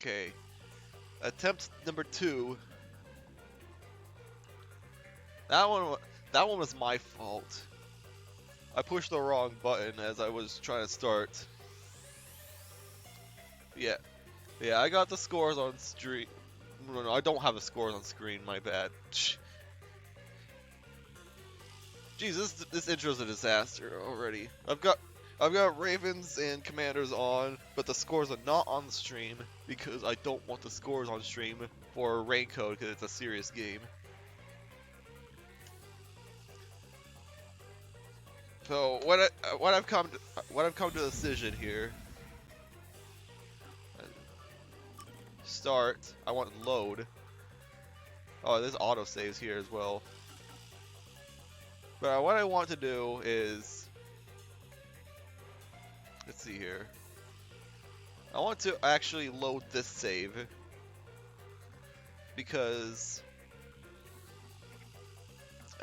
Okay. Attempt number 2. That one, that one was my fault. I pushed the wrong button as I was trying to start. Yeah, yeah, I got the scores on stream. No, I don't have the scores on screen. My bad. Jeez, this intro's a disaster already. I've got Ravens and Commanders on, but the scores are not on the stream because I don't want the scores on stream for rain code because it's a serious game. So what I've come to a decision here. Start. I want load. Oh, there's autosaves here as well. But what I want to do is, let's see here. I want to actually load this save because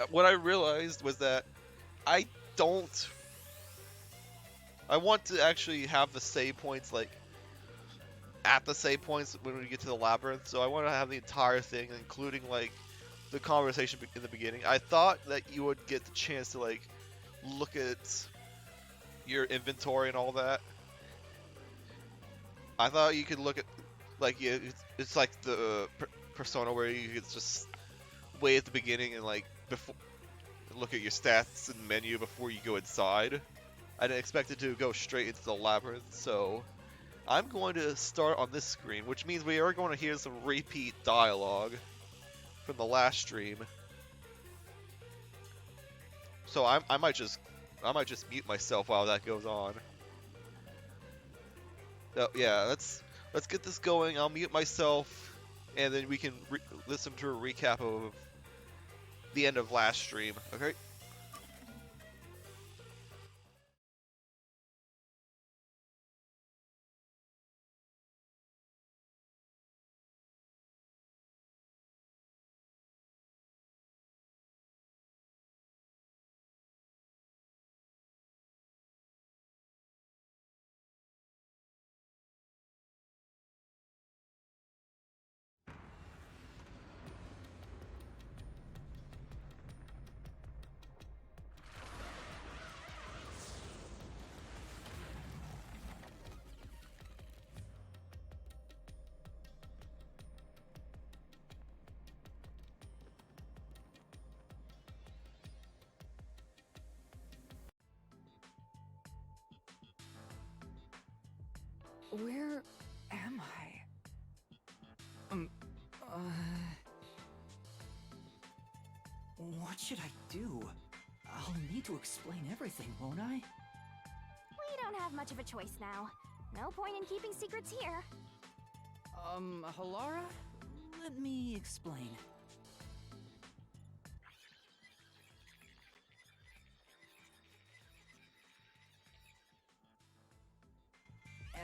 what I realized was that I want to actually have the save points like at the save points when we get to the labyrinth. So I want to have the entire thing, including like the conversation in the beginning. I thought that you would get the chance to like look at your inventory and all that. I thought you could look at like it's like the Persona where you could just wait at the beginning and like before look at your stats and menu before you go inside. I didn't expect it to go straight into the labyrinth, so I'm going to start on this screen, which means we are going to hear some repeat dialogue from the last stream. So I might just mute myself while that goes on. Yeah, let's get this going. I'll mute myself, and then we can listen to a recap of the end of last stream. Okay. Where am I? What should I do? I'll need to explain everything, won't I? We don't have much of a choice now. No point in keeping secrets here. Halara? Let me explain.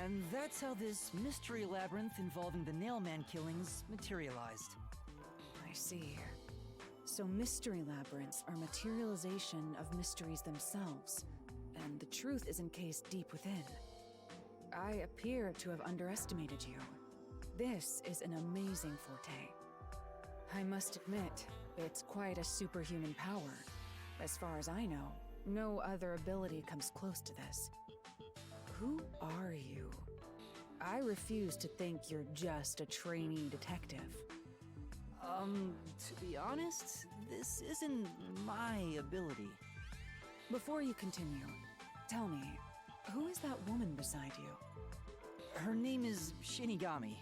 And that's how this mystery labyrinth involving the Nailman killings materialized. I see. So mystery labyrinths are materialization of mysteries themselves, and the truth is encased deep within. I appear to have underestimated you. This is an amazing forte. I must admit, it's quite a superhuman power. As far as I know, no other ability comes close to this. Who are you? I refuse to think you're just a trainee detective. To be honest, this isn't my ability. Before you continue, tell me, who is that woman beside you? Her name is Shinigami.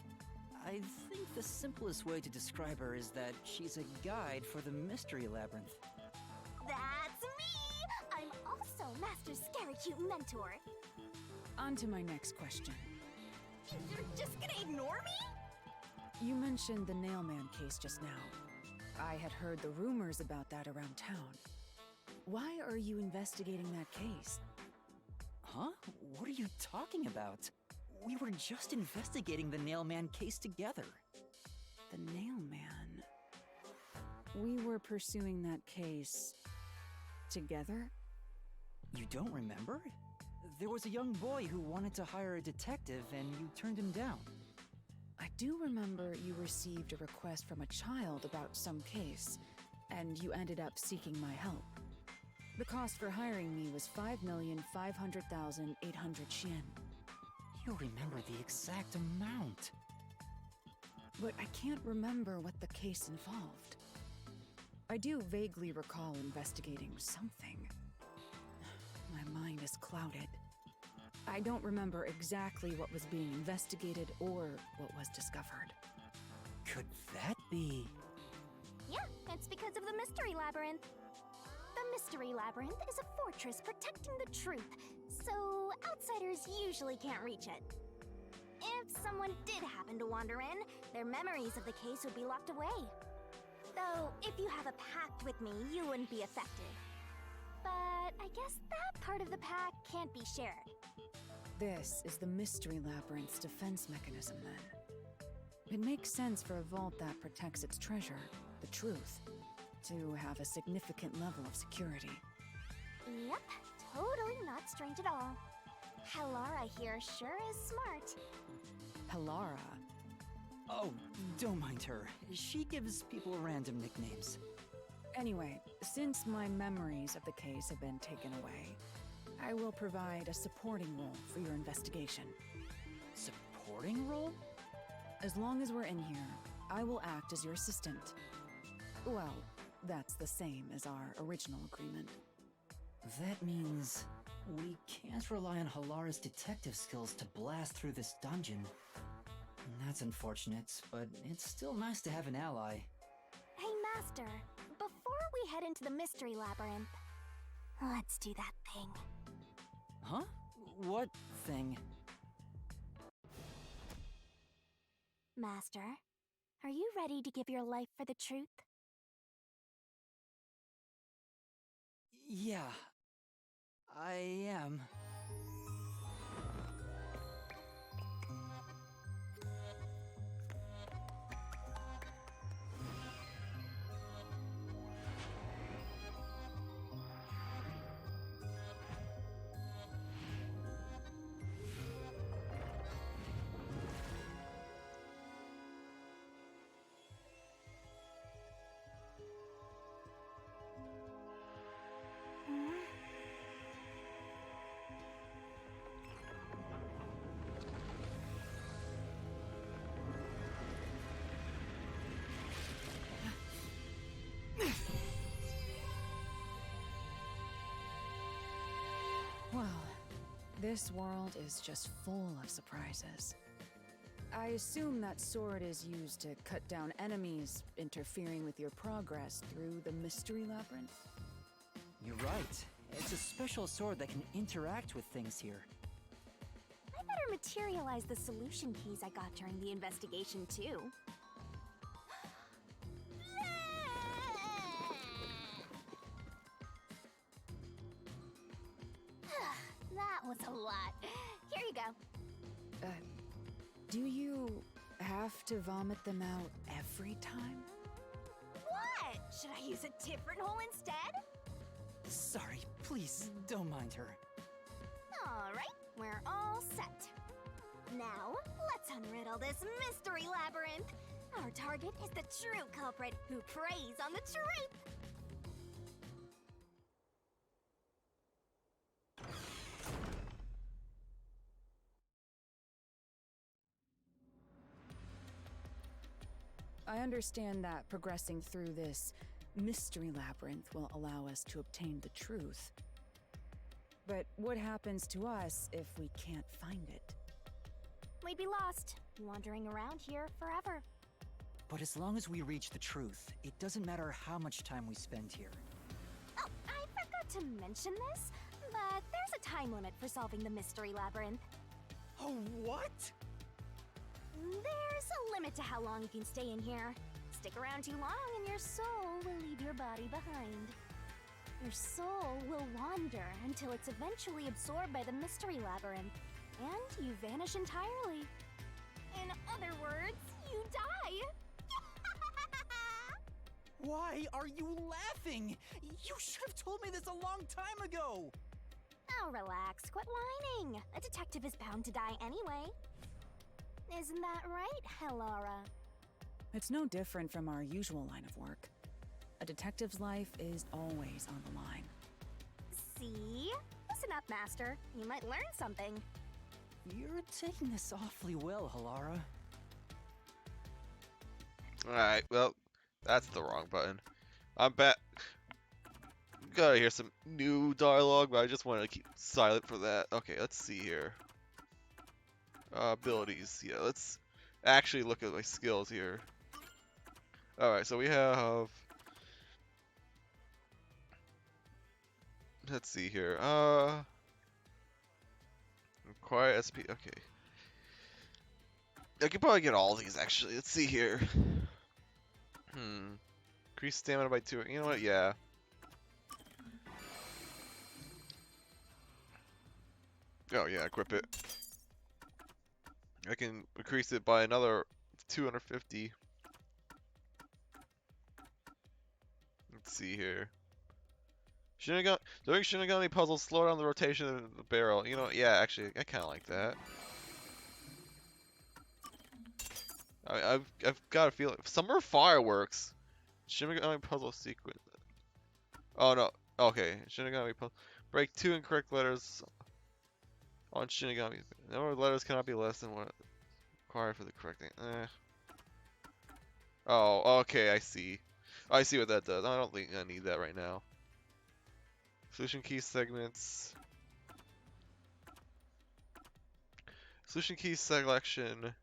I think the simplest way to describe her is that she's a guide for the Mystery Labyrinth. That's me! I'm also Master Scary Cute Mentor. On to my next question. You're just gonna ignore me? You mentioned the Nailman case just now. I had heard the rumors about that around town. Why are you investigating that case? Huh? What are you talking about? We were just investigating the Nailman case together. The Nailman? We were pursuing that case together? You don't remember? There was a young boy who wanted to hire a detective and you turned him down. I do remember you received a request from a child about some case, and you ended up seeking my help. The cost for hiring me was 5,500,800 yen. You remember the exact amount. But I can't remember what the case involved. I do vaguely recall investigating something. My mind is clouded. I don't remember exactly what was being investigated or what was discovered. Could that be... Yeah, it's because of the Mystery Labyrinth. The Mystery Labyrinth is a fortress protecting the truth, so outsiders usually can't reach it. If someone did happen to wander in, their memories of the case would be locked away. Though, if you have a pact with me, you wouldn't be affected. But I guess that part of the pact can't be shared. This is the Mystery Labyrinth's defense mechanism, then. It makes sense for a vault that protects its treasure, the truth, to have a significant level of security. Yep, totally not strange at all. Halara here sure is smart. Halara. Oh, don't mind her. She gives people random nicknames. Anyway, since my memories of the case have been taken away, I will provide a supporting role for your investigation. Supporting role? As long as we're in here, I will act as your assistant. Well, that's the same as our original agreement. That means we can't rely on Halara's detective skills to blast through this dungeon. That's unfortunate, but it's still nice to have an ally. Hey, Master, before we head into the Mystery Labyrinth, let's do that thing. Huh? What thing? Master, are you ready to give your life for the truth? Yeah, I am. Well, this world is just full of surprises. I assume that sword is used to cut down enemies interfering with your progress through the Mystery Labyrinth? You're right. It's a special sword that can interact with things here. I better materialize the solution keys I got during the investigation, too. That was a lot. Here you go. Do you have to vomit them out every time? What? Should I use a different hole instead? Sorry, please, don't mind her. Alright, we're all set. Now, let's unriddle this Mystery Labyrinth. Our target is the true culprit who preys on the truth. I understand that progressing through this Mystery Labyrinth will allow us to obtain the truth. But what happens to us if we can't find it? We'd be lost, wandering around here forever. But as long as we reach the truth, it doesn't matter how much time we spend here. Oh, I forgot to mention this, but there's a time limit for solving the Mystery Labyrinth. Oh, what? There's a limit to how long you can stay in here. Stick around too long and your soul will leave your body behind. Your soul will wander until it's eventually absorbed by the Mystery Labyrinth, and you vanish entirely. In other words, you die. Why are you laughing? You should have told me this a long time ago! Oh, relax. Quit whining. A detective is bound to die anyway. Isn't that right, Helara? It's no different from our usual line of work. A detective's life is always on the line. See? Listen up, Master. You might learn something. You're taking this awfully well, Halara. Alright, well, that's the wrong button. I'm back. Gotta hear some new dialogue, but I just want to keep silent for that. Okay, let's see here. Abilities. Yeah, let's actually look at my skills here. Alright, so we have... Let's see here. Acquire SP. Okay. I could probably get all these, actually. Let's see here. Increase stamina by 2. You know what? Yeah. Oh, yeah, equip it. I can increase it by another 250. Let's see here. Doing Shinigami puzzles slow down the rotation of the barrel. You know, yeah, actually, I kind of like that. I've got a feeling. Summer fireworks. Shinigami puzzle sequence. Oh no. Okay, Shinigami puzzle. Break 2 incorrect letters on Shinigami. The number of letters cannot be less than what required for the correcting. Oh, okay, I see. I see what that does. I don't think I need that right now. Solution key segments. Solution key selection.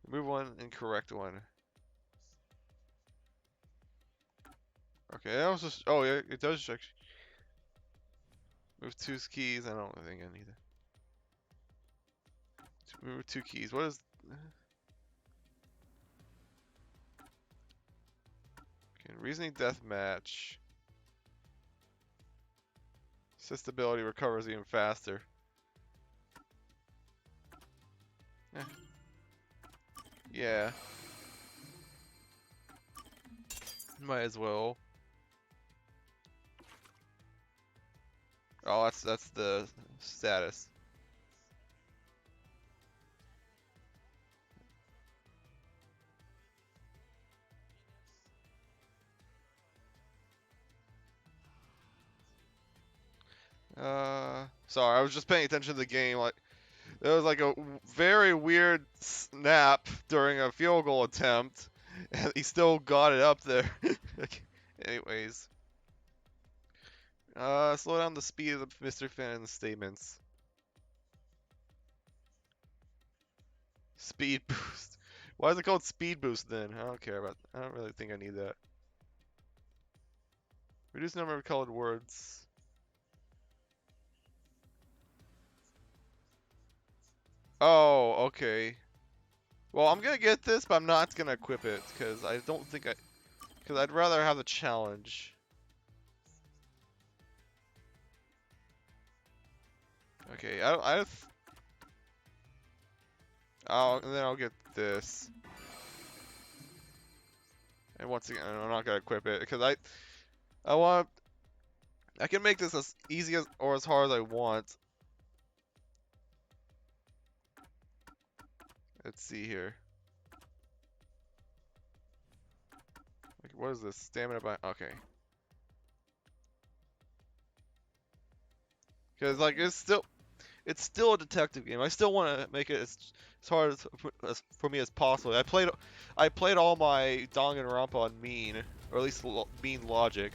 Remove one and correct one. Okay, that was just. Oh, yeah, it does check. Move 2 keys. I don't think I need that. Move 2 keys. What is. Okay, reasoning deathmatch. Assist ability recovers even faster. Yeah. Might as well. Oh, that's the status. Sorry, I was just paying attention to the game. Like, there was like a very weird snap during a field goal attempt, and he still got it up there. Anyways, slow down the speed of the Mr. Finn's statements. Speed boost. Why is it called speed boost then? I don't care about. I don't really think I need that. Reduce number of colored words. Oh, okay. Well, I'm gonna get this, but I'm not gonna equip it because I don't think because I'd rather have the challenge. Okay, and then I'll get this. And once again, I'm not gonna equip it because I can make this as easy as or as hard as I want. Let's see here. Like, what is this? Stamina by okay. Because like it's still a detective game. I still want to make it as hard as for me as possible. I played all my Danganronpa on mean, or at least mean logic.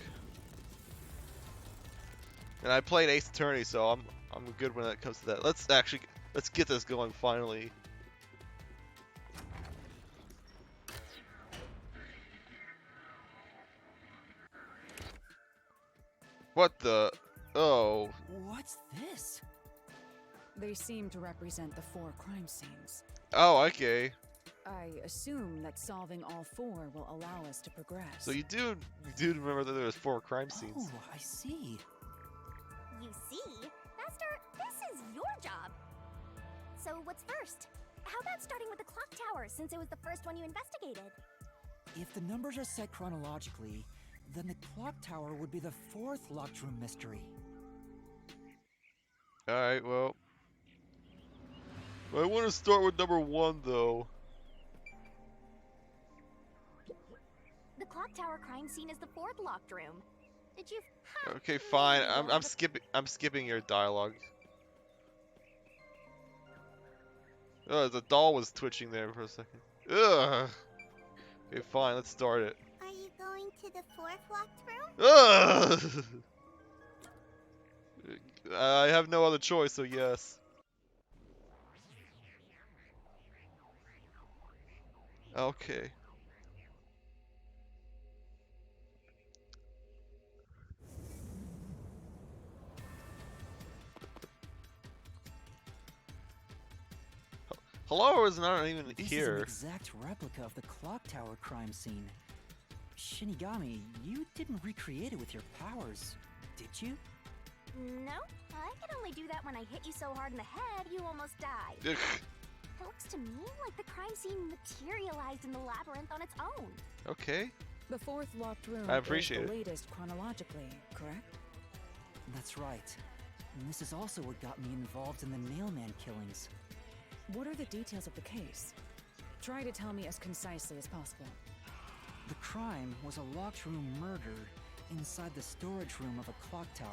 And I played Ace Attorney, so I'm good when it comes to that. Let's get this going finally. What the? Oh. What's this? They seem to represent the 4 crime scenes. Oh, okay. I assume that solving all 4 will allow us to progress. So you do remember that there was 4 crime scenes? Oh, I see. You see? Master, this is your job. So what's first? How about starting with the clock tower, since it was the first one you investigated? If the numbers are set chronologically, then the clock tower would be the 4th locked room mystery. Alright, well. I want to start with number 1 though. The clock tower crime scene is the 4th locked room. Did you? Okay, fine. Maybe you'll I'm have skipping. I'm skipping your dialogue. The doll was twitching there for a second. Ugh. Okay, fine. Let's start it. Are you going to the 4th locked room? Ugh. I have no other choice, so yes. Okay. Hello is not even This is an here. exact replica of the clock tower crime scene. Shinigami, you didn't recreate it with your powers, did you? No, I can only do that when I hit you so hard in the head you almost died. Ugh. It looks to me like the crime scene materialized in the labyrinth on its own. Okay. The 4th locked room I appreciate is the it. latest chronologically, correct? That's right. And this is also what got me involved in the Nailman killings. What are the details of the case? Try to tell me as concisely as possible. The crime was a locked room murder inside the storage room of a clock tower.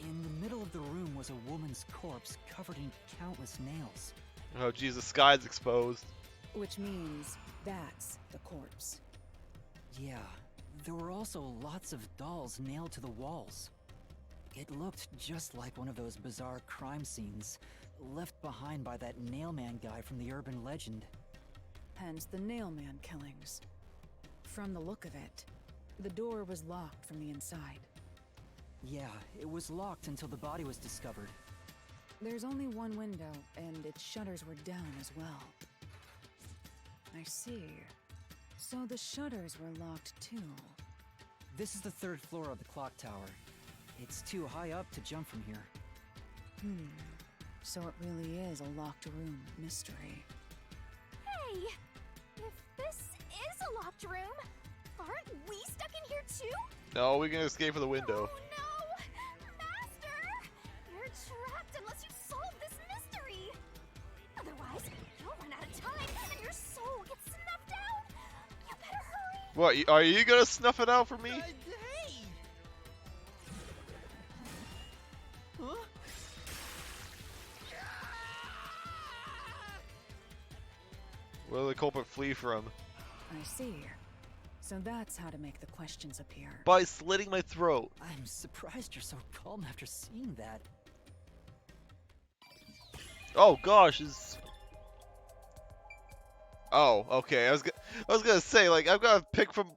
In the middle of the room was a woman's corpse covered in countless nails. Oh, jeez, the sky's exposed. Which means that's the corpse. Yeah, there were also lots of dolls nailed to the walls. It looked just like one of those bizarre crime scenes left behind by that Nailman guy from the urban legend. Hence the Nailman killings. From the look of it, the door was locked from the inside. Yeah, it was locked until the body was discovered. There's only one window, and its shutters were down as well. I see. So the shutters were locked too. This is the 3rd floor of the clock tower. It's too high up to jump from here. So it really is a locked room mystery. Hey, if this is a locked room, aren't we stuck in here too? No, we can escape from the window. Oh no! Master! You're trapped unless you solve this mystery! Otherwise, you'll run out of time and your soul gets snuffed out! You better hurry! What? Are you gonna snuff it out for me? Hey! Huh? Where did the culprit flee from? I see. So that's how to make the questions appear. By slitting my throat. I'm surprised you're so calm after seeing that. Oh gosh, is. Oh, okay. I was gonna say, like, I've got to pick from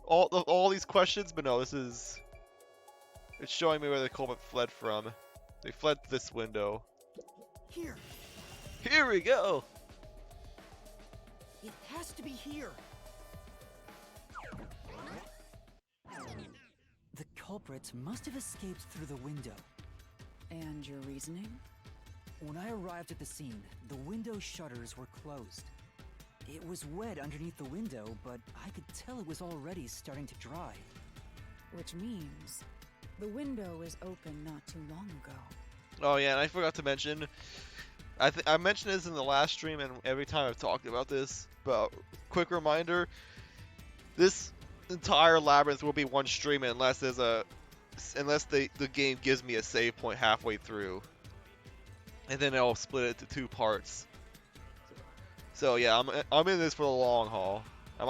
all these questions, but no, this is. It's showing me where the culprit fled from. They fled this window. Here! Here we go. It has to be here! The culprit must have escaped through the window. And your reasoning? When I arrived at the scene, the window shutters were closed. It was wet underneath the window, but I could tell it was already starting to dry. Which means the window was open not too long ago. Oh yeah, and I forgot to mention. I mentioned this in the last stream, and every time I've talked about this. But quick reminder: this entire labyrinth will be one stream unless the game gives me a save point halfway through, and then I'll split it to 2 parts. So yeah, I'm in this for the long haul. I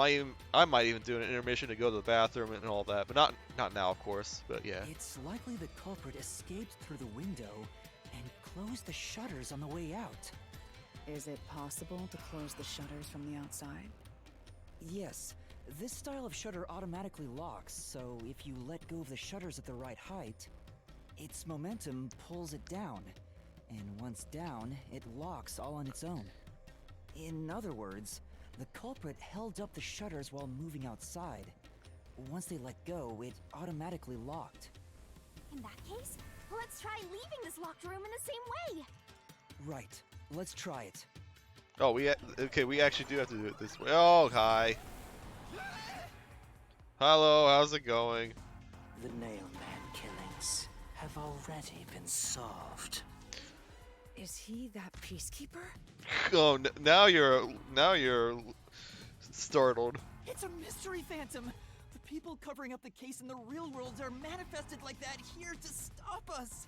might even do an intermission to go to the bathroom and all that, but not now, of course. But yeah. It's likely the culprit escaped through the window and closed the shutters on the way out. Is it possible to close the shutters from the outside? Yes, this style of shutter automatically locks, so if you let go of the shutters at the right height, its momentum pulls it down, and once down, it locks all on its own. In other words, the culprit held up the shutters while moving outside. Once they let go, it automatically locked. In that case, let's try leaving this locked room in the same way. Right, let's try it. Oh, we actually do have to do it this way. Oh, hi. Hello, how's it going? The Nailman killings have already been solved. Is he that peacekeeper? Oh, now you're startled. It's a mystery phantom! The people covering up the case in the real world are manifested like that here to stop us!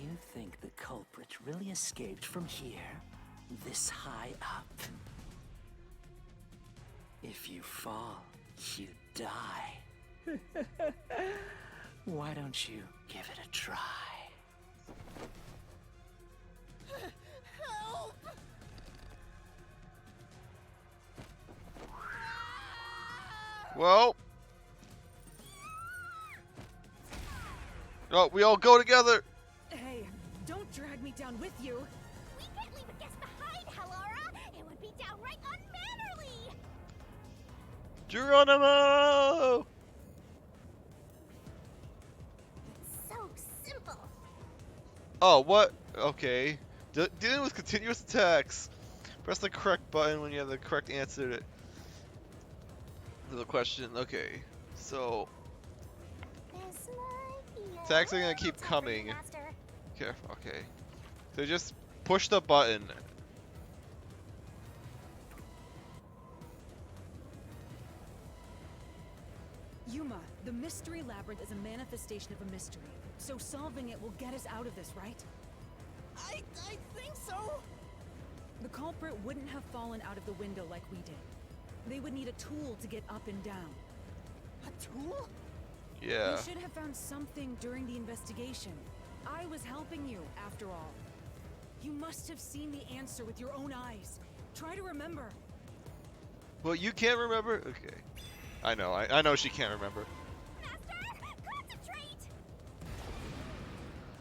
You think the culprit really escaped from here? This high up? If you fall, you die. Why don't you give it a try? Help! Well. Oh, we all go together. Hey, don't drag me down with you. We can't leave a guest behind, Hallara! It would be downright unmannerly! Geronimo! It's so simple. Oh, what? Okay. Dealing with continuous attacks. Press the correct button when you have the correct answer to the question. Okay. So, This might be attacks are a gonna little keep tough for you, coming. Master. Careful. Okay. So just push the button. Yuma, the Mystery Labyrinth is a manifestation of a mystery. So solving it will get us out of this, right? I think so! The culprit wouldn't have fallen out of the window like we did. They would need a tool to get up and down. A tool? Yeah. You should have found something during the investigation. I was helping you, after all. You must have seen the answer with your own eyes. Try to remember. Well, you can't remember? Okay. I know. I know she can't remember. Master, concentrate!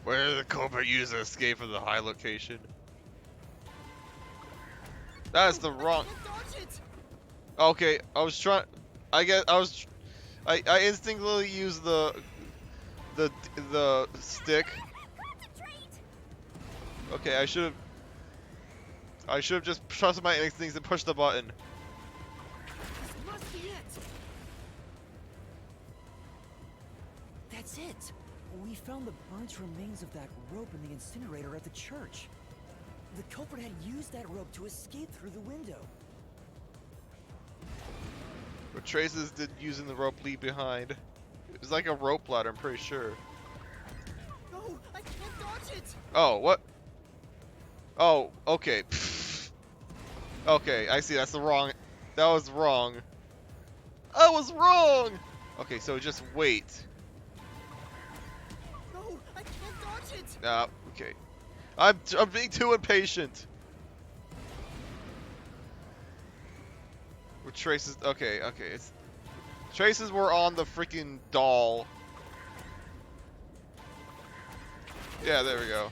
Where did the culprit use to escape from the high location? That's the wrong. Dodge it! Okay, I was trying. I instinctively used the stick. Concentrate! Okay, I should have just trusted my instincts and pushed the button. This must be it! That's it! We found the burnt remains of that rope in the incinerator at the church. The culprit had used that rope to escape through the window. But traces did using the rope leave behind. It was like a rope ladder, I'm pretty sure. No, I can't dodge it! Oh, what? Oh, okay. Okay, I see. That's the wrong. That was wrong. I was wrong. Okay, so just wait. No, I can't dodge it! Ah, okay. I'm being too impatient. With traces. Okay. It's traces were on the freaking doll. Yeah, there we go.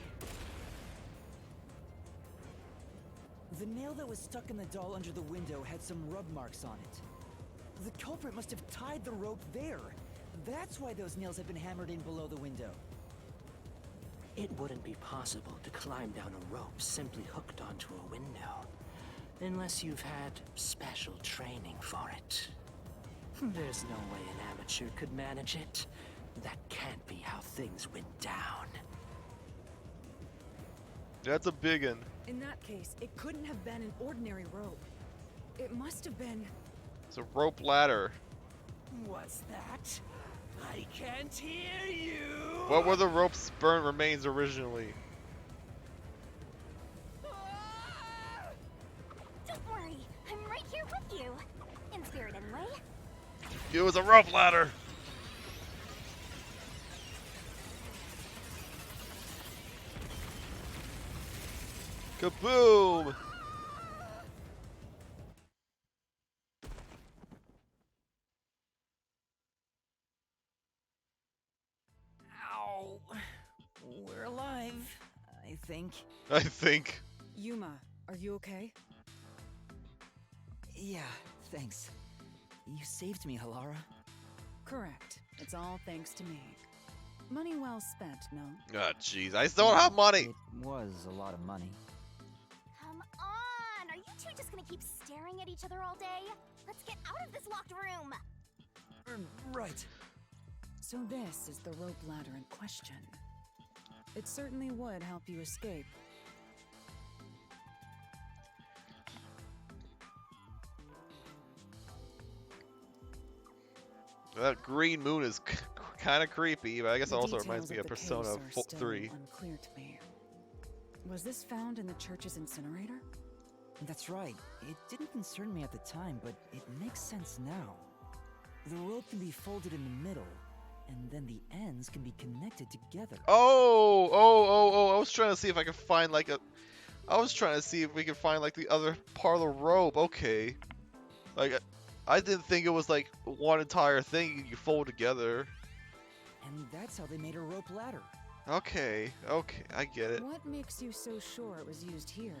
The nail that was stuck in the doll under the window had some rub marks on it. The culprit must have tied the rope there. That's why those nails have been hammered in below the window. It wouldn't be possible to climb down a rope simply hooked onto a window. Unless you've had special training for it. There's no way an amateur could manage it. That can't be how things went down. That's a big one. In that case, it couldn't have been an ordinary rope. It must have been... It's a rope ladder. What's that? I can't hear you! What were the rope's burnt remains originally? Don't worry, I'm right here with you. In spirit, anyway. It was a rope ladder. Kaboom! Ow! We're alive, I think. I think. Yuma, are you okay? Yeah, thanks. You saved me, Hallara. Correct. It's all thanks to me. Money well spent, no? Ah, jeez. I still don't have money. It was a lot of money. Come on! Are you two just gonna keep staring at each other all day? Let's get out of this locked room! Right. So this is the rope ladder in question. It certainly would help you escape. That green moon is kind of creepy, but I guess it The also reminds details me of of the case Persona are still 3. unclear to me. Was this found in the church's incinerator? That's right. It didn't concern me at the time, but it makes sense now. The rope can be folded in the middle, and then the ends can be connected together. Oh! I was trying to see if I could find like a. I was trying to see if we could find like the other part of the rope. Okay. Like, I didn't think it was like one entire thing you fold together. And that's how they made a rope ladder. Okay, I get it. What makes you so sure it was used here?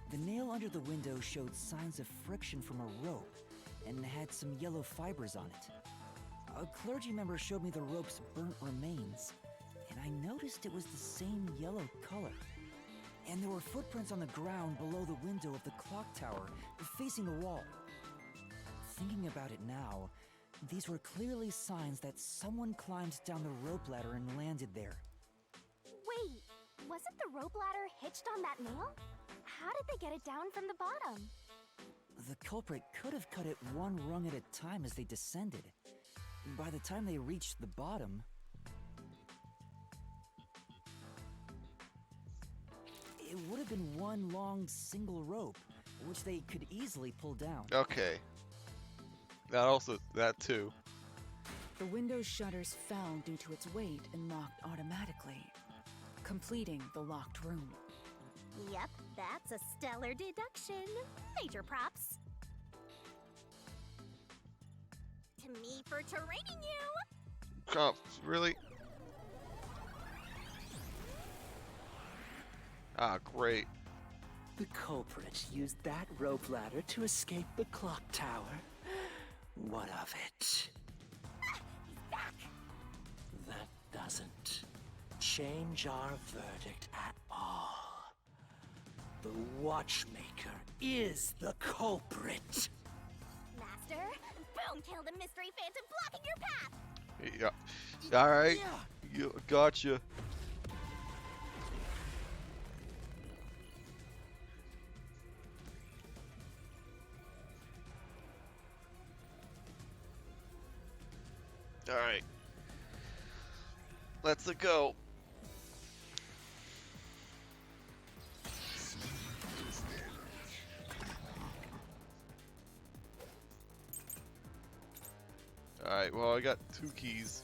The nail under the window showed signs of friction from a rope, and had some yellow fibers on it. A clergy member showed me the rope's burnt remains, and I noticed it was the same yellow color. And there were footprints on the ground below the window of the clock tower, facing the wall. Thinking about it now, these were clearly signs that someone climbed down the rope ladder and landed there. Wait, wasn't the rope ladder hitched on that nail? How did they get it down from the bottom? The culprit could have cut it one rung at a time as they descended. By the time they reached the bottom, it would have been one long single rope, which they could easily pull down. Okay. That too. The window's shutters fell due to its weight and locked automatically, completing the locked room. Yep, that's a stellar deduction. Major props. To me for training you! Oh, really? Ah, great. The culprit used that rope ladder to escape the clock tower. What of it? He's back! That doesn't change our verdict at all. The watchmaker is the culprit. Master, boom! Kill the mystery phantom blocking your path! Yeah. Alright. You gotcha. Alright. Let's go. Alright, well, I got 2 keys.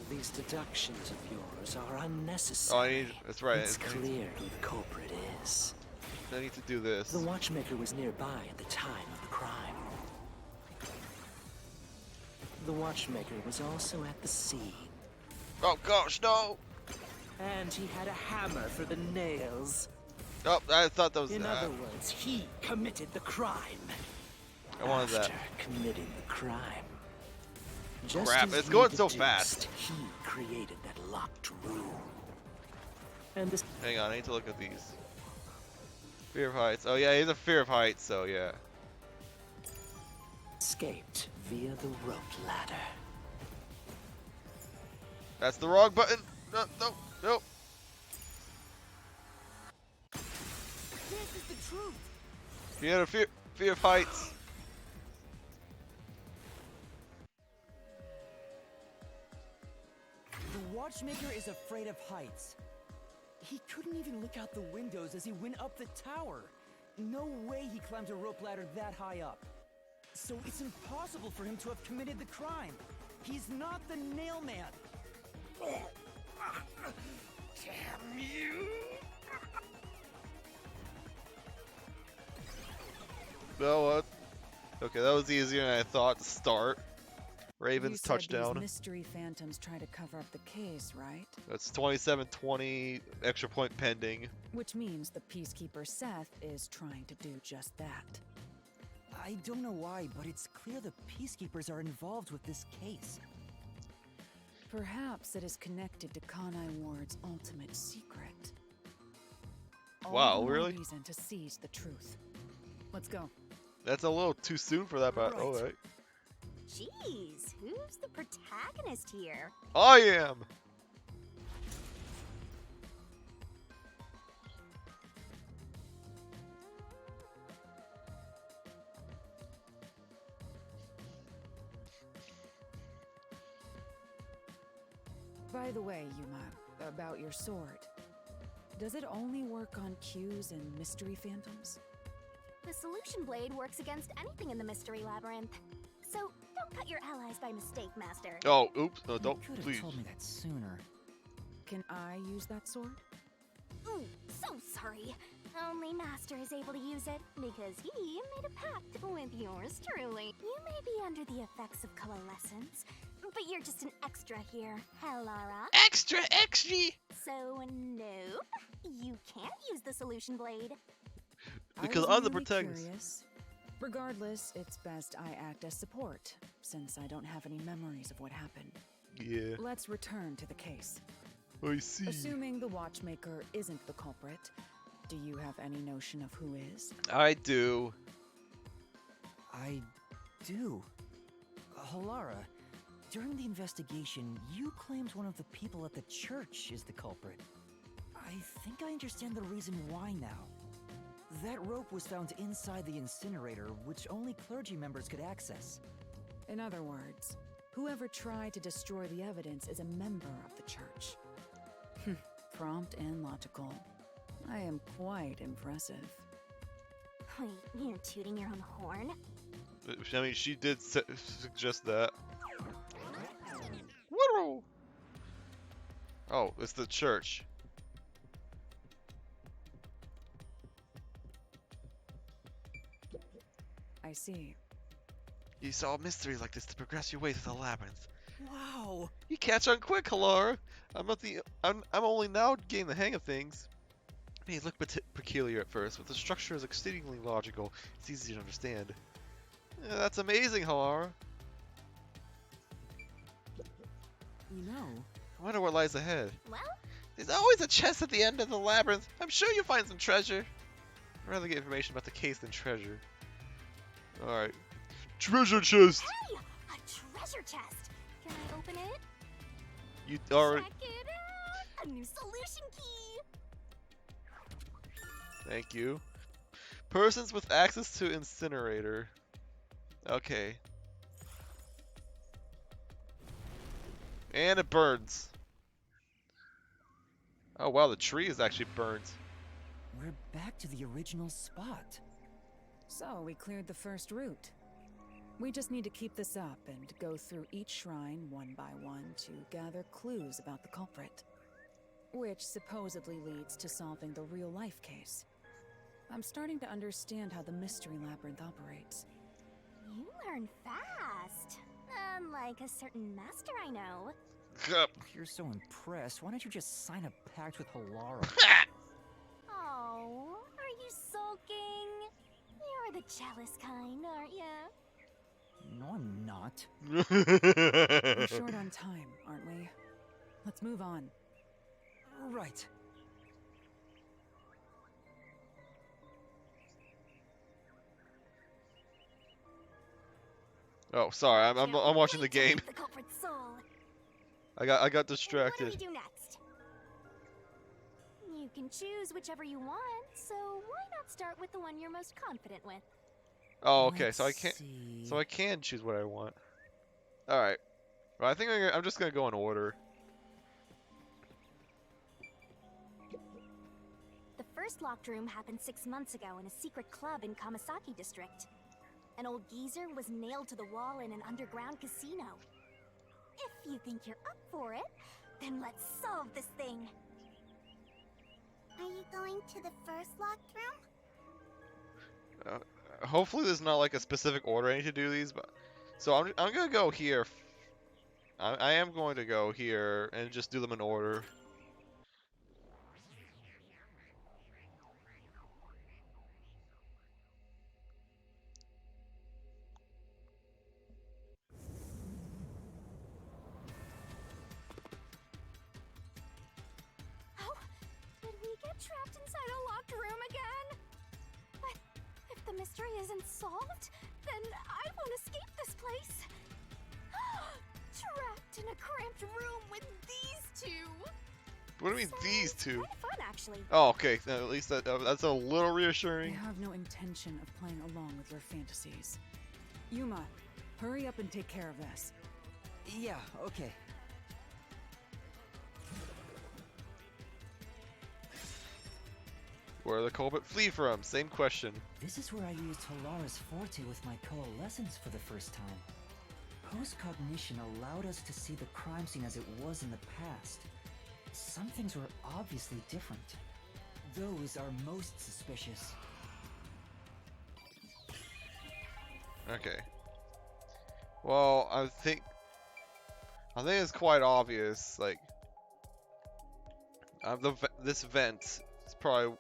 These deductions of yours are Oh, unnecessary. that's right. It's clear who the culprit is. I need to do this. The watchmaker was nearby at the time of the crime. The watchmaker was also at the scene. Oh gosh, no! And he had a hammer for the nails. Oh, I thought that was In that. other words, he committed the crime. I wanted that. After committing the crime. Just Crap, as it's you going so deduced, fast. He created that locked room. And this Hang on, I need to look at these. Fear of heights. Oh yeah, he's a fear of heights, so yeah. escaped via the rope ladder. That's the wrong button. No, no, no. This is the truth! He had a fear of heights. The watchmaker is afraid of heights. He couldn't even look out the windows as he went up the tower. No way he climbed a rope ladder that high up. So it's impossible for him to have committed the crime. He's not the nail man. Damn you! No, what? Okay, that was easier than I thought to start. You Ravens said touchdown. These mystery phantoms try to cover up the case, right? That's 27-20, extra point pending. Which means the peacekeeper Seth is trying to do just that. I don't know why, but it's clear the peacekeepers are involved with this case. Perhaps it is connected to Kanai Ward's ultimate secret. All Wow, the more really? reason to seize the truth. Let's go. That's a little too soon for that, but Right. alright. Jeez, who's the protagonist here? I am! By the way, Yuma, about your sword. Does it only work on cues and mystery phantoms? The solution blade works against anything in the Mystery Labyrinth. So don't cut your allies by mistake, Master. Oh, oops. No, You don't. could have Please. told me that sooner. Can I use that sword? Ooh, so sorry. Only Master is able to use it because he made a pact with yours truly. You may be under the effects of coalescence, but you're just an extra here, Hellara. Extra, extra. So nope, you can't use the solution blade. Because I was I'm the merely protagonist. curious. Regardless, it's best I act as support, since I don't have any memories of what happened. Yeah, Let's return to the case. I see. Assuming the watchmaker isn't the culprit, do you have any notion of who is? I do. I do. Halara, during the investigation, you claimed one of the people at the church is the culprit. I think I understand the reason why now. That rope was found inside the incinerator, which only clergy members could access. In other words, whoever tried to destroy the evidence is a member of the church. Prompt and logical. I am quite impressive. Wait, you're tooting your own horn? I mean, she did suggest that. Woo! Oh, it's the church. I see. You solve mysteries like this to progress your way through the labyrinth. Wow! You catch on quick, Halara. I'm only now getting the hang of things. It may look peculiar at first, but the structure is exceedingly logical. It's easy to understand. Yeah, that's amazing, Halara. You know, I wonder what lies ahead. Well, There's always a chest at the end of the labyrinth. I'm sure you'll find some treasure. I'd rather get information about the case than treasure. Alright. Treasure chest! hey, a treasure chest. Can I open it? You already... Check it out. A new solution key. Thank you. Persons with access to incinerator. Okay. And it burns. Oh wow, the tree is actually burnt. we're back to the original spot. So, we cleared the first route. We just need to keep this up and go through each shrine one by one to gather clues about the culprit. Which supposedly leads to solving the real-life case. I'm starting to understand how the Mystery Labyrinth operates. You learn fast. Unlike a certain master I know. If you're so impressed, why don't you just sign a pact with Halara? Oh, are you sulking? You're the jealous kind, aren't you? No, I'm not. We're short on time, aren't we? Let's move on. Right. Oh, sorry, I'm Can't watching the wait to game. meet the culprit's soul. I got What do distracted. we do next? You can choose whichever you want, so why not start with the one you're most confident with? Oh, okay, so I Let's can't. see. So I can choose what I want. All right. Well, I think I'm just gonna go in order. The first locked room happened 6 months ago in a secret club in Kamasaki district. An old geezer was nailed to the wall in an underground casino. If you think you're up for it, then let's solve this thing. Are you going to the first locked room? Hopefully, there's not like a specific order I need to do these, but so I'm gonna go here. I am going to go here and just do them in order. Oh, did we get trapped inside a locked room again? But if the mystery isn't solved, then I won't escape this place. Trapped in a cramped room with these two. What do you mean these two? Kind of fun, actually. Oh, okay. At least that's a little I reassuring. have no intention of playing along with your fantasies. Yuma, hurry up and take care of this. Yeah, okay. Where the culprit flee from? Same question. This is where I used Halara's forte with my coalescence for the first time. Post-cognition allowed us to see the crime scene as it was in the past. Some things were obviously different. Those are most suspicious. Okay. Well, I think it's quite obvious. Like, this vent is probably.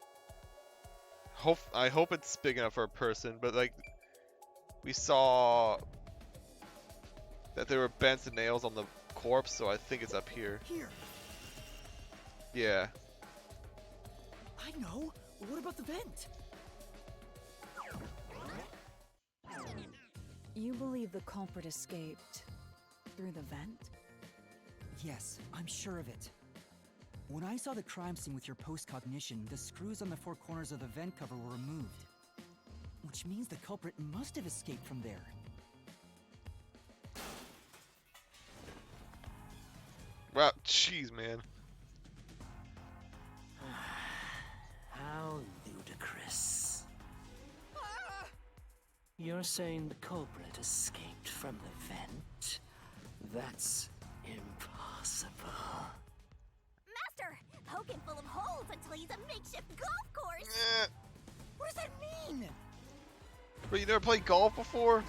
I hope it's big enough for a person, but like, we saw that there were bents and nails on the corpse, so I think it's up here. Here, Yeah. I know. What about the vent? You believe the culprit escaped through the vent? Yes, I'm sure of it. When I saw the crime scene with your post-cognition, the screws on the four corners of the vent cover were removed. Which means the culprit must have escaped from there. Wow, jeez, man. How ludicrous. You're saying the culprit escaped from the vent? That's impossible. Master, poking full of holes until he's a makeshift golf course. Eh, What does that mean? but you never played golf before?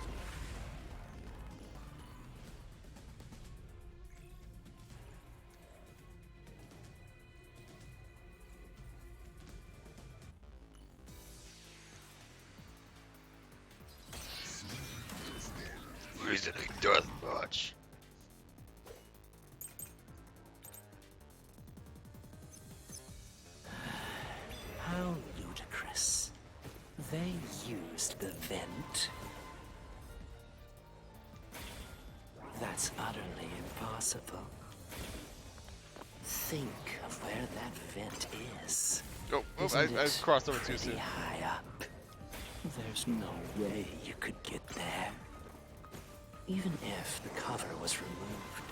Reasoning does much. How ludicrous. They used the vent. That's utterly impossible. Think of where that vent is. Oh, Isn't I it crossed over too pretty soon. high up? There's no way you could get there. Even if the cover was removed.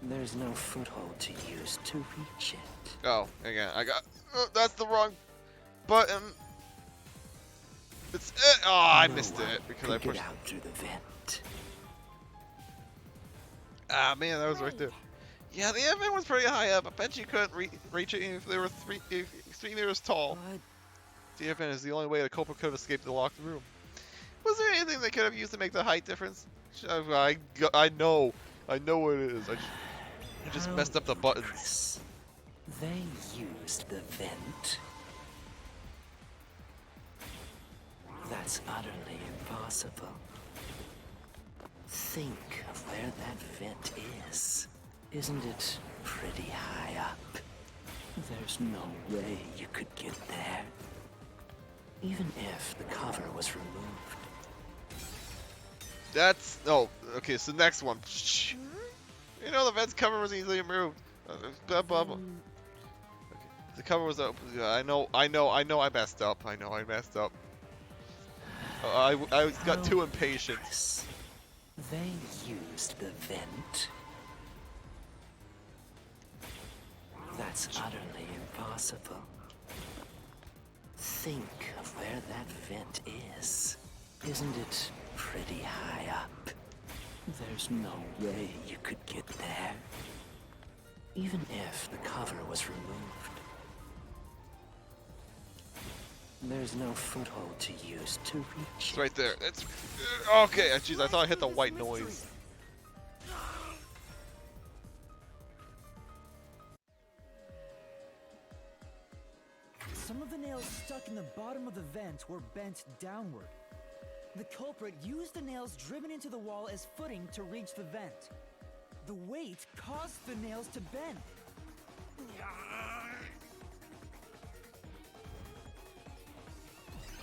There's no foothold to use to reach it. Oh, again, I got. That's the wrong button. It's. Oh, I No missed one it because could I get pushed. out through the vent. Ah, man, that was right there. Yeah, the event was pretty high up. I bet you couldn't reach it if there were 3 meters tall. But The event is the only way the culprit could have escaped the locked room. Was there anything they could have used to make the height difference? I know what it is. I just How messed up the buttons. ludicrous. They used the vent. That's utterly impossible. Think of where that vent is. Isn't it pretty high up? There's no way you could get there. Even if the cover was removed. That's okay. So next one. You know the vent's cover was easily removed. Blah, blah, blah. Okay. The cover was open. I know. I messed up. I messed up. I got too impatient. Ludicrous. They used the vent. That's utterly impossible. Think of where that vent is. Isn't it pretty high up? There's no way you could get there. Even if the cover was removed. There's no foothold to use to reach It's it. right there. It's okay. Jeez, I thought I hit the white noise. some of the nails stuck in the bottom of the vent were bent downward. The culprit used the nails driven into the wall as footing to reach the vent. The weight caused the nails to bend.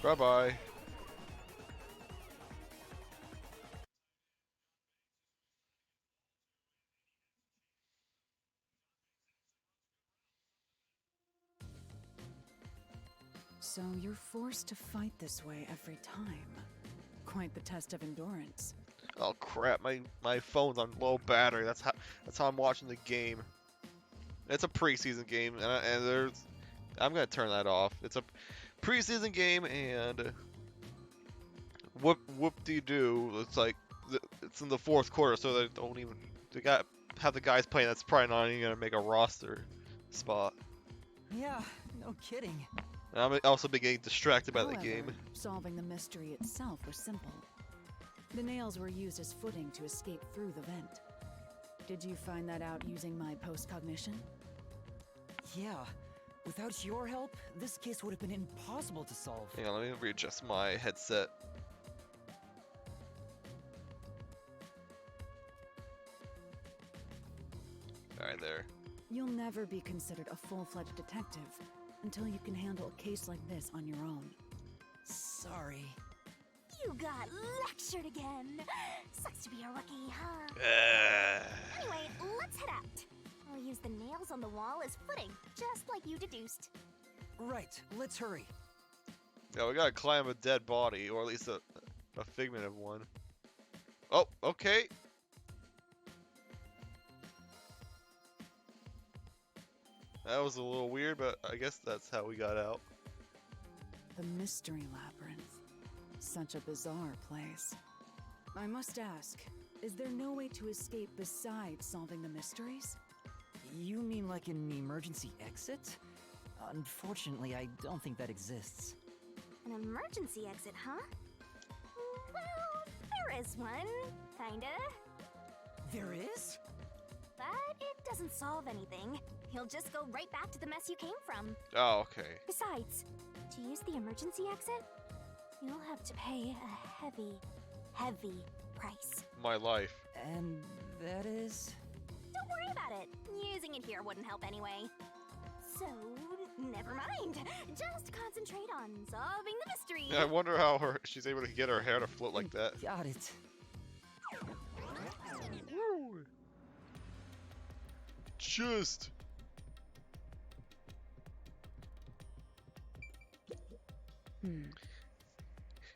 Bye-bye. So you're forced to fight this way every time. Quite the test of endurance. Oh crap, my phone's on low battery. That's how I'm watching the game. It's a preseason game, and I'm gonna turn that off. It's a preseason game, and whoop-de-doo. It's like it's in the fourth quarter, so they don't even have the guys playing. That's probably not even gonna make a roster spot. Yeah, no kidding. And I'm also been getting distracted by the However, game. solving the mystery itself was simple. The nails were used as footing to escape through the vent. Did you find that out using my postcognition? Yeah, without your help, this case would have been impossible to solve. Hang on, let me readjust my headset. Alright, there. You'll never be considered a full-fledged detective until you can handle a case like this on your own. Sorry. You got lectured again. Sucks to be a rookie, huh? Anyway, let's head out. I'll use the nails on the wall as footing, just like you deduced. Right, let's hurry. Yeah, we gotta climb a dead body, or at least a figment of one. Oh, okay. That was a little weird, but I guess that's how we got out. The Mystery Labyrinth. Such a bizarre place. I must ask, is there no way to escape besides solving the mysteries? You mean like an emergency exit? Unfortunately, I don't think that exists. An emergency exit, huh? Well, there is one, kinda. There is? But it doesn't solve anything. You'll just go right back to the mess you came from. Oh, okay. Besides, to use the emergency exit, you'll have to pay a heavy, heavy price. My life. And that is? Don't worry about it. Using it here wouldn't help anyway. So, never mind. Just concentrate on solving the mystery. I wonder how she's able to get her hair to float like that. Got it. Woo! Just.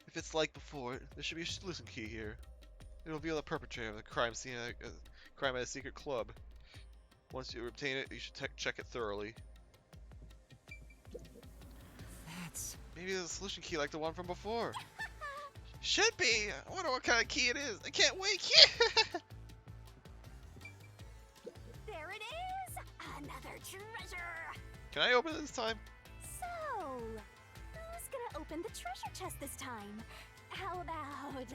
If it's like before, there should be a solution key here. It'll reveal the perpetrator of the crime scene crime at a secret club. Once you obtain it, you should check it thoroughly. That's... Maybe there's a solution key like the one from before. Should be! I wonder what kind of key it is. I can't wait! There it is! Another treasure! Can I open it this time? So, who's gonna open the treasure chest this time? How about,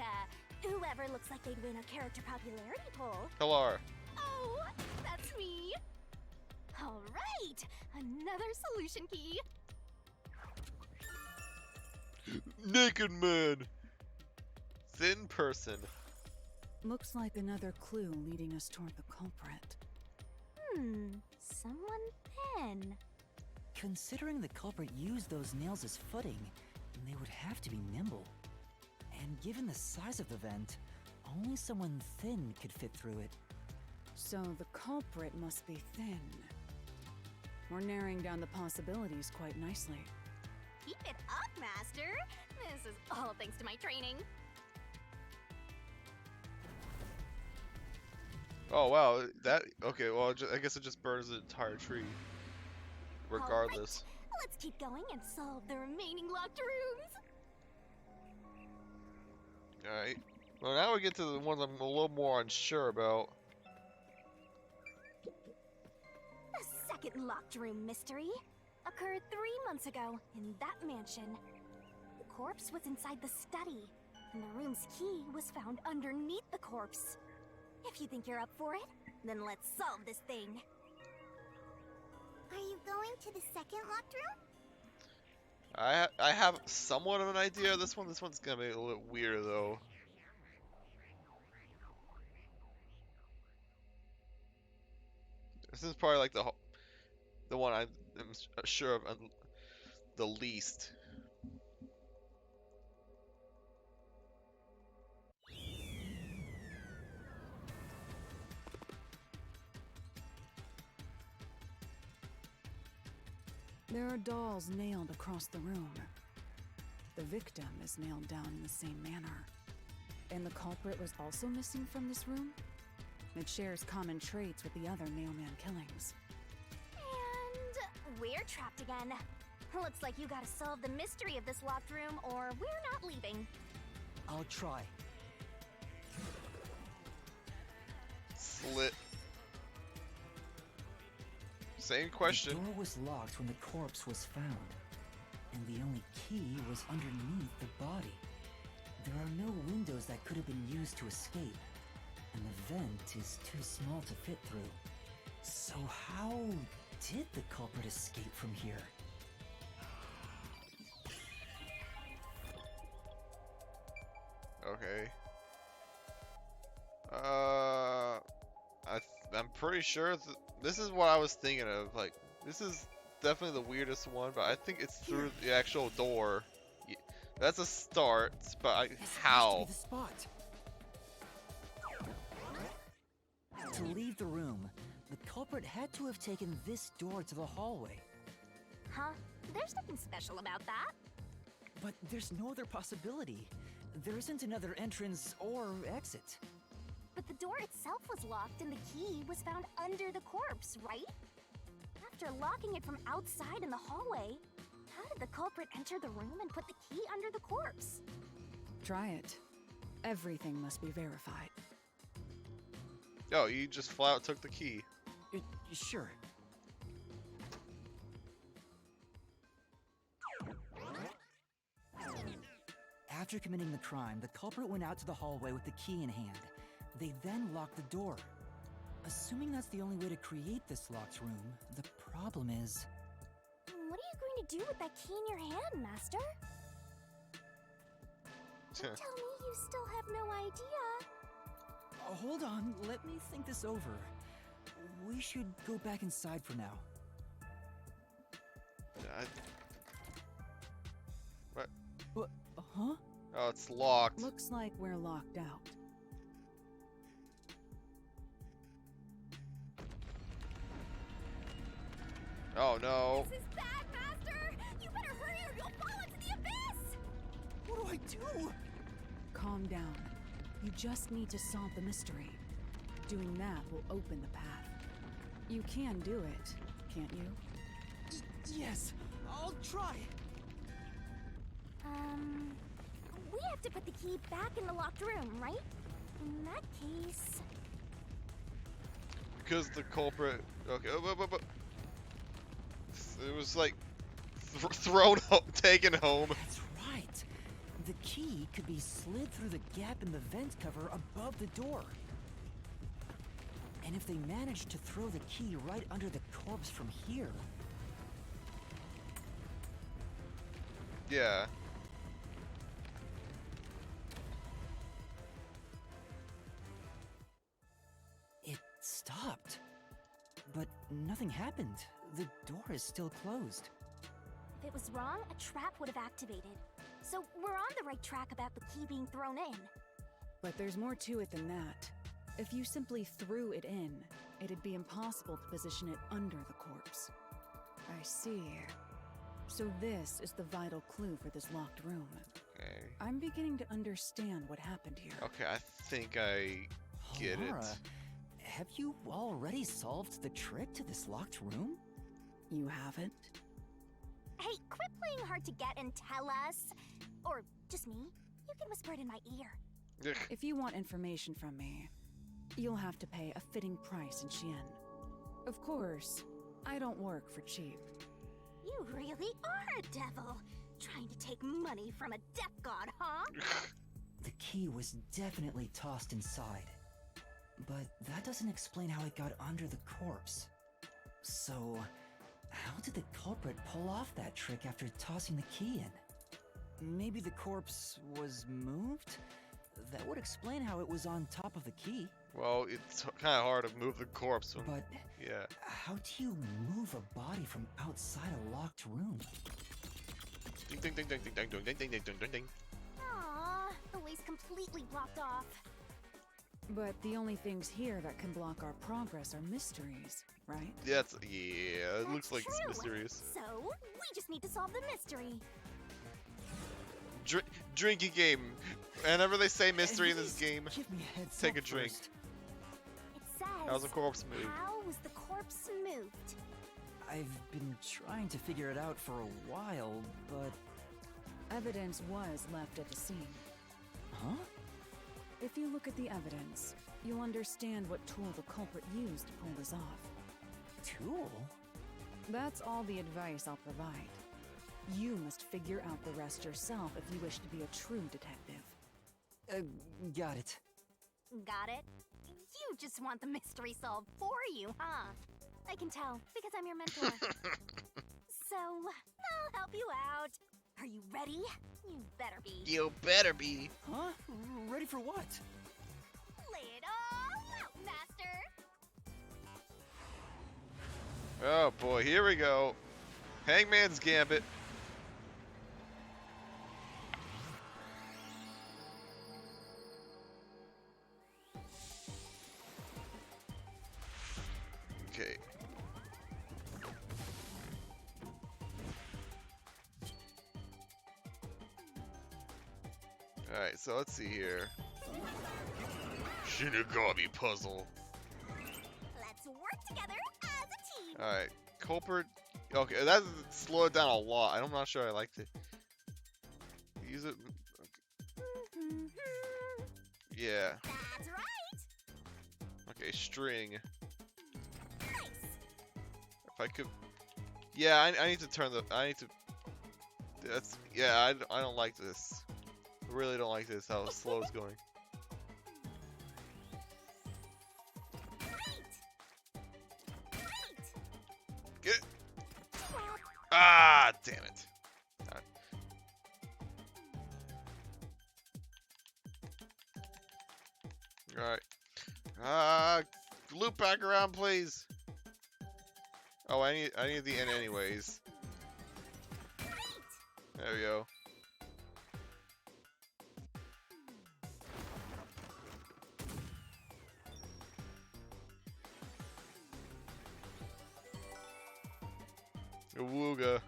whoever looks like they'd win a character popularity poll? Hello. Oh, that's me! Alright, another solution key. Naked man! Thin person. Looks like another clue leading us toward the culprit. Someone thin. Considering the culprit used those nails as footing, they would have to be nimble. And given the size of the vent, only someone thin could fit through it. So the culprit must be thin. We're narrowing down the possibilities quite nicely. Keep it up, Master! This is all thanks to my training. Oh wow, that okay. Well, I guess it just burns the entire tree, regardless. Alright, let's keep going and solve the remaining locked rooms. All right. Well, now we get to the ones I'm a little more unsure about. The second locked room mystery occurred 3 months ago in that mansion. The corpse was inside the study, and the room's key was found underneath the corpse. If you think you're up for it, then let's solve this thing. Are you going to the second locked room? I have somewhat of an idea of this one. This one's gonna be a little weird though. This is probably like the one I'm sure of the least. There are dolls nailed across the room. The victim is nailed down in the same manner. And the culprit was also missing from this room? It shares common traits with the other Nailman killings. we're trapped again. Looks like you gotta solve the mystery of this locked room, or we're not leaving. I'll try. Slit. Same question. The door was locked when the corpse was found, and the only key was underneath the body. There are no windows that could have been used to escape, and the vent is too small to fit through. So how did the culprit escape from here? Okay. I'm pretty sure this is what I was thinking of. Like, this is definitely the weirdest one, but I think it's through the actual door. That's a start, but how? This has to be the spot. To leave the room, the culprit had to have taken this door to the hallway. Huh? There's nothing special about that. But there's no other possibility. There isn't another entrance or exit. But the door itself was locked and the key was found under the corpse, right? After locking it from outside in the hallway, how did the culprit enter the room and put the key under the corpse? Try it. Everything must be verified. Oh, you just flat out took the key. Sure. After committing the crime, the culprit went out to the hallway with the key in hand. They then locked the door. Assuming that's the only way to create this locked room, the problem is... What are you going to do with that key in your hand, Master? Tell me you still have no idea. Hold on, let me think this over. We should go back inside for now. What? Huh? Oh, it's locked. Looks like we're locked out. Oh no. This is bad, Master! You better hurry or you'll fall into the abyss! What do I do? Calm down. You just need to solve the mystery. Doing that will open the path. You can do it, can't you? Yes, I'll try. We have to put the key back in the locked room, right? In that case... Because the culprit... Okay, it was like... taken home. That's right. The key could be slid through the gap in the vent cover above the door. And if they managed to throw the key right under the corpse from here... Yeah. It stopped. But nothing happened. The door is still closed. If it was wrong, a trap would have activated. So we're on the right track about the key being thrown in. But there's more to it than that. If you simply threw it in, it'd be impossible to position it under the corpse. I see. So this is the vital clue for this locked room. Okay. I'm beginning to understand what happened here. Okay, I think I get Laura, it. have you already solved the trick to this locked room? You haven't? Hey, quit playing hard to get and tell us. Or just me. You can whisper it in my ear. Ugh. If you want information from me, you'll have to pay a fitting price in Xian. Of course, I don't work for cheap. You really are a devil. Trying to take money from a death god, huh? The key was definitely tossed inside. But that doesn't explain how it got under the corpse. So, how did the culprit pull off that trick after tossing the key in? Maybe the corpse was moved? That would explain how it was on top of the key. Well, it's kind of hard to move the corpse. When, But yeah. how do you move a body from outside a locked room? Ding ding ding ding ding ding ding ding ding ding ding ding. Aww, the way's completely blocked off. But the only things here that can block our progress are mysteries, right? Yeah, it looks That's like it's true. mysterious. So, we just need to solve the mystery. Drinking game. Whenever they say mystery in this At game, least give me a heads take up a drink. first. It says, How's the corpse move? how was the corpse moved? I've been trying to figure it out for a while, but... Evidence was left at the scene. Huh? If you look at the evidence, you'll understand what tool the culprit used to pull this off. Tool? That's all the advice I'll provide. You must figure out the rest yourself if you wish to be a true detective. Got it. Got it? You just want the mystery solved for you, huh? I can tell, because I'm your mentor. So, I'll help you out. Are you ready? You better be. You better be. Huh? Ready for what? Lay it all out, Master! Oh boy, here we go. Hangman's Gambit. Okay. Alright, so let's see here. Shinigami puzzle. Let's work together as a team! Alright, culprit. Okay, that slowed it down a lot. I'm not sure I liked it. Use it. Yeah. That's right! Okay, string. Nice! If I could. Yeah, I need to turn the. I need to. That's. Yeah, I don't like this. I really don't like this, how slow it's going. Get. Ah, damn it. Alright. Loop back around, please. Oh, I need the end anyways. There we go. Awooga.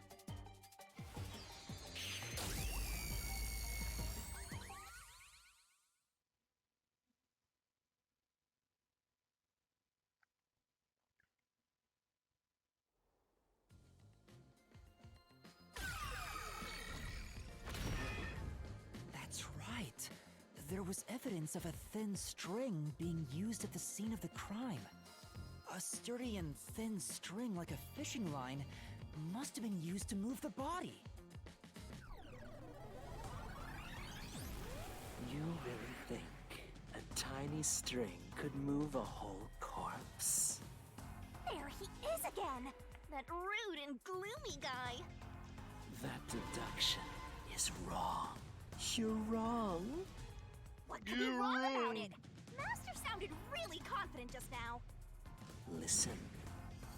That's right. There was evidence of a thin string being used at the scene of the crime. A sturdy and thin string like a fishing line must have been used to move the body. You really think a tiny string could move a whole corpse? There he is again! That rude and gloomy guy! That deduction is wrong. You're wrong. What could be wrong about it? Master sounded really confident just now. Listen.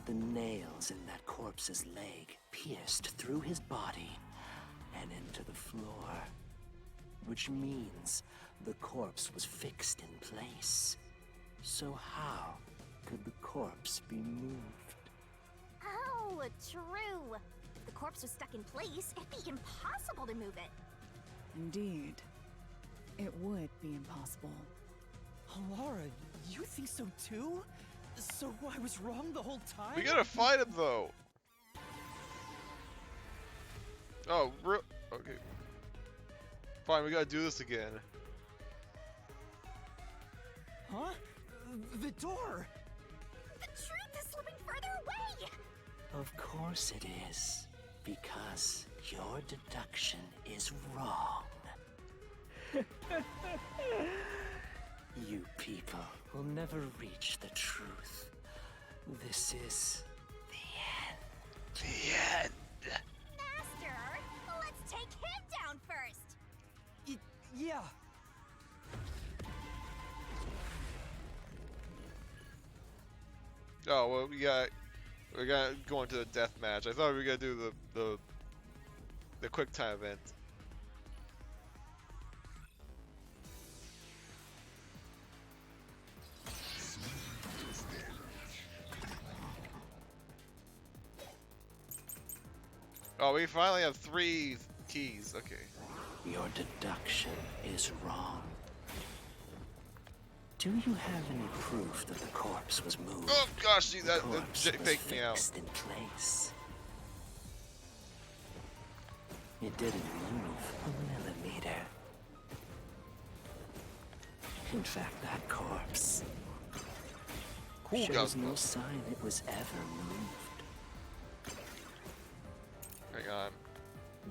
The nails in that corpse's leg pierced through his body and into the floor. Which means the corpse was fixed in place. So how could the corpse be moved? Oh, true. If the corpse was stuck in place, it'd be impossible to move it. Indeed. It would be impossible. Laura, you think so too? So I was wrong the whole time? We gotta fight him though. Oh, okay. Fine, we gotta do this again. Huh? The door! The truth is slipping further away! Of course it is. Because your deduction is wrong. You people will never reach the truth. This is the end. The end. Master, let's take him down first! Yeah. Oh well, we gotta go into the death match. I thought we were gonna do the quick time event. Oh, we finally have 3 keys. Okay. Your deduction is wrong. Do you have any proof that the corpse was moved? Oh gosh, dude, The that corpse was faked me out. fixed in place. It didn't move a millimeter. In fact, that corpse Cool shows guy. no sign it was ever moved. Hang on.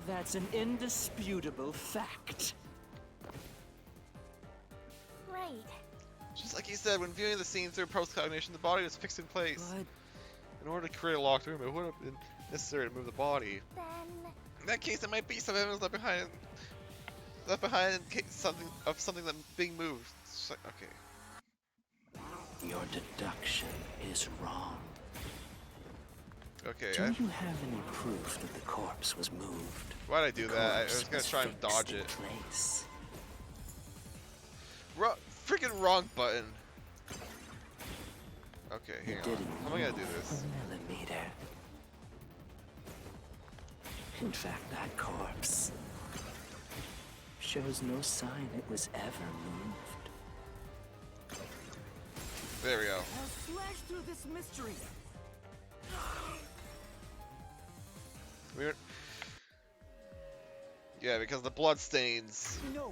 That's an indisputable fact. Right. Just like he said, when viewing the scene through post-cognition, the body was fixed in place. But In order to create a locked room, it would have been necessary to move the body. Then In that case, there might be some evidence left behind in case something that's being moved. It's like, okay. Your deduction is wrong. Okay, Do you have any proof that the corpse was moved? why'd I do The that? I corpse was gonna try and fixed dodge in it. Place. Freaking wrong button. Okay, hang It on. didn't How am I gonna do move this? a millimeter. In fact, that corpse shows no sign it was ever moved. There we go. I'll slash through this mystery. We're... Yeah, because the blood stains. No,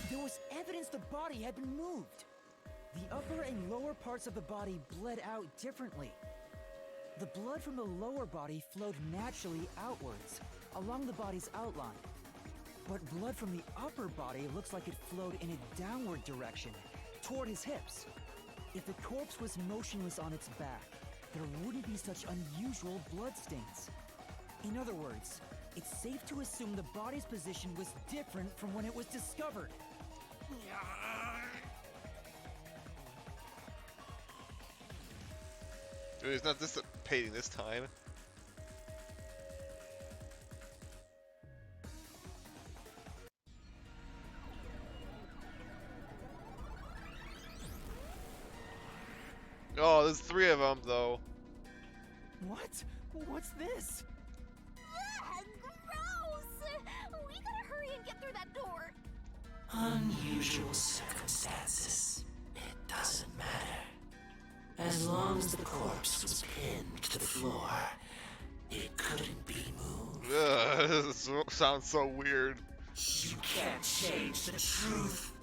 there was evidence the body had been moved. The upper and lower parts of the body bled out differently. The blood from the lower body flowed naturally outwards, along the body's outline. But blood from the upper body looks like it flowed in a downward direction, toward his hips. If the corpse was motionless on its back, there wouldn't be such unusual bloodstains. In other words, it's safe to assume the body's position was different from when it was discovered. Dude, he's not dissipating this time. Oh, there's 3 of them, though. What? What's this? Ugh, gross! We gotta hurry and get through that door. Unusual circumstances. It doesn't matter. As long as the corpse was pinned to the floor, it couldn't be moved. Ugh, this sounds so weird. You can't change the truth.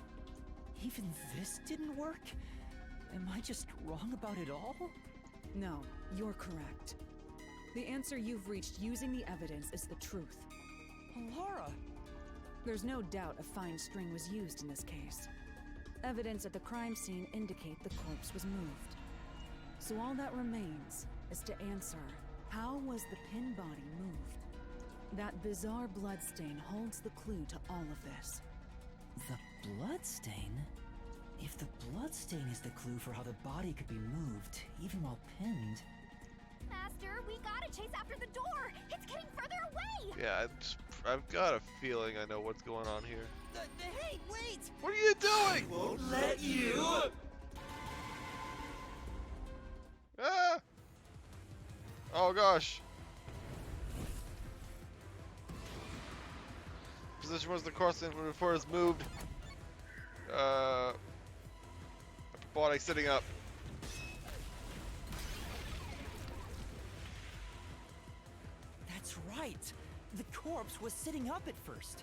Even this didn't work? Am I just wrong about it all? No, you're correct. The answer you've reached using the evidence is the truth. Laura! There's no doubt a fine string was used in this case. Evidence at the crime scene indicate the corpse was moved. So all that remains is to answer, how was the pin body moved? That bizarre bloodstain holds the clue to all of this. The bloodstain? If the bloodstain is the clue for how the body could be moved, even while pinned... Master, we gotta chase after the door. It's getting further away. Yeah, I've got a feeling I know what's going on here. Hey, wait! What are you doing? Won't let you. Ah! Oh gosh. Position was the corpse before it's moved. Body sitting up. That's right! The corpse was sitting up at first.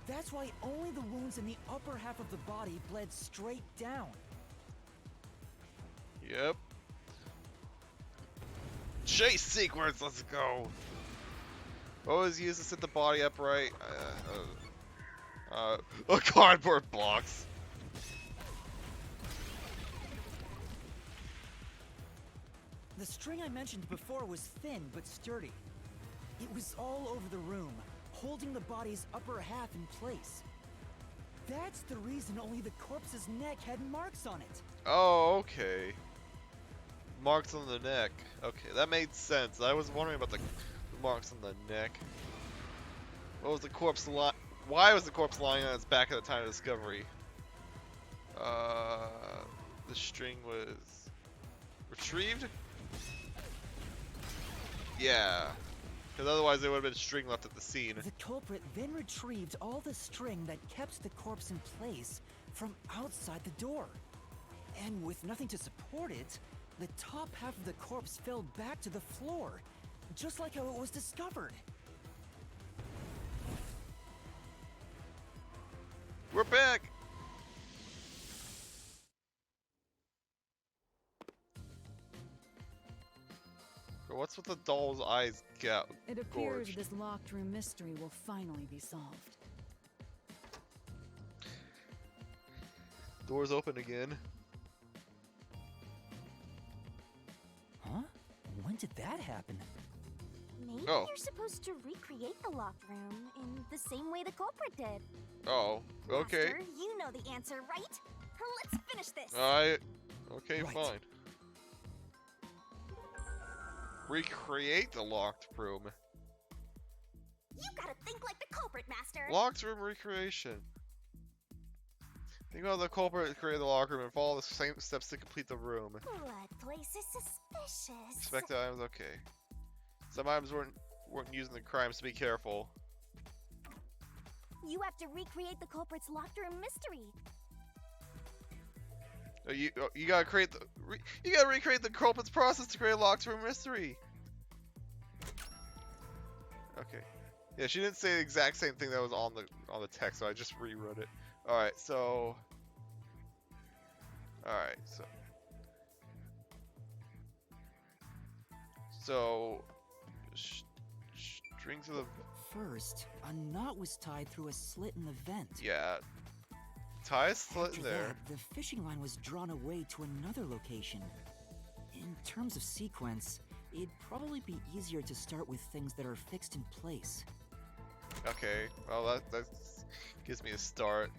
That's why only the wounds in the upper half of the body bled straight down. Yep. Chase sequence, let's go. Always use to sit the body upright. A cardboard box. The string I mentioned before was thin but sturdy. It was all over the room, holding the body's upper half in place. That's the reason only the corpse's neck had marks on it. Oh, okay. Marks on the neck. Okay, that made sense. I was wondering about the marks on the neck. What was the corpse Why was the corpse lying on its back at the time of discovery? The string was retrieved? Yeah. Because otherwise there would have been string left at the scene. The culprit then retrieved all the string that kept the corpse in place from outside the door. And with nothing to support it, the top half of the corpse fell back to the floor, just like how it was discovered. We're back! But what's with the doll's eyes It appears gorged? this locked room mystery will finally be solved. Doors open again. Huh? When did that happen? Maybe Oh. you're supposed to recreate the locked room in the same way the culprit did. Oh, okay. Master, you know the answer, right? Let's finish this. Okay, Right. fine. Recreate the locked room. You gotta think like the culprit, Master. Locked room recreation. Think about the culprit created the locker room and follow the same steps to complete the room. Blood place is suspicious. Expect items, okay. Some items weren't used in the crimes, so be careful. You have to recreate the culprit's locked room mystery. You gotta create you gotta recreate the culprit's process to create a locked room mystery. Okay. Yeah, she didn't say the exact same thing that was on the text, so I just rewrote it. Alright, so strings of the First, a knot was tied through a slit in the vent. yeah. Tie a slit After in there. that, the fishing line was drawn away to another location. In terms of sequence, it'd probably be easier to start with things that are fixed in place. Okay, well that gives me a start.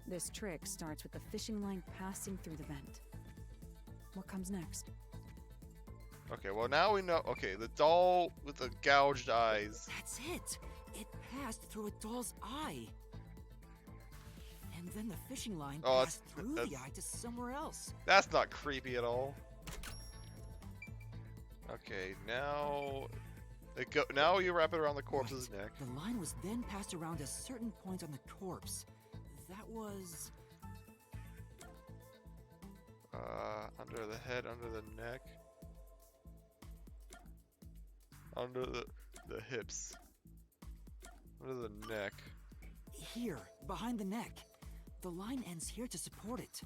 This trick starts with the fishing line passing through the vent. What comes next? Okay, well now we know. Okay, the doll with the gouged eyes. That's it! It passed through a doll's eye! And then the fishing line Oh, passed through the eye to somewhere else. That's not creepy at all. Okay, now now you wrap it around the corpse's Right. neck. The line was then passed around a certain point on the corpse. That was... Under the head, under the neck, under the hips, under the neck. here, behind the neck. The line ends here to support it.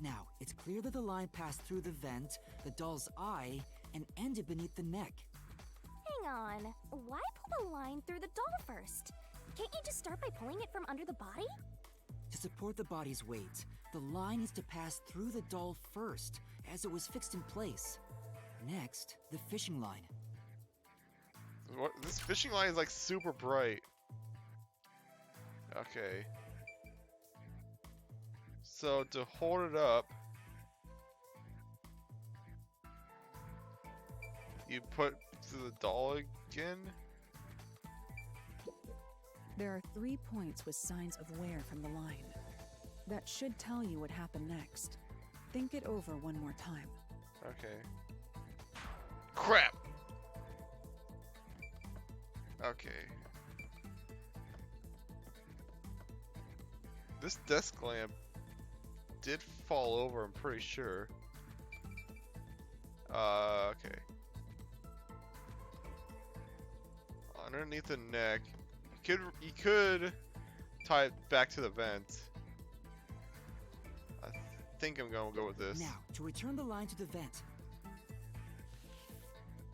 Now, it's clear that the line passed through the vent, the doll's eye, and ended beneath the neck. Hang on. Why pull the line through the doll first? Can't you just start by pulling it from under the body? To support the body's weight, the line needs to pass through the doll first, as it was fixed in place. Next, the fishing line. What? This fishing line is like super bright. Okay. So to hold it up, you put to the doll again. There are 3 points with signs of wear from the line. That should tell you what happened next. Think it over one more time. Okay. Crap! Okay. This desk lamp did fall over, I'm pretty sure. Okay. Underneath the neck. You could tie it back to the vent. I think I'm gonna go with this. Now, to return the line to the vent.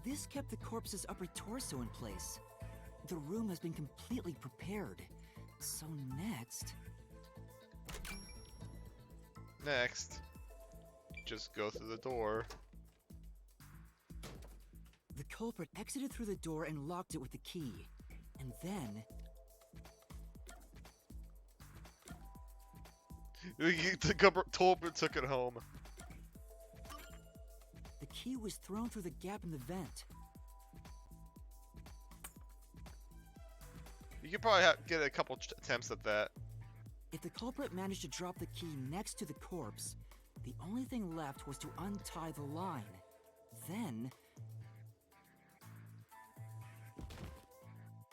This kept the corpse's upper torso in place. The room has been completely prepared. So next... Next, you just go through the door. The culprit exited through the door and locked it with the key. And then... The culprit took it home. the key was thrown through the gap in the vent. You could probably get a couple attempts at that. If the culprit managed to drop the key next to the corpse, the only thing left was to untie the line. Then...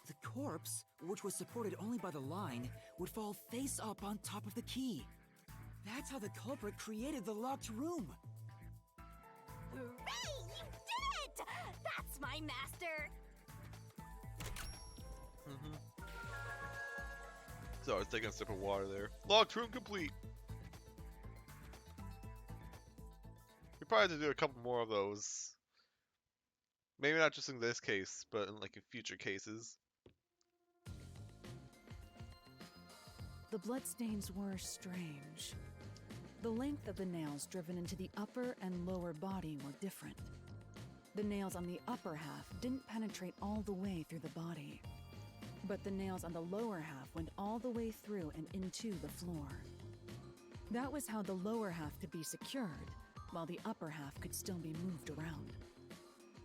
the corpse, which was supported only by the line, would fall face up on top of the key. That's how the culprit created the locked room. Hooray! You did it! That's my master! So I was taking a sip of water there. Locked room complete. We probably have to do a couple more of those. Maybe not just in this case, but in like in future cases. The bloodstains were strange. The length of the nails driven into the upper and lower body were different. The nails on the upper half didn't penetrate all the way through the body, but the nails on the lower half went all the way through and into the floor. That was how the lower half could be secured, while the upper half could still be moved around.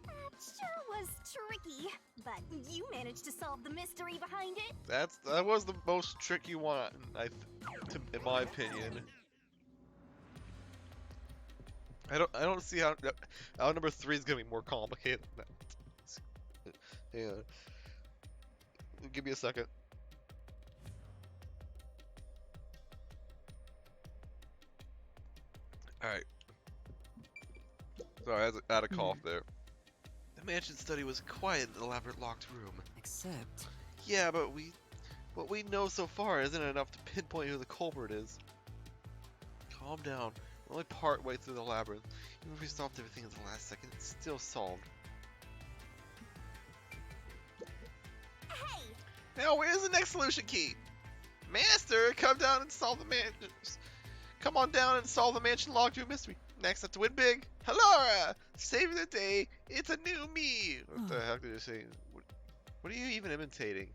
That sure was tricky, but you managed to solve the mystery behind it. That was the most tricky one, in my opinion. I don't see how number 3 is gonna be more complicated than that. Yeah. Give me a second. Alright. Sorry, I had a cough there. The mansion study was quiet in the elaborate locked room. Except... Yeah, but what we know so far isn't enough to pinpoint who the culprit is. Calm down. We're only part way through the labyrinth. Even if we stopped everything at the last second, it's still solved. Hey! Now, where's the next solution key? Master, come down and solve the mansion. Come on down and solve the mansion locked room mystery. Next up to win big. Halora! Saving the day. It's a new me. What the heck did you say? What are you even imitating?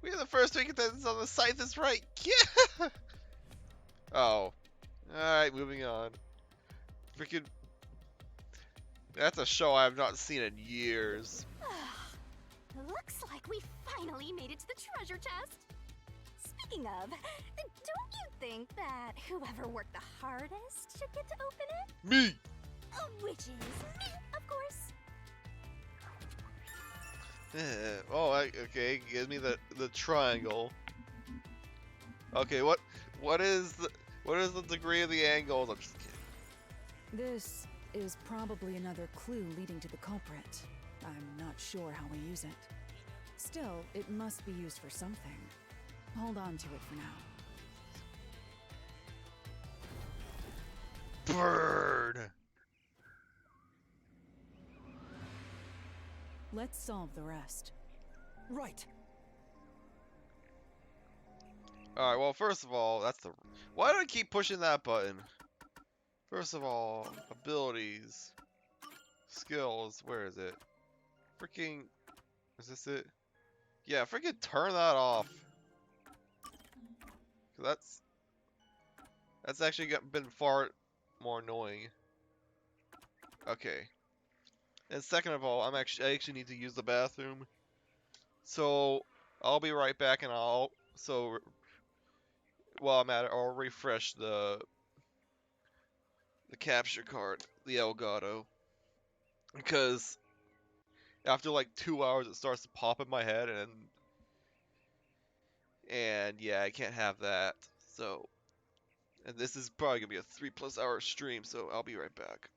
We're the first 3 contestants on the site that's right. Yeah! Oh. Alright, moving on. Freaking... That's a show I have not seen in years. Looks like we finally made it to the treasure chest. Speaking of, don't you think that whoever worked the hardest should get to open it? Me! Which is me, of course. Okay, give me the triangle. Okay, what is the degree of the angles? I'm just kidding. This is probably another clue leading to the culprit. I'm not sure how we use it. Still, it must be used for something. Hold on to it for now. Bird! Let's solve the rest. Right. Alright, well, first of all, why do I keep pushing that button? First of all, abilities, skills, where is it? Freaking, is this it? Yeah, freaking turn that off. 'Cause that's actually been far more annoying. Okay. And second of all, I actually need to use the bathroom. So, I'll be right back and while I'm at it, I'll refresh the capture card, the Elgato. Because after like 2 hours it starts to pop in my head and yeah, I can't have that. So, and this is probably gonna be a 3+ hour stream, so I'll be right back.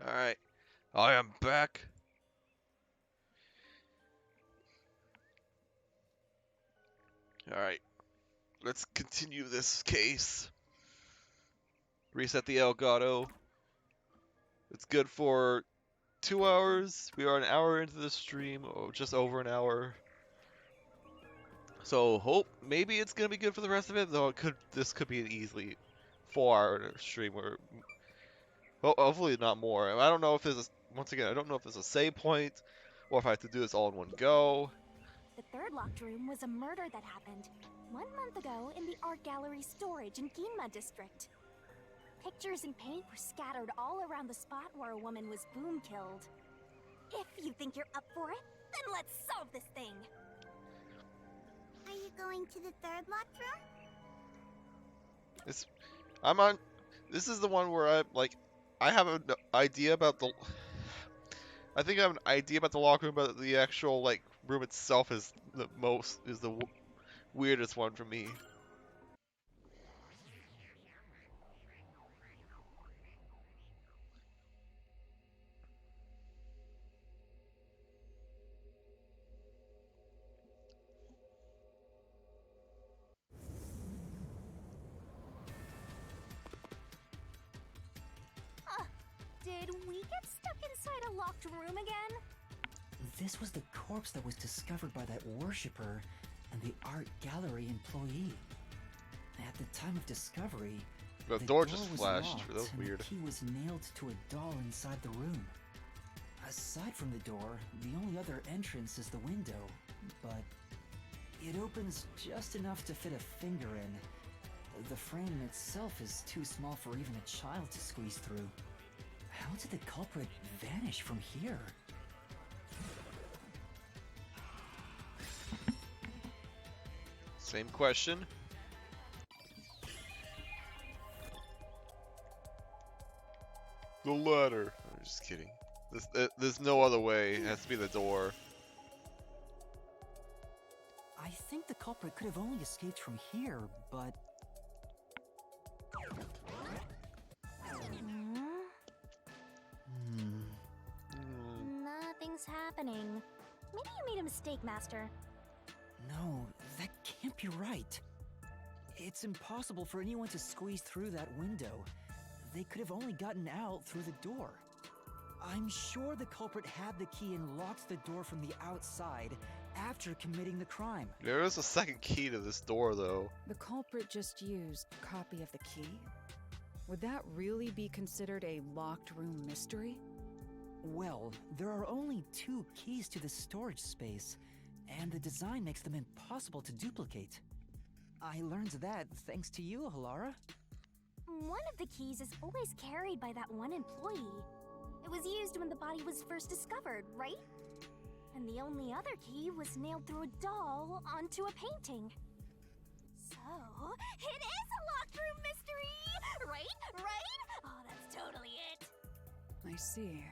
Alright. I am back. Alright. Let's continue this case. Reset the Elgato. It's good for 2 hours. We are an hour into the stream, or just over an hour. So hope maybe it's gonna be good for the rest of it. Though this could be an easily 4-hour stream, or hopefully not more. I don't know if there's once again, I don't know if there's a save point, or if I have to do this all in one go. The third locked room was a murder that happened 1 month ago in the art gallery storage in Ginma district. Pictures and paint were scattered all around the spot where a woman was boom killed. If you think you're up for it, then let's solve this thing. Are you going to the third locked room? I'm on. This is the one where I have an idea about the. I think I have an idea about the locker room, but the actual room itself is the weirdest one for me. Did we get stuck inside a locked room again? This was the corpse that was discovered by that worshipper and the art gallery employee. At the time of discovery, The the door just was flashed. locked That was and weird. the key was nailed to a doll inside the room. Aside from the door, the only other entrance is the window, but it opens just enough to fit a finger in. The frame itself is too small for even a child to squeeze through. How did the culprit vanish from here? Same question. The ladder. I'm just kidding. There's no other way. It has to be the door. I think the culprit could have only escaped from here, but Nothing's happening. Maybe you made a mistake, Master. no, that can't be right. It's impossible for anyone to squeeze through that window. They could have only gotten out through the door. I'm sure the culprit had the key and locked the door from the outside after committing the crime. There is a second key to this door, though. The culprit just used a copy of the key? Would that really be considered a locked room mystery? Well, there are only 2 keys to the storage space, and the design makes them impossible to duplicate. I learned that thanks to you, Halara. One of the keys is always carried by that one employee. It was used when the body was first discovered, right? And the only other key was nailed through a doll onto a painting. So, it is a locked room mystery! Right? Right? Oh, that's totally it! I see.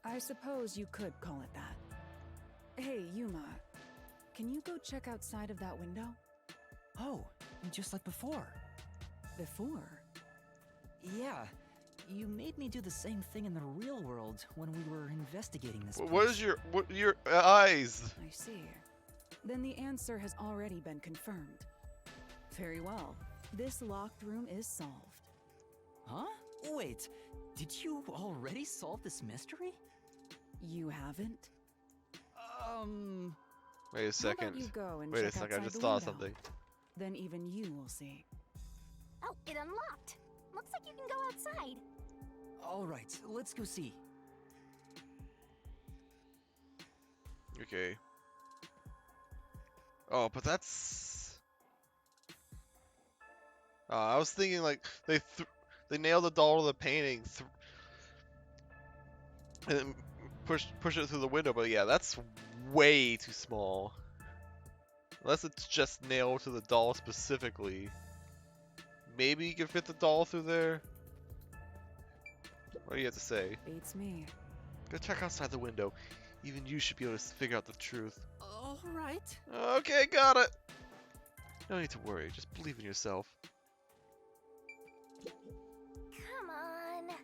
I suppose you could call it that. Hey, Yuma. Can you go check outside of that window? Oh, just like before. Before? Yeah, you made me do the same thing in the real world when we were investigating this What place. is your eyes? I see. Then the answer has already been confirmed. Very well. This locked room is solved. Huh? Wait, did you already solve this mystery? You haven't? Wait a How about second. you go and Wait a check second. I outside just the saw window? something. Then even you will see. Oh, it unlocked. Looks like you can go outside. Alright, let's go see. Okay. Oh, but that's. I was thinking they nailed the doll to the painting and then push it through the window. But yeah, that's way too small. Unless it's just nailed to the doll specifically. Maybe you can fit the doll through there. What do you have to say? Beats me. Go check outside the window. Even you should be able to figure out the truth. Alright. Okay, got it. No need to worry. Just believe in yourself. Come on.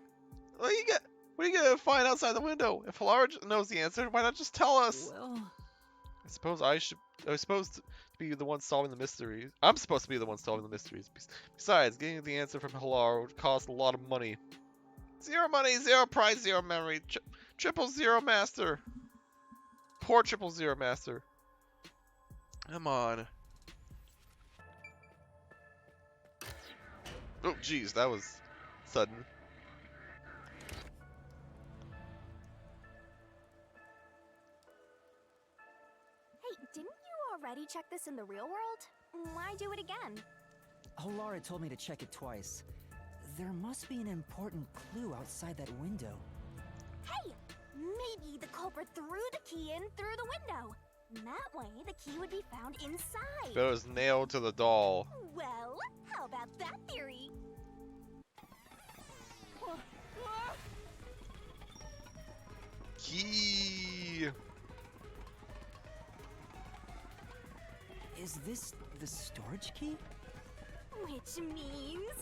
Well, you got. What are you gonna find outside the window? If Halara knows the answer, why not just tell us? Well, I suppose I was supposed to be the one solving the mysteries. I'm supposed to be the one solving the mysteries. Besides, getting the answer from Halara would cost a lot of money. Zero money, zero prize, zero memory. Triple zero master. Poor triple zero master. Come on. Oh, jeez, that was sudden. Hey, didn't you already check this in the real world? Why do it again? Halara told me to check it twice. There must be an important clue outside that window. Hey! Maybe the culprit threw the key in through the window. That way, the key would be found inside. But it was nailed to the doll. Well, how about that theory? Key. Is this the storage key? Which means...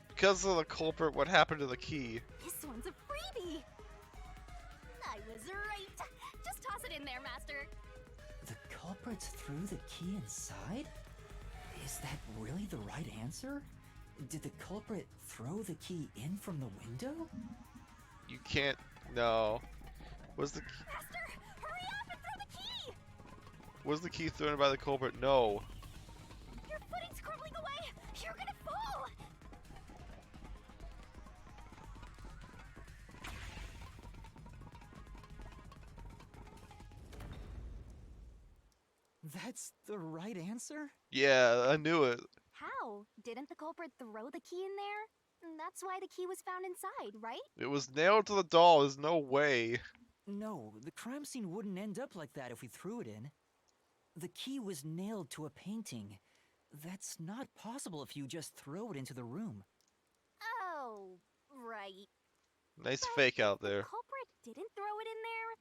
Because of the culprit, what happened to the key? this one's a freebie. I was right. Just toss it in there, Master. The culprit threw the key inside? Is that really the right answer? Did the culprit throw the key in from the window? You can't. No. Was the Master, hurry up and throw the key! was the key thrown by the culprit? No. Your footing's crumbling away. You're gonna fall. That's the right answer? Yeah, I knew it. How? Didn't the culprit throw the key in there? That's why the key was found inside, right? It was nailed to the doll. There's no way. No, the crime scene wouldn't end up like that if we threw it in. The key was nailed to a painting. That's not possible if you just throw it into the room. Oh, right. Nice But fake out if the there. culprit didn't throw it in there.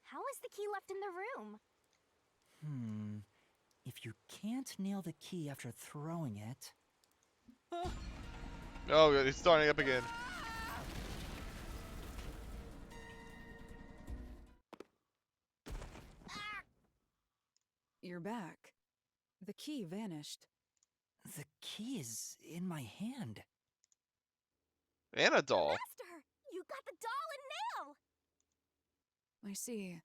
How is the key left in the room? If you can't nail the key after throwing it... Oh, it's starting up again. You're back. The key vanished. The key is in my hand. And a doll. Master, you got the doll and nail. I see.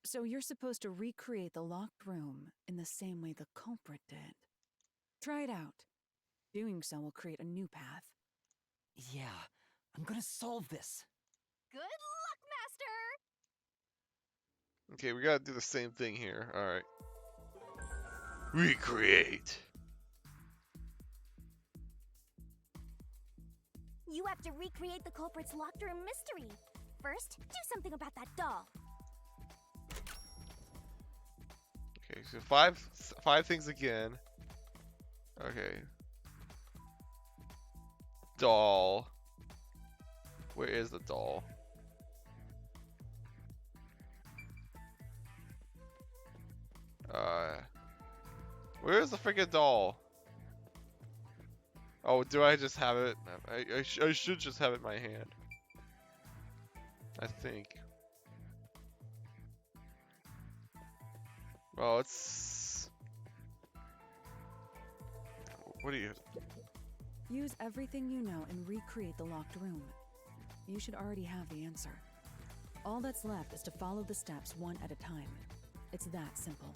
So you're supposed to recreate the locked room in the same way the culprit did. Try it out. Doing so will create a new path. Yeah, I'm gonna solve this. Good luck, Master. Okay, we gotta do the same thing here. Alright. Recreate. You have to recreate the culprit's locked room mystery. First, do something about that doll. Okay, so five things again. Okay. Doll. Where is the doll? Where is the freaking doll? Oh, do I just have it? I should just have it in my hand. I think. Well, it's... What do you... Use everything you know and recreate the locked room. You should already have the answer. All that's left is to follow the steps one at a time. It's that simple.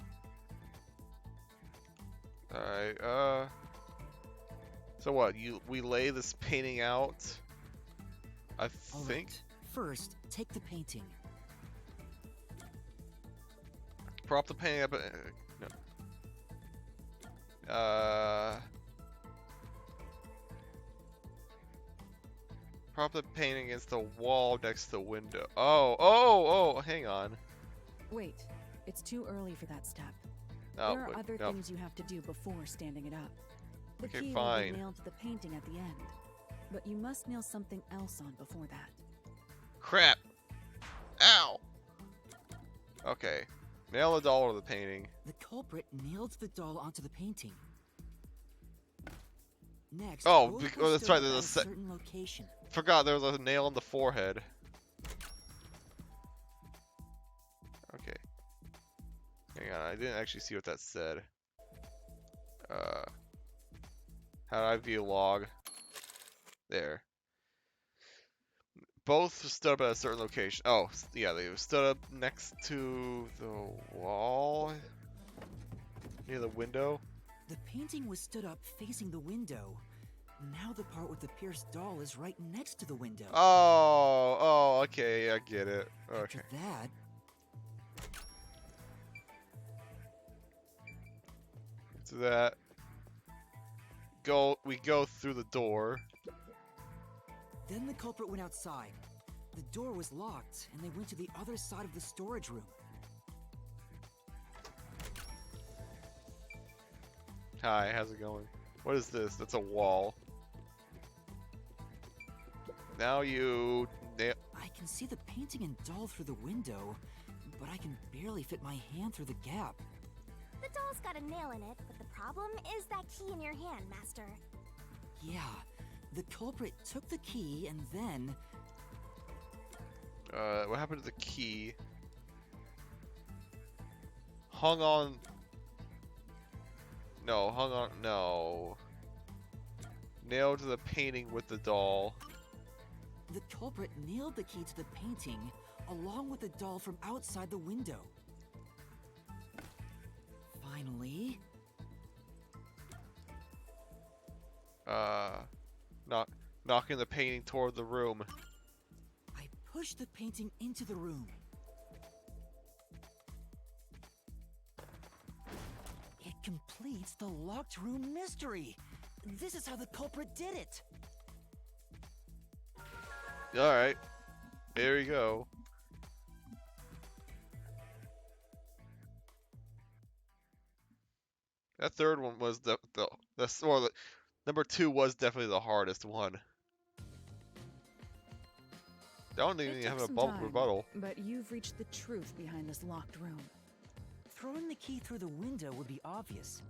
Alright, so what, we lay this painting out? I All think? right. First, take the painting. Prop the painting up, no. Prop the painting against the wall next to the window. Oh, hang on. Wait, it's too early for that step. Oh, There are wait, other no. things you have to do before standing it up. The Okay, key will fine. be nailed to the painting at the end, but you must nail something else on before that. Crap! Ow! Okay. Nail the doll to the painting. The culprit nailed the doll onto the painting. Next, Oh, both bec- were oh, that's stood right, up there's a at se- certain location. Forgot there was a nail on the forehead. Okay. Hang on, I didn't actually see what that said. How do I view log? There. Both stood up at a certain location. Oh, yeah, they stood up next to the wall, near the window. The painting was stood up facing the window. Now the part with the pierced doll is right next to the window. Oh, okay, I get it. Okay. After that, So that we go through the door. then the culprit went outside. The door was locked, and they went to the other side of the storage room. Hi, how's it going? What is this? That's a wall. Now you nail. I can see the painting and doll through the window, but I can barely fit my hand through the gap. The doll's got a nail in it, but the problem is that key in your hand, Master. Yeah, the culprit took the key and then... What happened to the key? Hung on. No, hung on. No. Nailed to the painting with the doll. The culprit nailed the key to the painting, along with the doll from outside the window. Finally... Knocking the painting toward the room. I pushed the painting into the room. It completes the locked room mystery. This is how the culprit did it. Alright. There you go. That third one was number 2 was definitely the hardest one. I don't It even took have a some bubble time, rebuttal. but you've reached the truth behind this locked room. Throwing the key through the window would be obvious.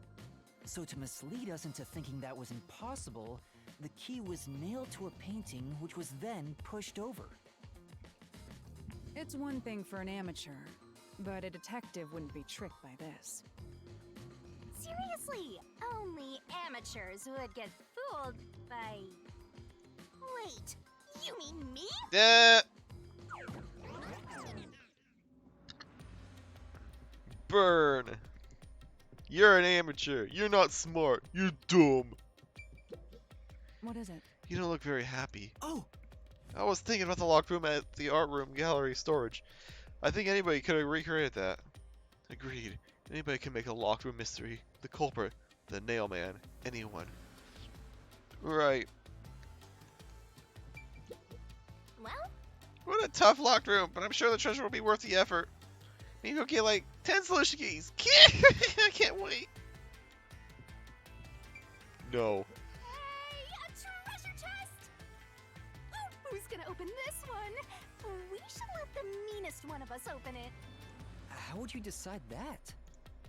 So to mislead us into thinking that was impossible, the key was nailed to a painting which was then pushed over. It's one thing for an amateur, but a detective wouldn't be tricked by this. Seriously, only amateurs would get fooled by... Wait, you mean me? Yeah. Burn. You're an amateur. You're not smart. You're dumb. What is it? You don't look very happy. Oh, I was thinking about the locked room at the art room gallery storage. I think anybody could have recreated that. Agreed. Anybody can make a locked room mystery. The culprit, the nail man, anyone. Right. Well, What a tough locked room, but I'm sure the treasure will be worth the effort. Maybe we'll get like 10 solution keys. I can't wait. No. hey, a treasure chest! Who's gonna open this one? We should let the meanest one of us open it. how would you decide that?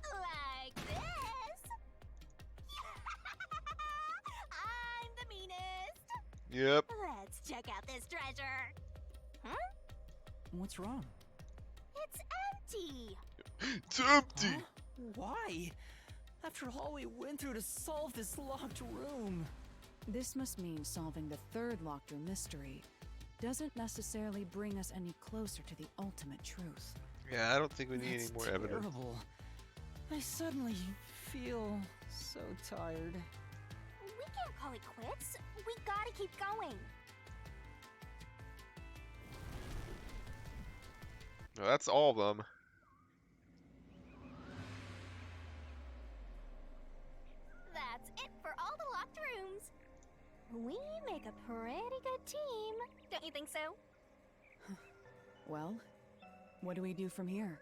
Like this. I'm the meanest. Yep. Let's check out this treasure. Huh? What's wrong? It's empty. It's empty. Huh? Why? After all we went through to solve this locked room. This must mean solving the third locked room mystery doesn't necessarily bring us any closer to the ultimate truth. Yeah, I don't think we need That's any more evidence. terrible. I suddenly feel so tired. We can't call it quits. We gotta keep going. No, that's all of them. That's it for all the locked rooms. We make a pretty good team. Don't you think so? Well, what do we do from here?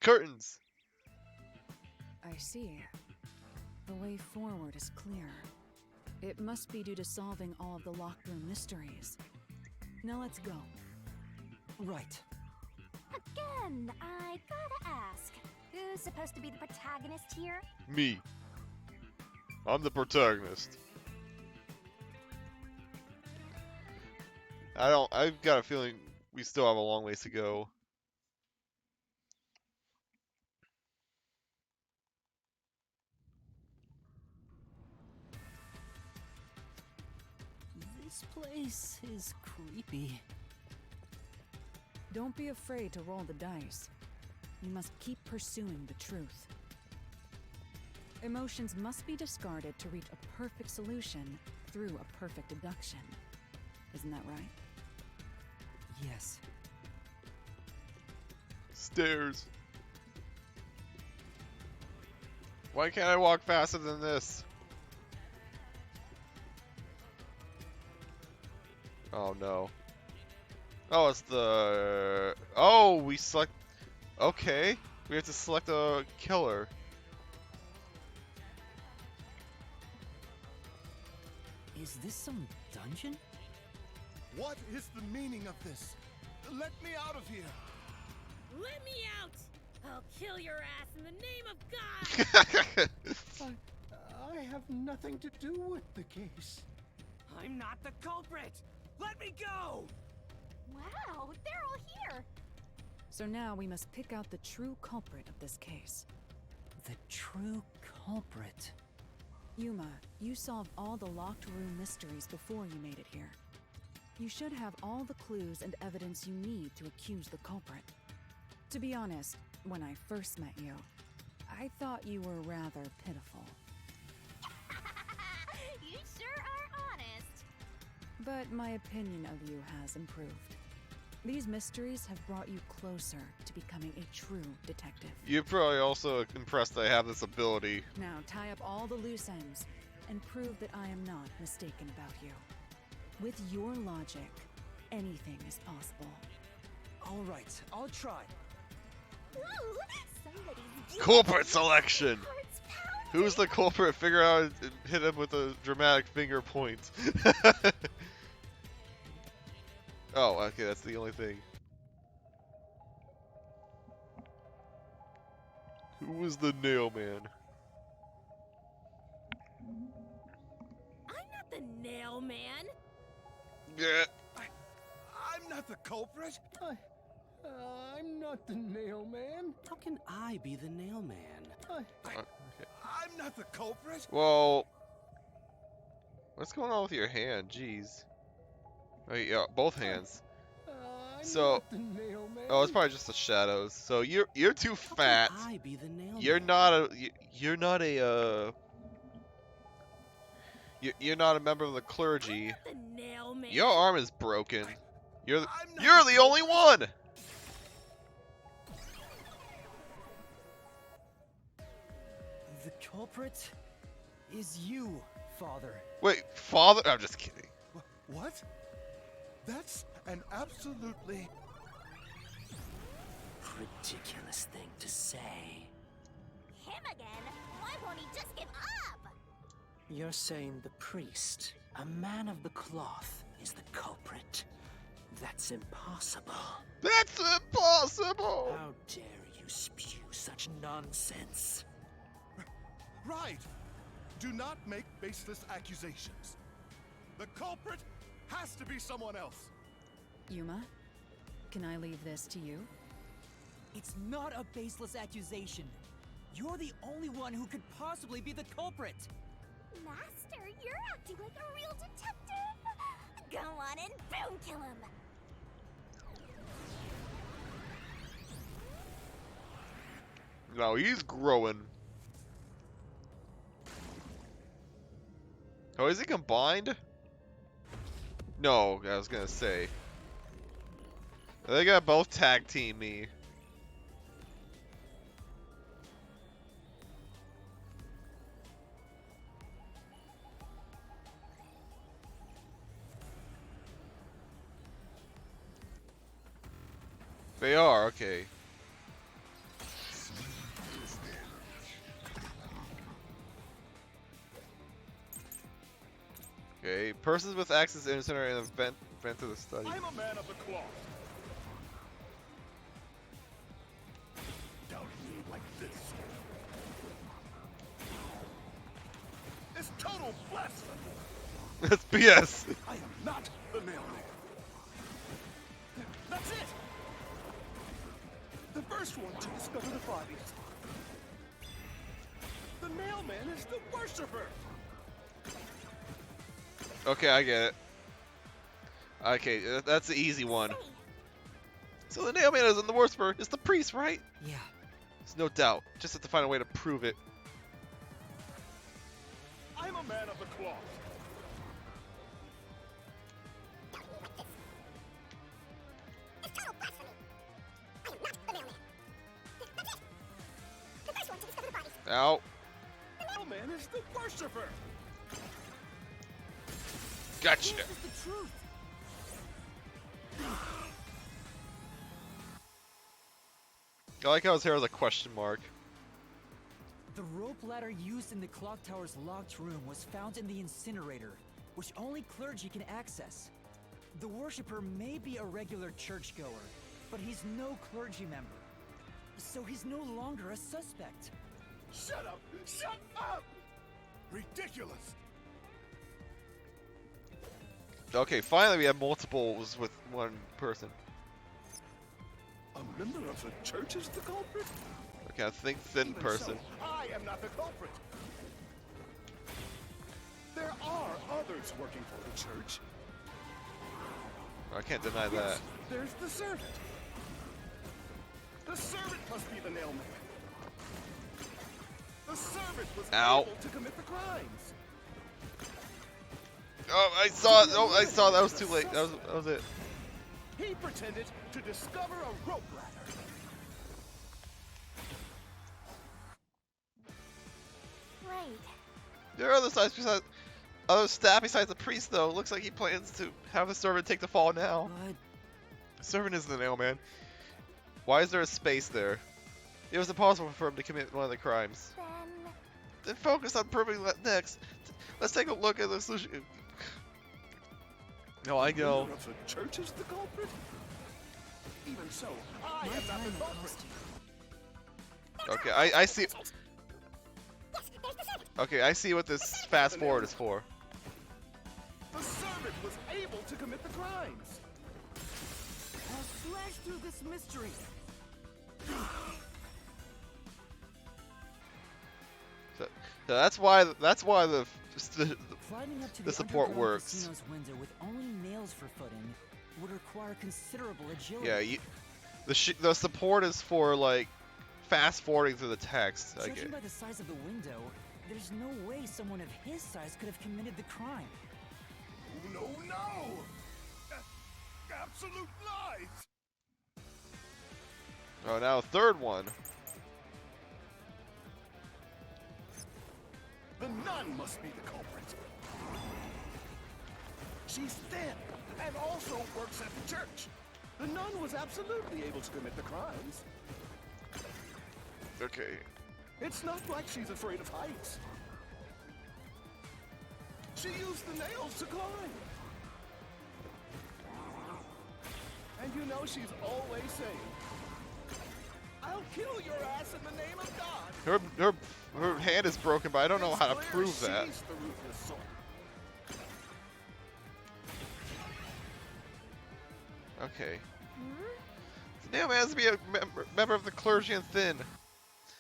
Curtains. I see. The way forward is clear. It must be due to solving all of the locked room mysteries. Now let's go. Right. Again, I gotta ask. Who's supposed to be the protagonist here? Me. I'm the protagonist. I've got a feeling we still have a long ways to go. This place is creepy. Don't be afraid to roll the dice. You must keep pursuing the truth. Emotions must be discarded to reach a perfect solution through a perfect deduction. Isn't that right? Yes. Stairs. Why can't I walk faster than this? Oh no. Oh, it's the... Oh, we select... Okay. We have to select a killer. Is this some dungeon? What is the meaning of this? Let me out of here! Let me out! I'll kill your ass in the name of God! I have nothing to do with the case. I'm not the culprit! Let me go! Wow, they're all here! So now we must pick out the true culprit of this case. The true culprit. Yuma, you solved all the locked room mysteries before you made it here. You should have all the clues and evidence you need to accuse the culprit. To be honest, when I first met you, I thought you were rather pitiful. You sure are honest. But my opinion of you has improved. These mysteries have brought you closer to becoming a true detective. You're probably also impressed that I have this ability. Now tie up all the loose ends and prove that I am not mistaken about you. With your logic, anything is possible. All right, I'll try. Ooh, somebody's getting Culprit selection! hearts pounding. Who's the culprit? Figure out and hit him with a dramatic finger point. Oh, okay, that's the only thing. Who was the nail man? I'm not the nail man! Yeah. I'm not the culprit. I'm not the nail man. How can I be the nail man? I'm not the culprit. Well, what's going on with your hand? Jeez. Oh, yeah, both hands. I'm So- not the nail man. Oh, it's probably just the shadows. So you're too How fat. can I be the nail You're man? you're not a you're not a member of the clergy. The nail man! Your arm is broken. You're I'm not you're the only one. The culprit is you, Father. Wait, father? I'm just kidding. What? That's an absolutely... Ridiculous thing to say. Him again? Why won't he just give up? You're saying the priest, a man of the cloth, is the culprit? That's impossible. That's impossible. How dare you spew such nonsense? Right. Do not make baseless accusations. The culprit has to be someone else. Yuma, can I leave this to you? It's not a baseless accusation. You're the only one who could possibly be the culprit. Master, you're acting like a real detective. Go on and boom kill him. No, he's growing. Oh, is he combined? No, I was gonna say. They got both tag team me. They are, okay. Okay, persons with access to internet are in the vent to the study. I'm a man of the cloth. Don't need like this. It's total blasphemy. That's BS. I am not the mailman. That's it. The first one to discover the bodies. The mailman is the worshiper. Okay, I get it. Okay, that's the easy one. So the nailman isn't the worshiper, it's the priest, right? Yeah. There's no doubt. Just have to find a way to prove it. I'm a man of the cloth. Ow. The mailman is the worshiper. Gotcha. This is the truth. I like how his hair is a question mark. The rope ladder used in the clock tower's locked room was found in the incinerator, which only clergy can access. The worshipper may be a regular churchgoer, but he's no clergy member. So he's no longer a suspect. Shut up! Shut up! Ridiculous! Okay, finally we have multiples with one person. A member of the church is the culprit? Okay, I think thin Even person. so, I am not the culprit. There are others working for the church. I can't deny Yes, that. there's the servant. The servant must be the nailman. The servant was Ow. able to commit the crimes. Oh, I saw it. Oh, I saw it. That was too late. That was it. He pretended to discover a rope ladder. Right. There are other sides besides other staff besides the priest, though. Looks like he plans to have the servant take the fall now. But The servant is the nailman. Why is there a space there? It was impossible for him to commit one of the crimes. Then focus on proving that next. Let's take a look at the solution. No, I The know. member of the church is the culprit? Even so, I my am not time the will culprit. cost you. Okay, I see. Okay, I see what this fast forward is for. The servant was able to commit the crimes. I'll slash through this mystery. So that's why the Climbing up to The the support underground works. casino's window with only nails for footing would require considerable agility. yeah the support is for like fast forwarding through the text. I Judging get. by the size of the window, there's no way someone of his size could have committed the crime. No, no! Absolute lies! Oh, now a third one. The nun must be the culprit. She's thin and also works at the church. The nun was absolutely able to commit the crimes. Okay. It's not like she's afraid of heights. She used the nails to climb. And you know she's always saying, "I'll kill your ass in the name of God." Her hand is broken, but I don't know It's how to clear prove that. She's the ruthless sort. Okay. The nailman has to be a member of the clergy and thin.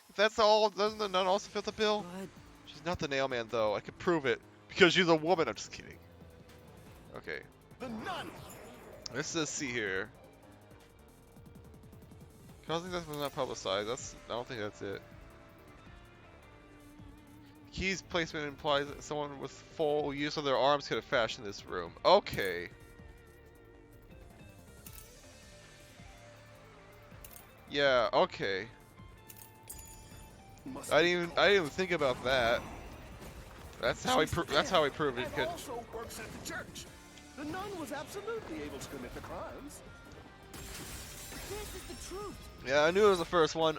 If that's all, doesn't the nun also fit the bill? But She's not the nailman, though. I could prove it. Because she's a woman. I'm just kidding. Okay. The nun. Let's just see here. Causing death was not publicized. I don't think that's it. Key's placement implies that someone with full use of their arms could have fashioned this room. Okay. Yeah, okay. Must I be didn't the even think about that. That's how She's that's how he thin proved it. and Could. also works at the church. The nun was absolutely able to commit the crimes. this is the truth. Yeah, I knew it was the first one.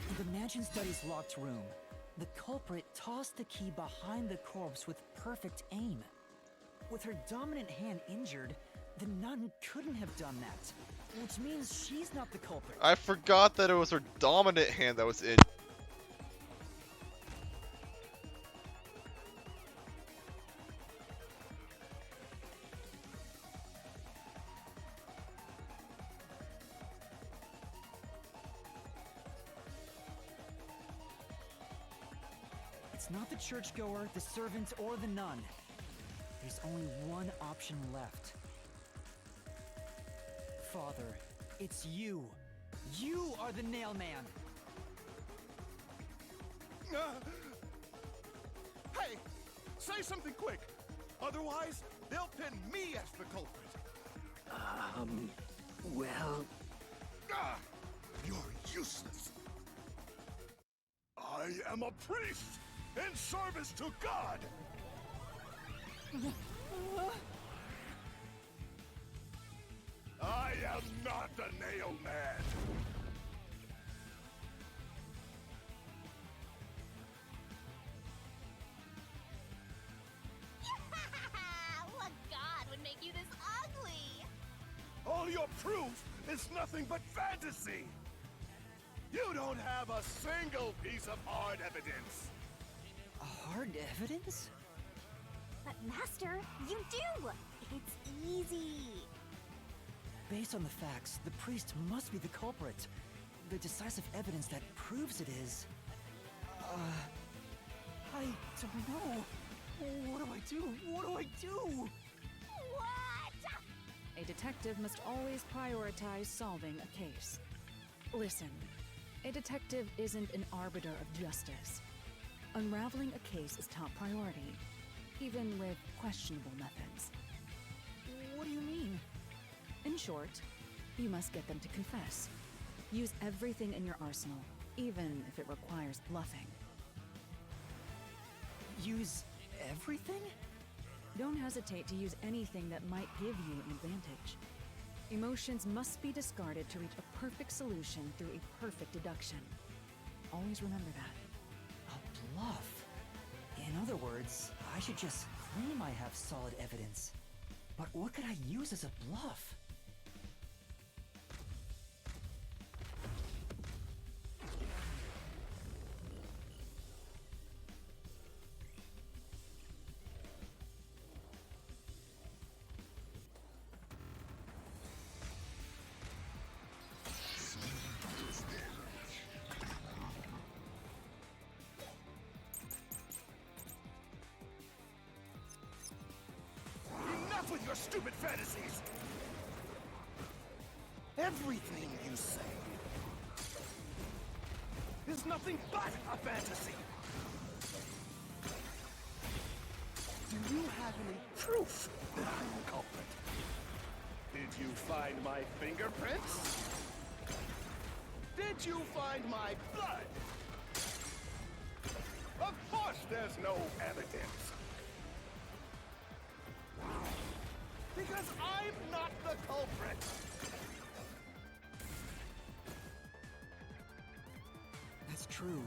In the mansion study's locked room, the culprit tossed the key behind the corpse with perfect aim. With her dominant hand injured, The nun couldn't have done that, which means she's not the culprit. I forgot that it was her dominant hand that was in. It's not the churchgoer, the servant, or the nun. There's only one option left. Father, it's you. You are the nailman. Hey, say something quick. Otherwise, they'll pin me as the culprit. Well, Ah, you're useless. I am a priest in service to God. I am not the nail man. What god would make you this ugly? All your proof is nothing but fantasy. You don't have a single piece of hard evidence. Hard evidence? But Master, you do! It's easy. Based on the facts, the priest must be the culprit. The decisive evidence that proves it is... I don't know. What do I do? What do I do? What? A detective must always prioritize solving a case. Listen, a detective isn't an arbiter of justice. Unraveling a case is top priority, even with questionable methods. What do you mean? In short, you must get them to confess. Use everything in your arsenal, even if it requires bluffing. Use everything? Don't hesitate to use anything that might give you an advantage. Emotions must be discarded to reach a perfect solution through a perfect deduction. Always remember that. A bluff? In other words, I should just claim I have solid evidence. But what could I use as a bluff? Enough with your stupid fantasies! Everything you say is nothing but a fantasy! Do you have any proof that I'm the culprit? Did you find my fingerprints? Did you find my blood? Of course there's no evidence! Because I'm not the culprit! That's true.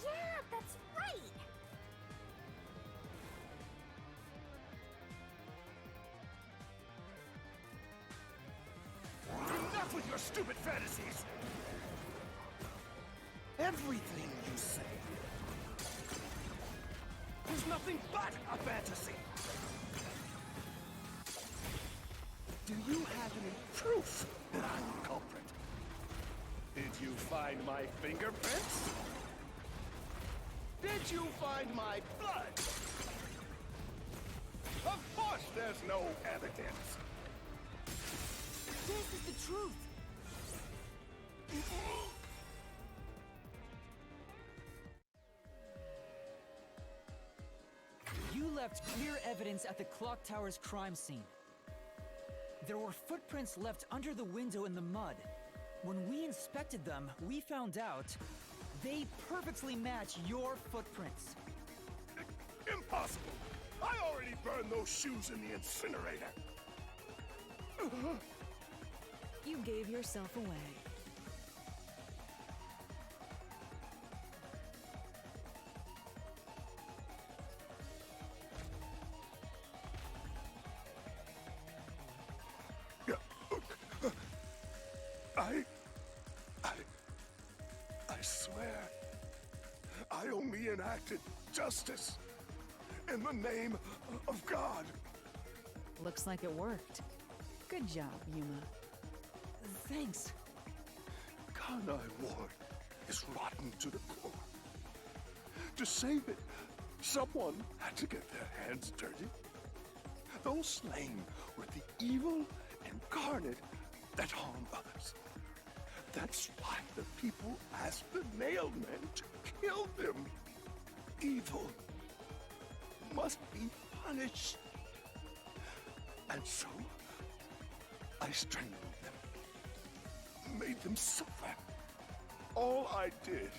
Yeah, that's right! Enough with your stupid fantasies! Everything you say is nothing but a fantasy! Do you have any proof that I'm the culprit? Did you find my fingerprints? Did you find my blood? Of course there's no evidence! This is the truth! You left clear evidence at the clock tower's crime scene. There were footprints left under the window in the mud. When we inspected them, we found out they perfectly match your footprints. Impossible! I already burned those shoes in the incinerator! You gave yourself away. I only enacted justice in the name of God. Looks like it worked. Good job, Yuma. Thanks. Kanai Ward is rotten to the core. To save it, someone had to get their hands dirty. Those slain were the evil incarnate that harm others. That's why the people asked the Nailmen to kill them. Evil must be punished. And so, I strangled them, made them suffer. All I did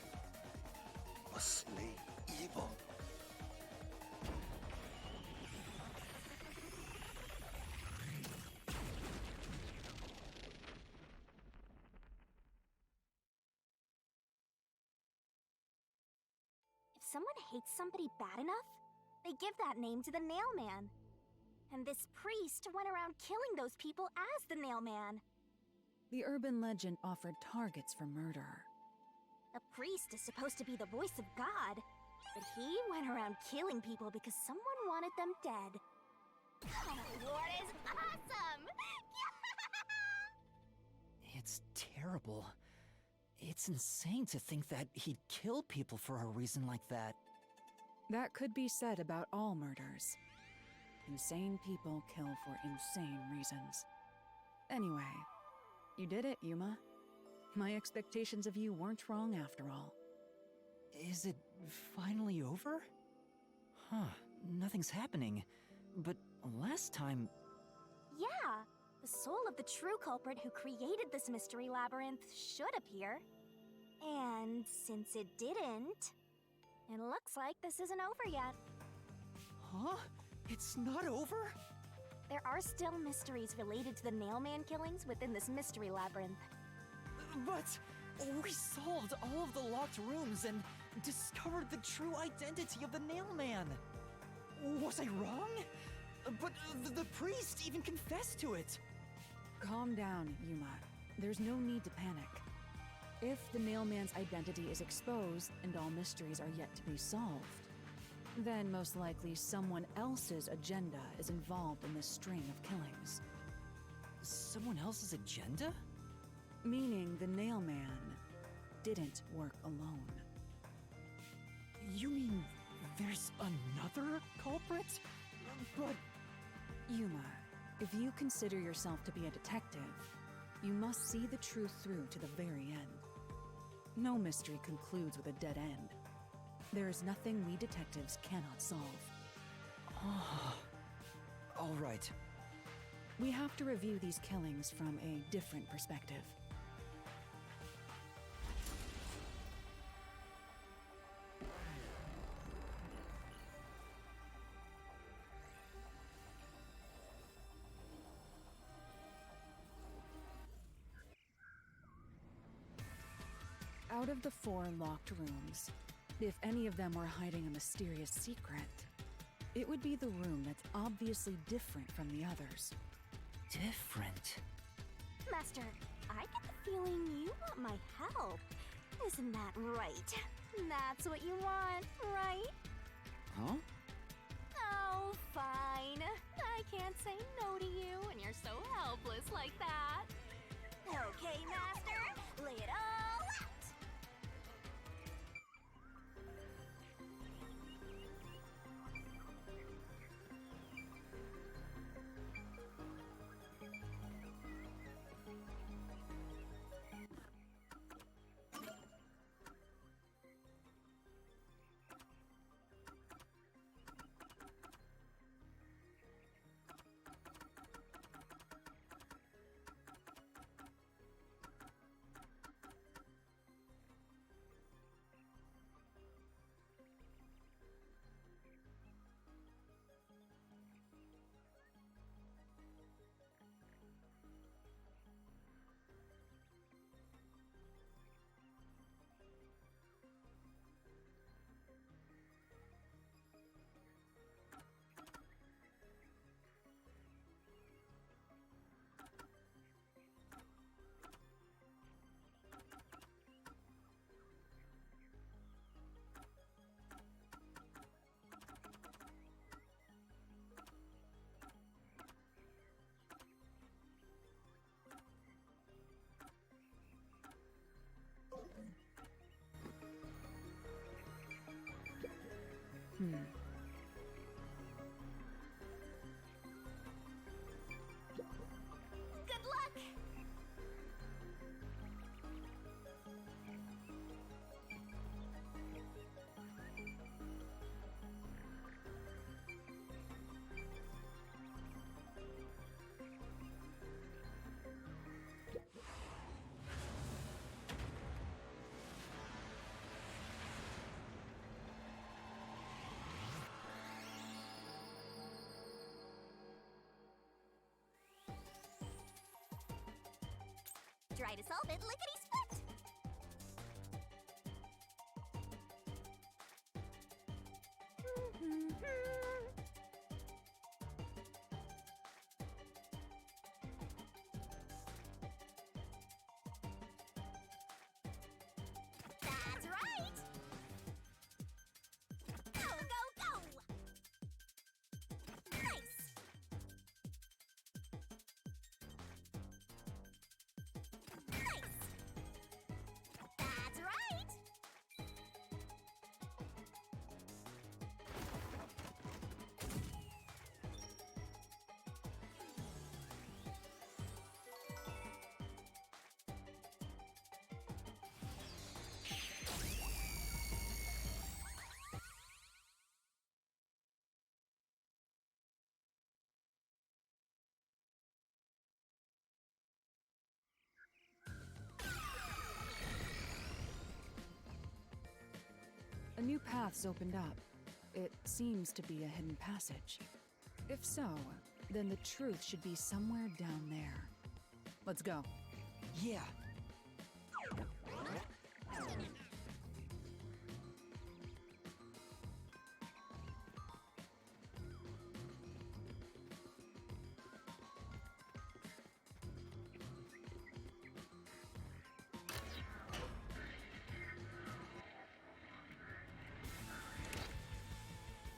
was slay evil. If someone hates somebody bad enough, they give that name to the Nailman. And this priest went around killing those people as the Nailman. The urban legend offered targets for murder. A priest is supposed to be the voice of God, but he went around killing people because someone wanted them dead. Lord is awesome! It's terrible. It's insane to think that he'd kill people for a reason like that. That could be said about all murders. Insane people kill for insane reasons. Anyway, you did it, Yuma. My expectations of you weren't wrong after all. Is it finally over? Huh, nothing's happening. But last time... Yeah, the soul of the true culprit who created this mystery labyrinth should appear. And since it didn't, it looks like this isn't over yet. Huh? It's not over? There are still mysteries related to the Nailman killings within this mystery labyrinth. But we solved all of the locked rooms and discovered the true identity of the Nailman. Was I wrong? But the priest even confessed to it. Calm down, Yuma. There's no need to panic. If the Nailman's identity is exposed and all mysteries are yet to be solved, then most likely someone else's agenda is involved in this string of killings. Someone else's agenda? Meaning the Nailman didn't work alone. You mean there's another culprit? But... Yuma, if you consider yourself to be a detective, you must see the truth through to the very end. No mystery concludes with a dead end. There is nothing we detectives cannot solve. All right. We have to review these killings from a different perspective. Out of the 4 locked rooms, if any of them were hiding a mysterious secret, it would be the room that's obviously different from the others. Different? Master, I get the feeling you want my help. Isn't that right? That's what you want, right? Huh? Oh, fine. I can't say no to you when you're so helpless like that. Okay, Master, lay it all out. Good luck! Try to solve it lickety-split! That's right! Go, go, go! Nice! Nice! That's right! A new path's opened up. It seems to be a hidden passage. If so, then the truth should be somewhere down there. Let's go. Yeah.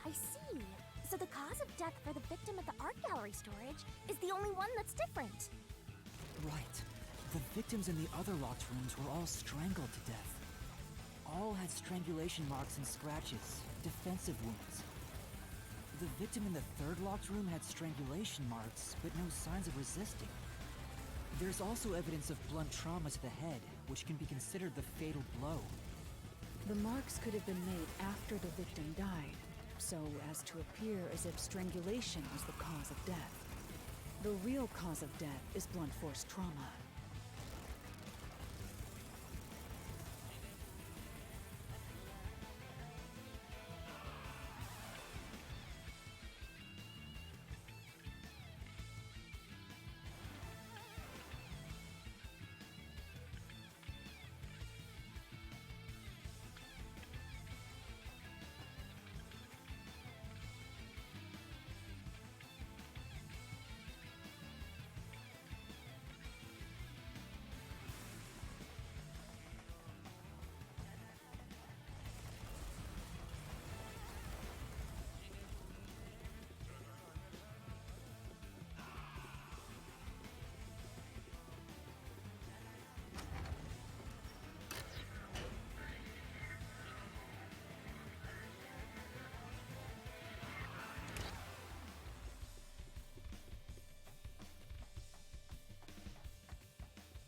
I see. So the cause of death for the victim at the art gallery storage is the only one that's different. Right. The victims in the other locked rooms were all strangled to death. All had strangulation marks and scratches, defensive wounds. The victim in the third locked room had strangulation marks, but no signs of resisting. There's also evidence of blunt trauma to the head, which can be considered the fatal blow. The marks could have been made after the victim died, so as to appear as if strangulation was the cause of death. The real cause of death is blunt force trauma.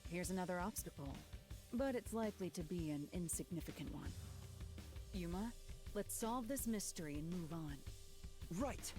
Here's another obstacle, but it's likely to be an insignificant one. Yuma, let's solve this mystery and move on. Right!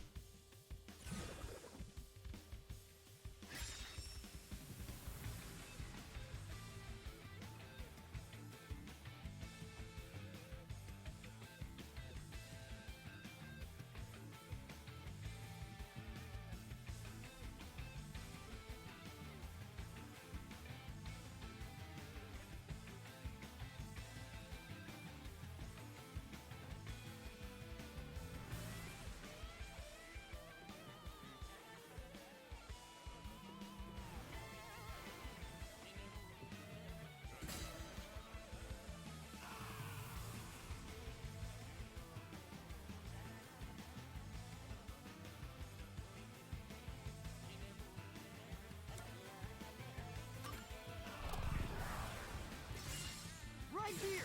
Right here!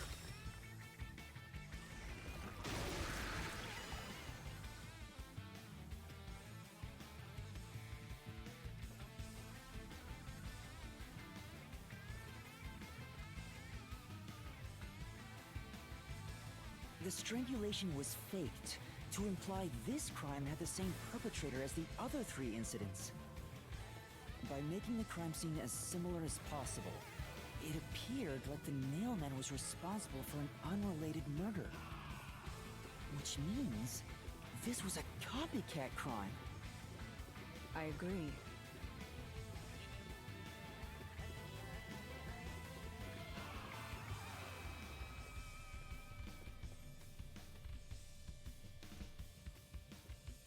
The strangulation was faked to imply this crime had the same perpetrator as the other 3 incidents. By making the crime scene as similar as possible, it appeared like the Nailman was responsible for an unrelated murder. Which means this was a copycat crime. I agree.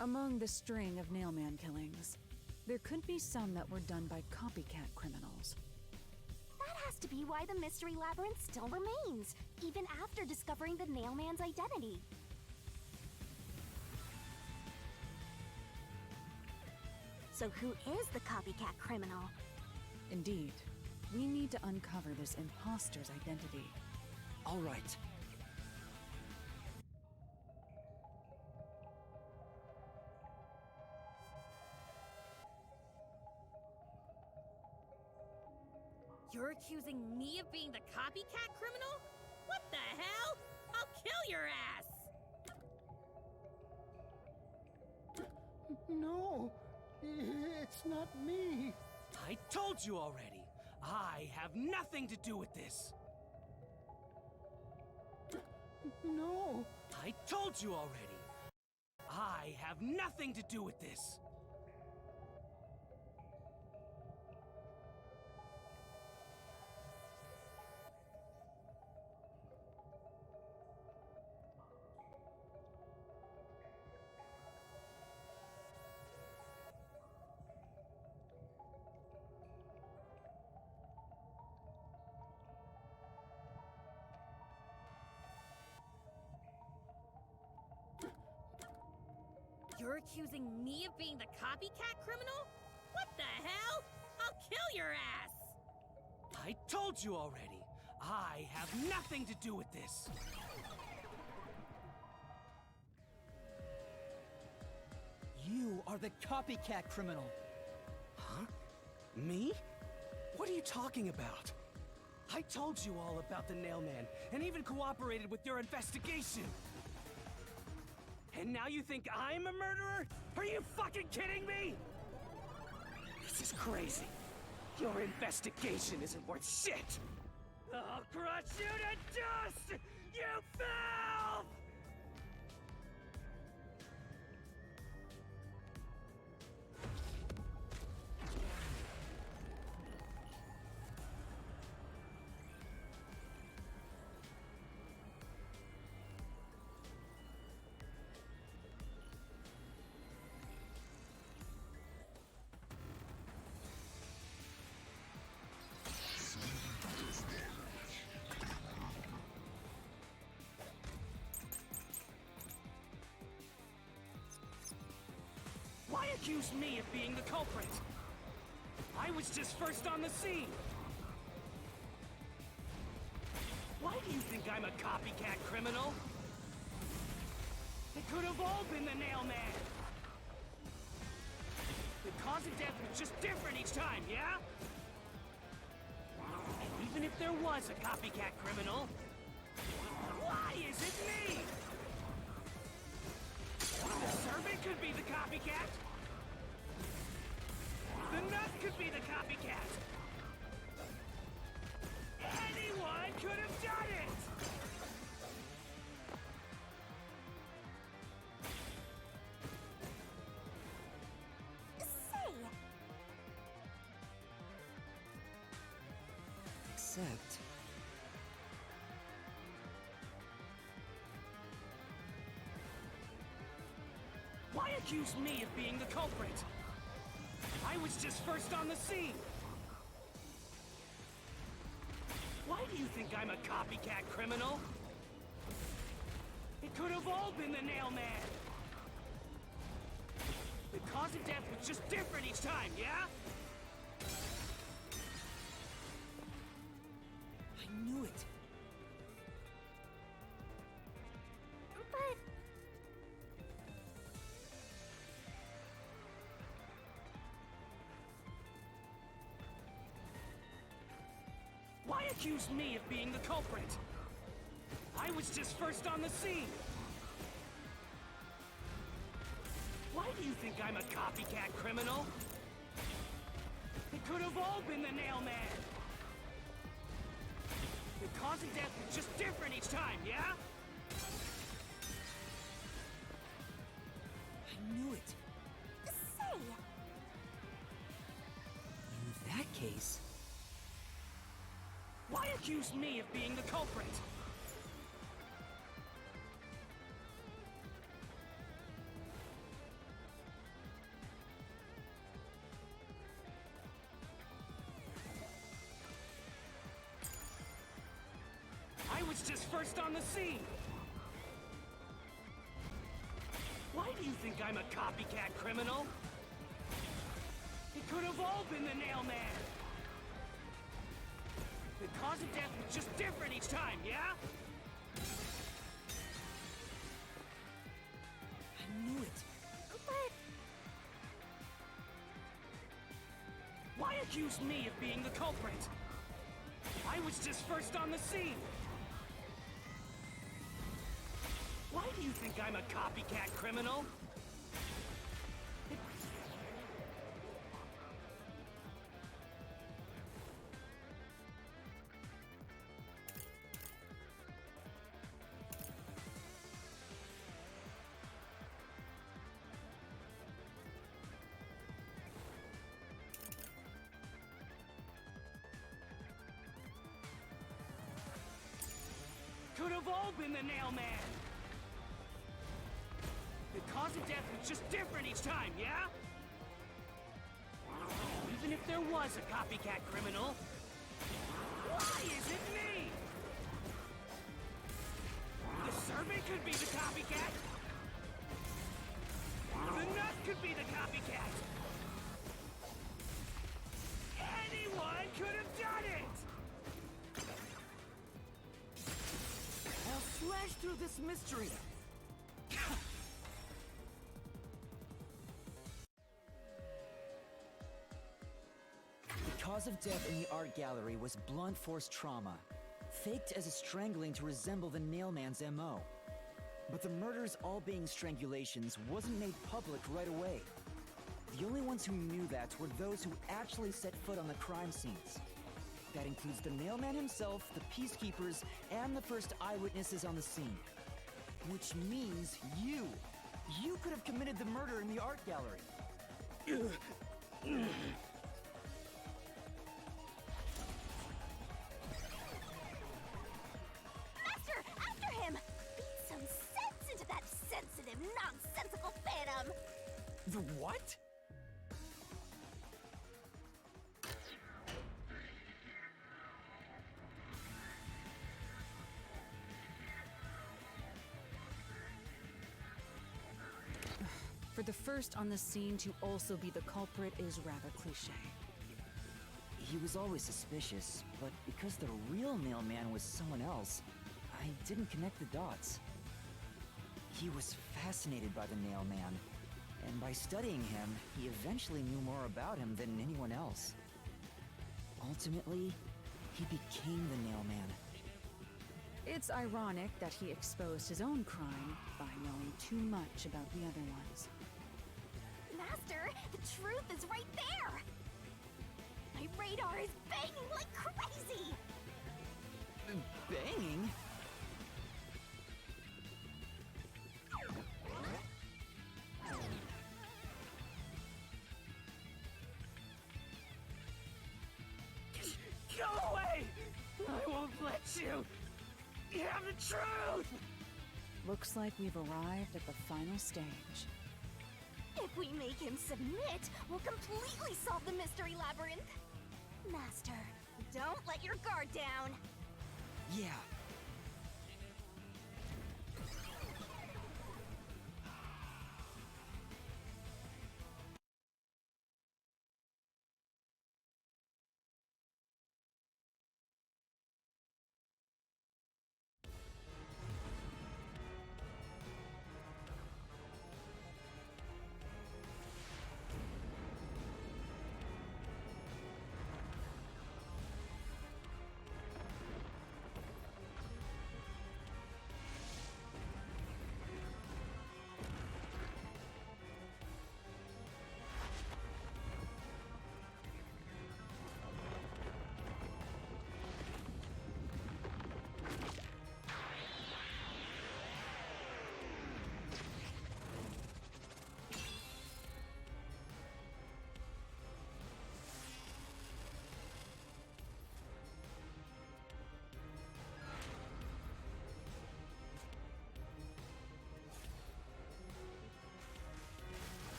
Among the string of Nailman killings, there could be some that were done by copycat criminals. That has to be why the Mystery Labyrinth still remains, even after discovering the Nailman's identity. So who is the copycat criminal? Indeed, we need to uncover this imposter's identity. All right. You're accusing me of being the copycat criminal? What the hell? I'll kill your ass! No, it's not me. I told you already. I have nothing to do with this. No. I told you already. I have nothing to do with this. You're accusing me of being the copycat criminal? What the hell? I'll kill your ass! I told you already. I have nothing to do with this. You are the copycat criminal. Huh? Me? What are you talking about? I told you all about the Nailman, and even cooperated with your investigation. And now you think I'm a murderer? Are you fucking kidding me? This is crazy. Your investigation isn't worth shit. I'll crush you to dust, you filth! Why accuse me of being the culprit? I was just first on the scene. Why do you think I'm a copycat criminal? It could have all been the Nailman. The cause of death was just different each time, yeah? And even if there was a copycat criminal, why is it me? The servant could be the copycat. The nut could be the copycat. Anyone could have done it! Say, Except... Why accuse me of being the culprit? I was just first on the scene. Why do you think I'm a copycat criminal? It could have all been the Nailman. The cause of death was just different each time, yeah? I knew it. but Why accuse me of being the culprit? I was just first on the scene! Why do you think I'm a copycat criminal? It could have all been the Nailman! The cause of death was just different each time, yeah? I knew it. Say, In that case, Why accuse me of being the culprit? I was just first on the scene! Why do you think I'm a copycat criminal? It could have all been the Nailman! The cause of death was just different each time, yeah? I knew it. but Why accuse me of being the culprit? I was just first on the scene! Why do you think I'm a copycat criminal? Could have all been the Nailman! The cause of death was just different each time, yeah? Even if there was a copycat criminal, why is it me? The servant could be the copycat. The nut could be the copycat. Anyone could have done it! I'll slash through this mystery. The cause of death in the art gallery was blunt force trauma, faked as a strangling to resemble the Nailman's MO. But the murders all being strangulations wasn't made public right away. The only ones who knew that were those who actually set foot on the crime scenes. That includes the Nailman himself, the Peacekeepers, and the first eyewitnesses on the scene. Which means you! You could have committed the murder in the art gallery. Master, after him! Beat some sense into that sensitive, nonsensical phantom! The what? For the first on the scene to also be the culprit is rather cliche. He was always suspicious, but because the real Nailman was someone else, I didn't connect the dots. He was fascinated by the Nailman, and by studying him, he eventually knew more about him than anyone else. Ultimately, he became the Nailman. It's ironic that he exposed his own crime by knowing too much about the other ones. Master, the truth is right there! My radar is banging like crazy! Banging? Go away! I won't let you! You have the truth! Looks like we've arrived at the final stage. If we make him submit, we'll completely solve the Mystery Labyrinth! Master, don't let your guard down! Yeah.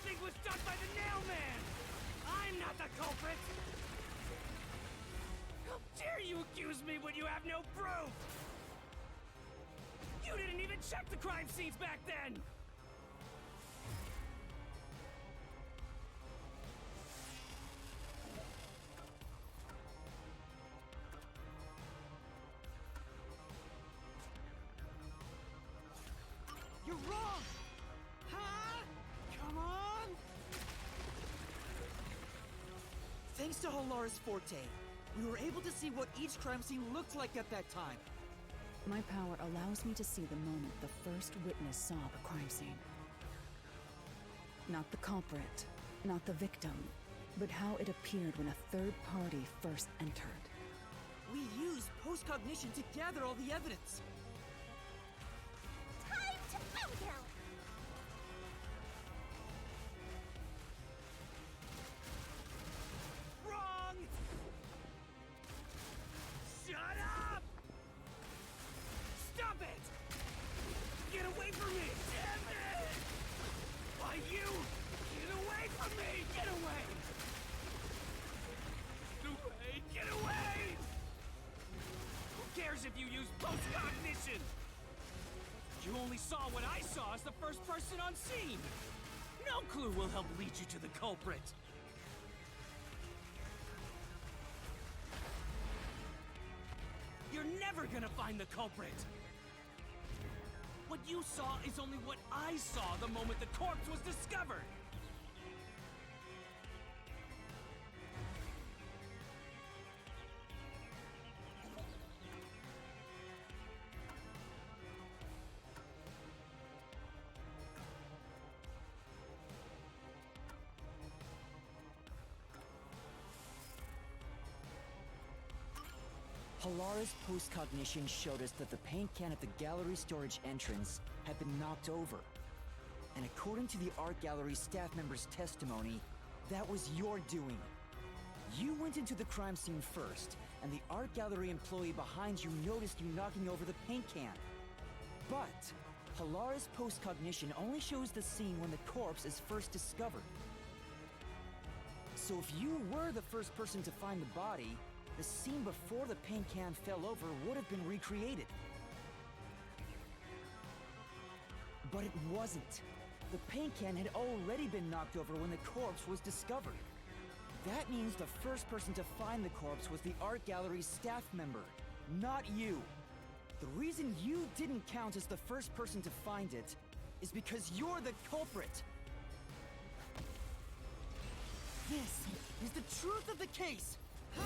everything was done by the Nailman! I'm not the culprit! How dare you accuse me when you have no proof? You didn't even check the crime scenes back then! You're wrong! Huh? Come on! Thanks to Halara's Forte, we were able to see what each crime scene looked like at that time. My power allows me to see the moment the first witness saw the crime scene. Not the culprit, not the victim, but how it appeared when a third party first entered. We used post-cognition to gather all the evidence. Time to bow down! Wrong! Shut up! Stop it! Get away from me! Damn it! Why you? Get away from me! Get away! Get away! Get away! Who cares if you use post-cognition? You only saw what I saw as the first person on scene! No clue will help lead you to the culprit! You're never gonna find the culprit! What you saw is only what I saw the moment the corpse was discovered! Halara's post-cognition showed us that the paint can at the gallery storage entrance had been knocked over. And according to the art gallery staff member's testimony, that was your doing. You went into the crime scene first, and the art gallery employee behind you noticed you knocking over the paint can. But Halara's post-cognition only shows the scene when the corpse is first discovered. So if you were the first person to find the body, the scene before the paint can fell over would have been recreated. But it wasn't. The paint can had already been knocked over when the corpse was discovered. That means the first person to find the corpse was the art gallery's staff member, not you. The reason you didn't count as the first person to find it is because you're the culprit. This is the truth of the case. Huh?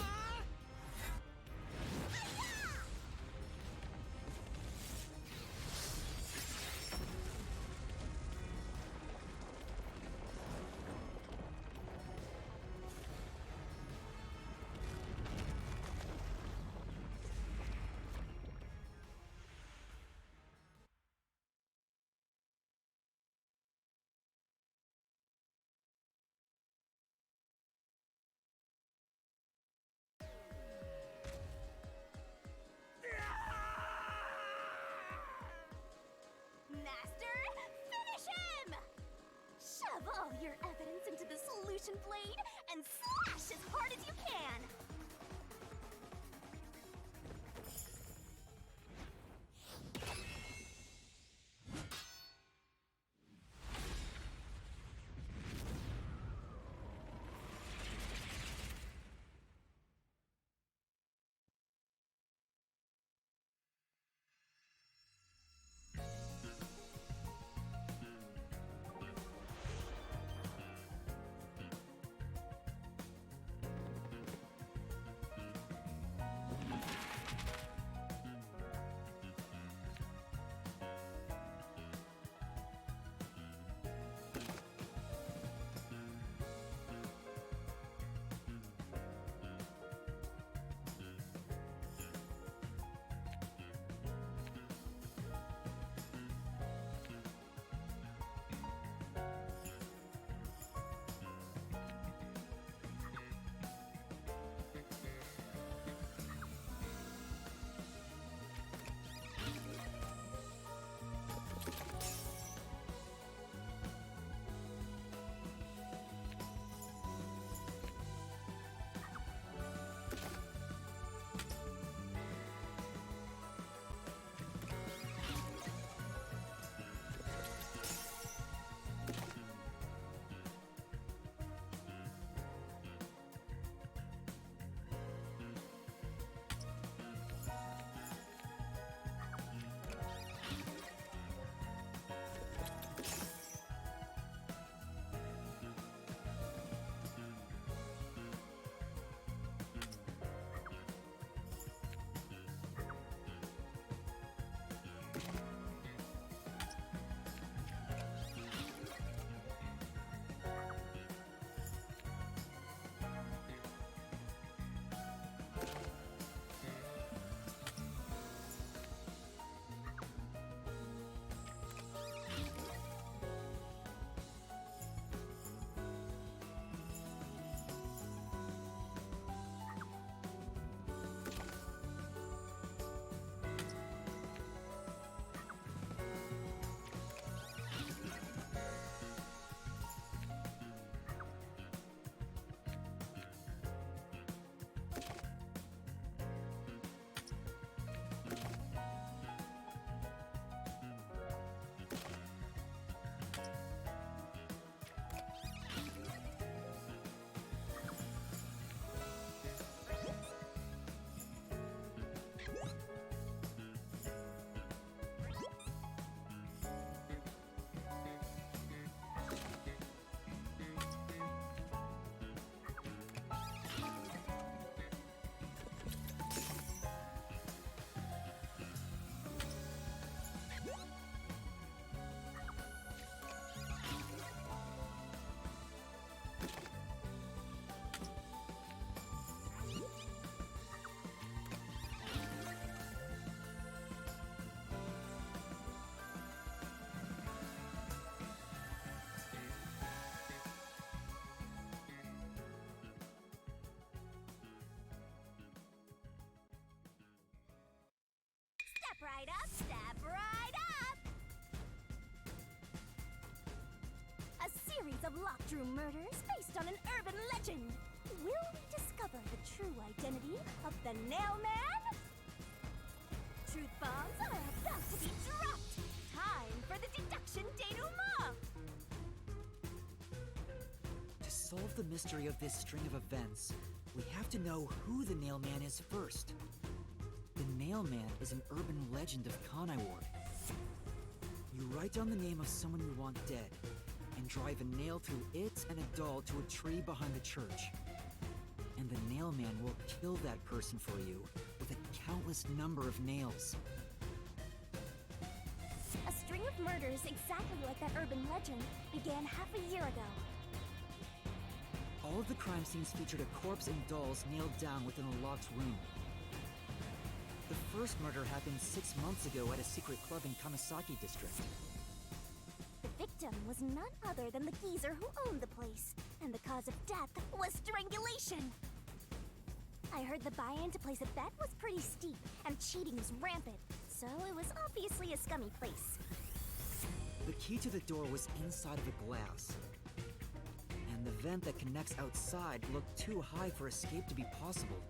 Master, finish him! Shove all your evidence into the solution blade and slash as hard as you can! series of locked room murders based on an urban legend. Will we discover the true identity of the Nail Man? Truth bombs are about to be dropped! Time for the deduction denouement! To solve the mystery of this string of events, we have to know who the Nail Man is first. The Nail Man is an urban legend of Kanai Ward. You write down the name of someone you want dead, and drive a nail through it and a doll to a tree behind the church. And the Nail Man will kill that person for you with a countless number of nails. A string of murders exactly like that urban legend began half a year ago. All of the crime scenes featured a corpse and dolls nailed down within a locked room. The first murder happened 6 months ago at a secret club in Kamasaki district. The victim was none other than the geezer who owned the place, and the cause of death was strangulation. I heard the buy-in to place a bet was pretty steep, and cheating was rampant, so it was obviously a scummy place. The key to the door was inside of a glass. And the vent that connects outside looked too high for escape to be possible.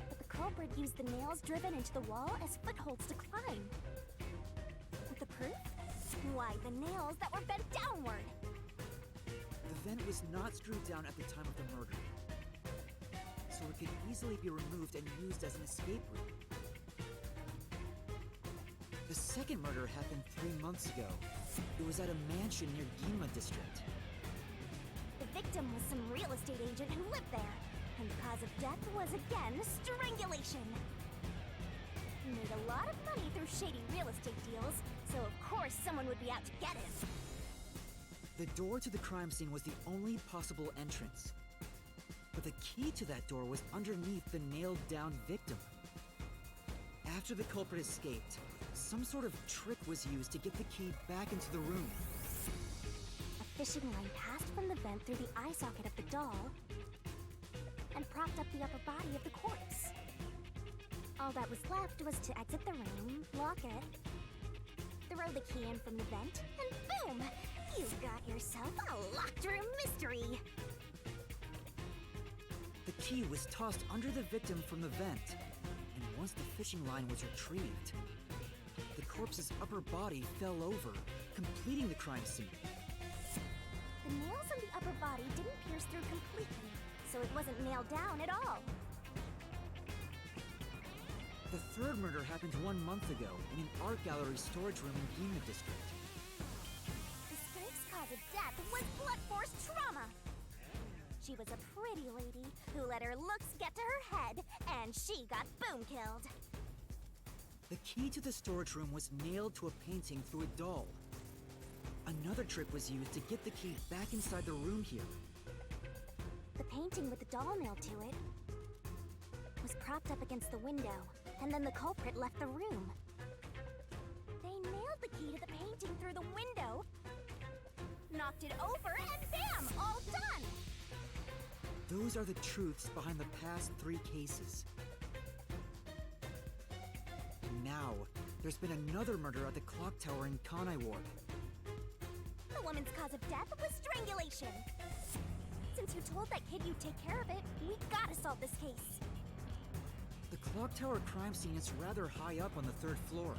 But the culprit used the nails driven into the wall as footholds to climb. With the proof? Why, the nails that were bent downward! The vent was not screwed down at the time of the murder, so it could easily be removed and used as an escape route. The second murder happened 3 months ago. It was at a mansion near Ginma district. The victim was some real estate agent who lived there, and the cause of death was again strangulation. He made a lot of money through shady real estate deals, so of course someone would be out to get him. The door to the crime scene was the only possible entrance. But the key to that door was underneath the nailed-down victim. After the culprit escaped, some sort of trick was used to get the key back into the room. A fishing line passed from the vent through the eye socket of the doll and propped up the upper body of the corpse. All that was left was to exit the room, lock it, throw the key in from the vent, and boom! You've got yourself a locked room mystery! The key was tossed under the victim from the vent, and once the fishing line was retrieved, the corpse's upper body fell over, completing the crime scene. The nails on the upper body didn't pierce through completely, so it wasn't nailed down at all. The third murder happened 1 month ago in an art gallery storage room in Ginma district. The skank's cause of death was blunt force trauma! She was a pretty lady who let her looks get to her head, and she got boom killed. The key to the storage room was nailed to a painting through a doll. Another trick was used to get the key back inside the room here. The painting with the doll nailed to it was propped up against the window, and then the culprit left the room. They nailed the key to the painting through the window, knocked it over, and bam! All done! Those are the truths behind the past 3 cases. And now, there's been another murder at the clock tower in Kanai Ward. The woman's cause of death was strangulation. Since you told that kid you'd take care of it, we gotta solve this case. The clock tower crime scene is rather high up on the 3rd floor.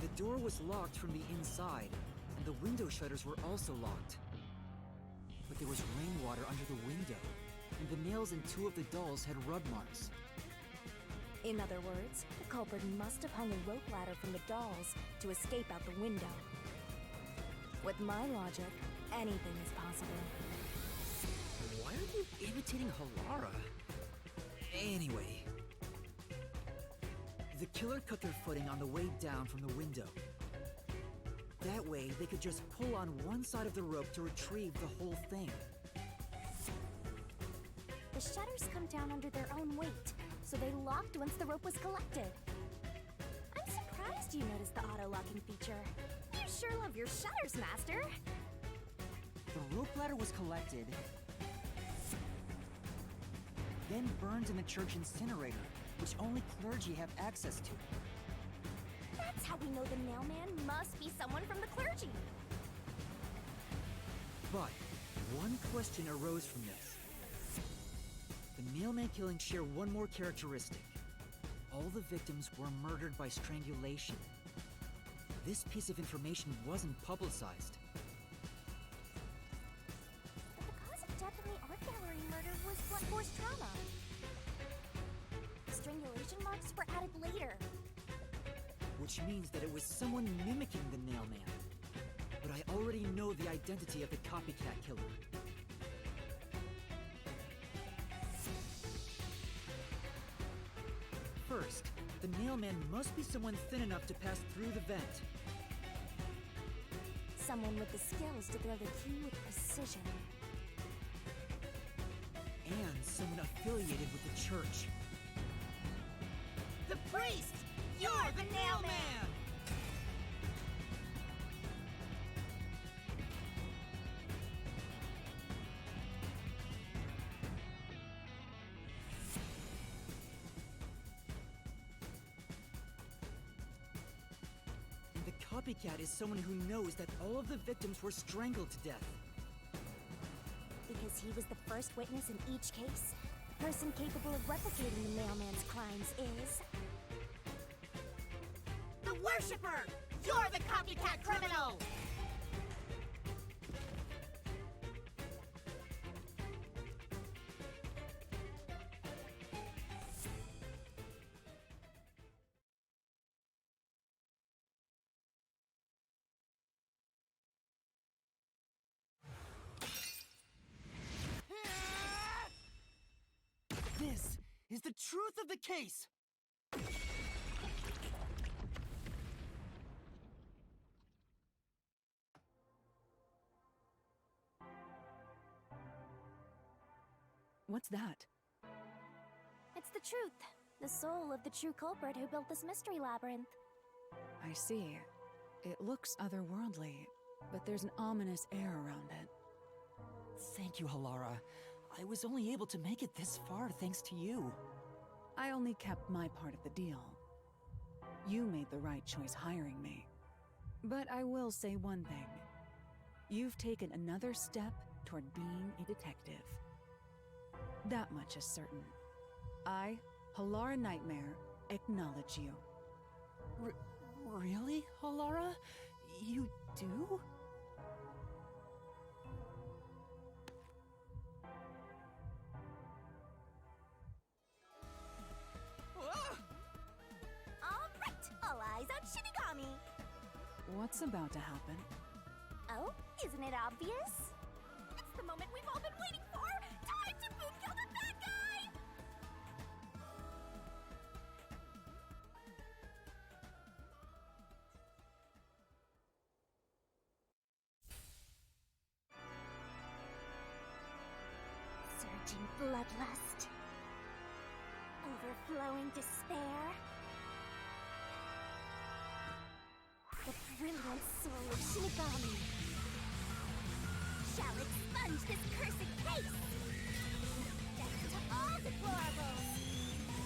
The door was locked from the inside, and the window shutters were also locked. But there was rainwater under the window, and the nails in 2 of the dolls had rub marks. In other words, the culprit must have hung a rope ladder from the dolls to escape out the window. With my logic, anything is possible. Why are you imitating Halara? Anyway. The killer cut their footing on the way down from the window. That way, they could just pull on one side of the rope to retrieve the whole thing. The shutters come down under their own weight, so they locked once the rope was collected. I'm surprised you noticed the auto-locking feature. You sure love your shutters, Master! The rope ladder was collected, then burned in the church incinerator, which only clergy have access to. That's how we know the Nailman must be someone from the clergy. But one question arose from this. The mailman killings share one more characteristic. All the victims were murdered by strangulation. This piece of information wasn't publicized. But the cause of death in the art gallery murder was blunt force trauma. Strangulation marks were added later. Which means that it was someone mimicking the mailman. But I already know the identity of the copycat killer. First, the mailman must be someone thin enough to pass through the vent. Someone with the skills to throw the key with precision. And someone affiliated with the church. The priest! You're the nailman! And the copycat is someone who knows that all of the victims were strangled to death. Because he was the first witness in each case, the person capable of replicating the mailman's crimes is... The Worshipper! You're the copycat criminal! This is the truth of the case! What's that? It's the truth. The soul of the true culprit who built this mystery labyrinth. I see. It looks otherworldly, but there's an ominous air around it. Thank you, Halara. I was only able to make it this far thanks to you. I only kept my part of the deal. You made the right choice hiring me. But I will say one thing. You've taken another step toward being a detective. That much is certain. I, Halara Nightmare, acknowledge you. Really, Halara? You do? Alright, all eyes on Shinigami! What's about to happen? Oh, isn't it obvious? It's the moment we've all been waiting for! Time to boot kill the bad guy! Surging bloodlust. Overflowing despair. The brilliant soul of Shinigami shall expunge this cursed case! Death to all deplorables!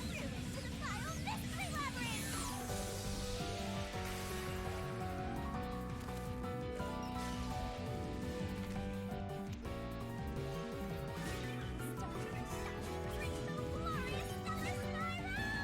Ruin to the vile Mystery Labyrinth! Stone and shine, reach the glorious stellar spiral!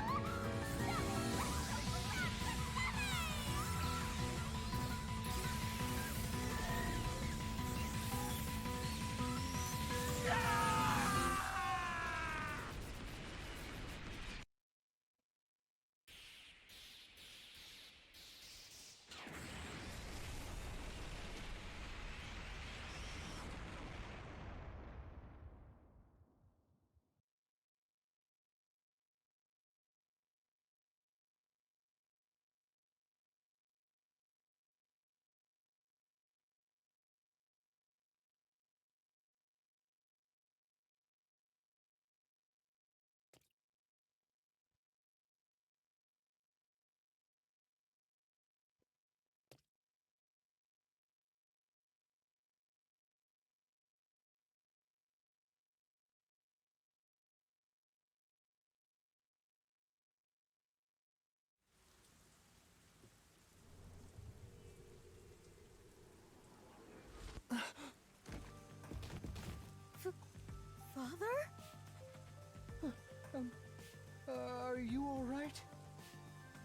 Are you all right?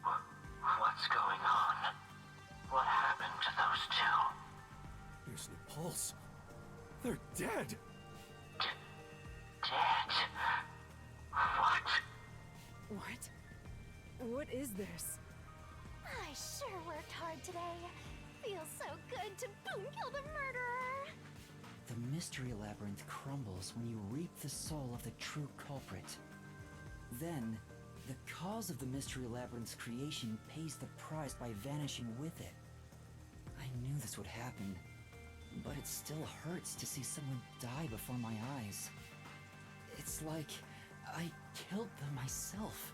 What's going on? What happened to those two? There's no pulse. They're dead. Dead? What? What? What is this? I sure worked hard today. Feels so good to boom kill the murderer. The Mystery Labyrinth crumbles when you reap the soul of the true culprit. Then, the cause of the Mystery Labyrinth's creation pays the price by vanishing with it. I knew this would happen, but it still hurts to see someone die before my eyes. It's like I killed them myself.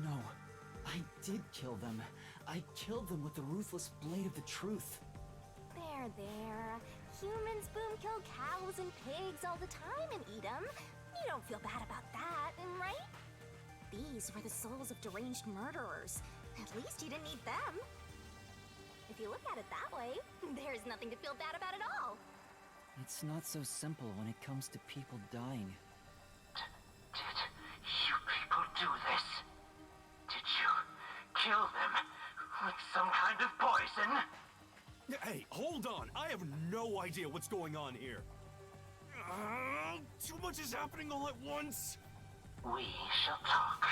No, I did kill them. I killed them with the ruthless blade of the truth. There. Humans boom kill cows and pigs all the time and eat them. You don't feel bad about that, right? These were the souls of deranged murderers. At least you didn't eat them. If you look at it that way, there's nothing to feel bad about at all. It's not so simple when it comes to people dying. Did you people do this? Did you kill them with some kind of poison? Hey, hold on! I have no idea what's going on here. Too much is happening all at once. We shall talk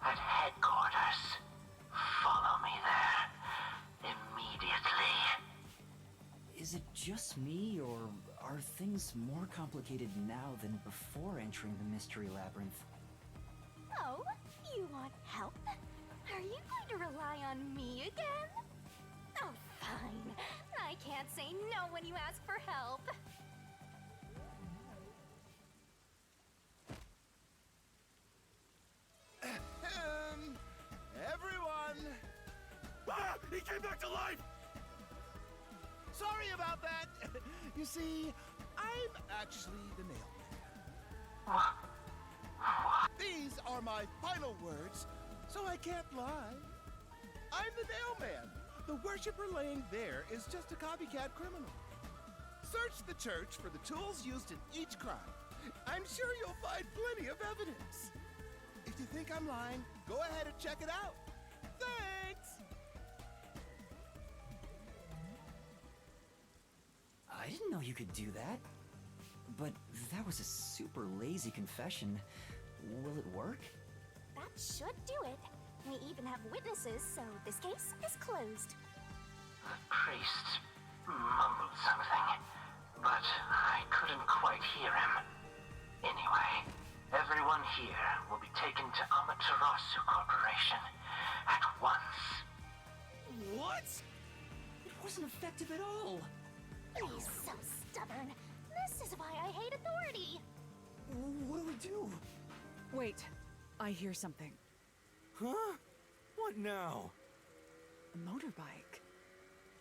at headquarters. Follow me there immediately. Is it just me, or are things more complicated now than before entering the Mystery Labyrinth? Oh, you want help? Are you going to rely on me again? Oh, fine. I can't say no when you ask for help. Everyone! Ah! He came back to life! Sorry about that! You see, I'm actually the nailman. These are my final words, so I can't lie. I'm the nailman. The worshiper laying there is just a copycat criminal. Search the church for the tools used in each crime. I'm sure you'll find plenty of evidence. If you think I'm lying, go ahead and check it out. Thanks! I didn't know you could do that. But that was a super lazy confession. Will it work? That should do it. We even have witnesses, so this case is closed. The priest mumbled something, but I couldn't quite hear him. Anyway, everyone here will be taken to Amaterasu Corporation at once. What? It wasn't effective at all. He's so stubborn. This is why I hate authority. What do we do? Wait, I hear something. Huh? What now? A motorbike.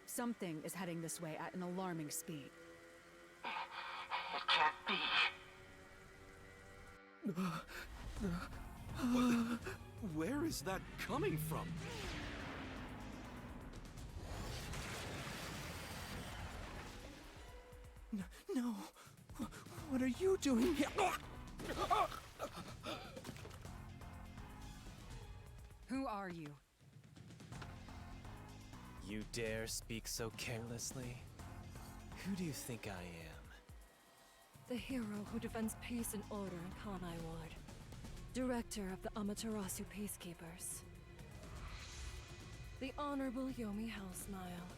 Something is heading this way at an alarming speed. It can't be. Where is that coming from? No. What are you doing here? Who are you? You dare speak so carelessly? Who do you think I am? The hero who defends peace and order in Kanai Ward. Director of the Amaterasu Peacekeepers. The Honorable Yomi Hellsmile.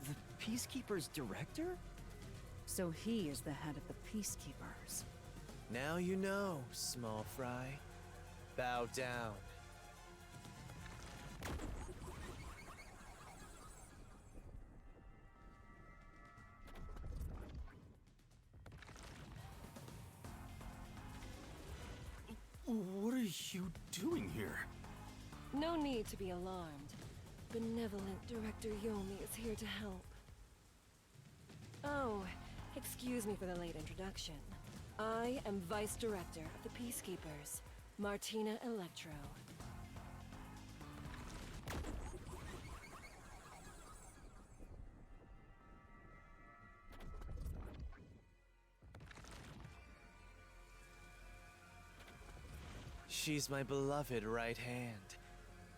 The Peacekeeper's director? So he is the head of the Peacekeepers. Now you know, small fry. Bow down. What are you doing here? No need to be alarmed. Benevolent Director Yomi is here to help. Oh, excuse me for the late introduction. I am Vice Director of the Peacekeepers, Martina Electro. She's my beloved right hand.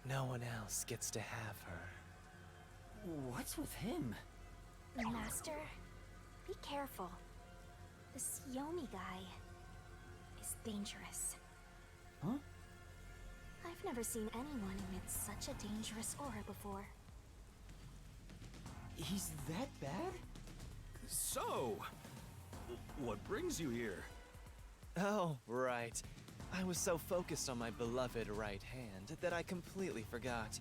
No one else gets to have her. What's with him? Master, be careful. This Yomi guy is dangerous. Huh? I've never seen anyone emit such a dangerous aura before. He's that bad? So, what brings you here? Oh, right. I was so focused on my beloved right hand that I completely forgot.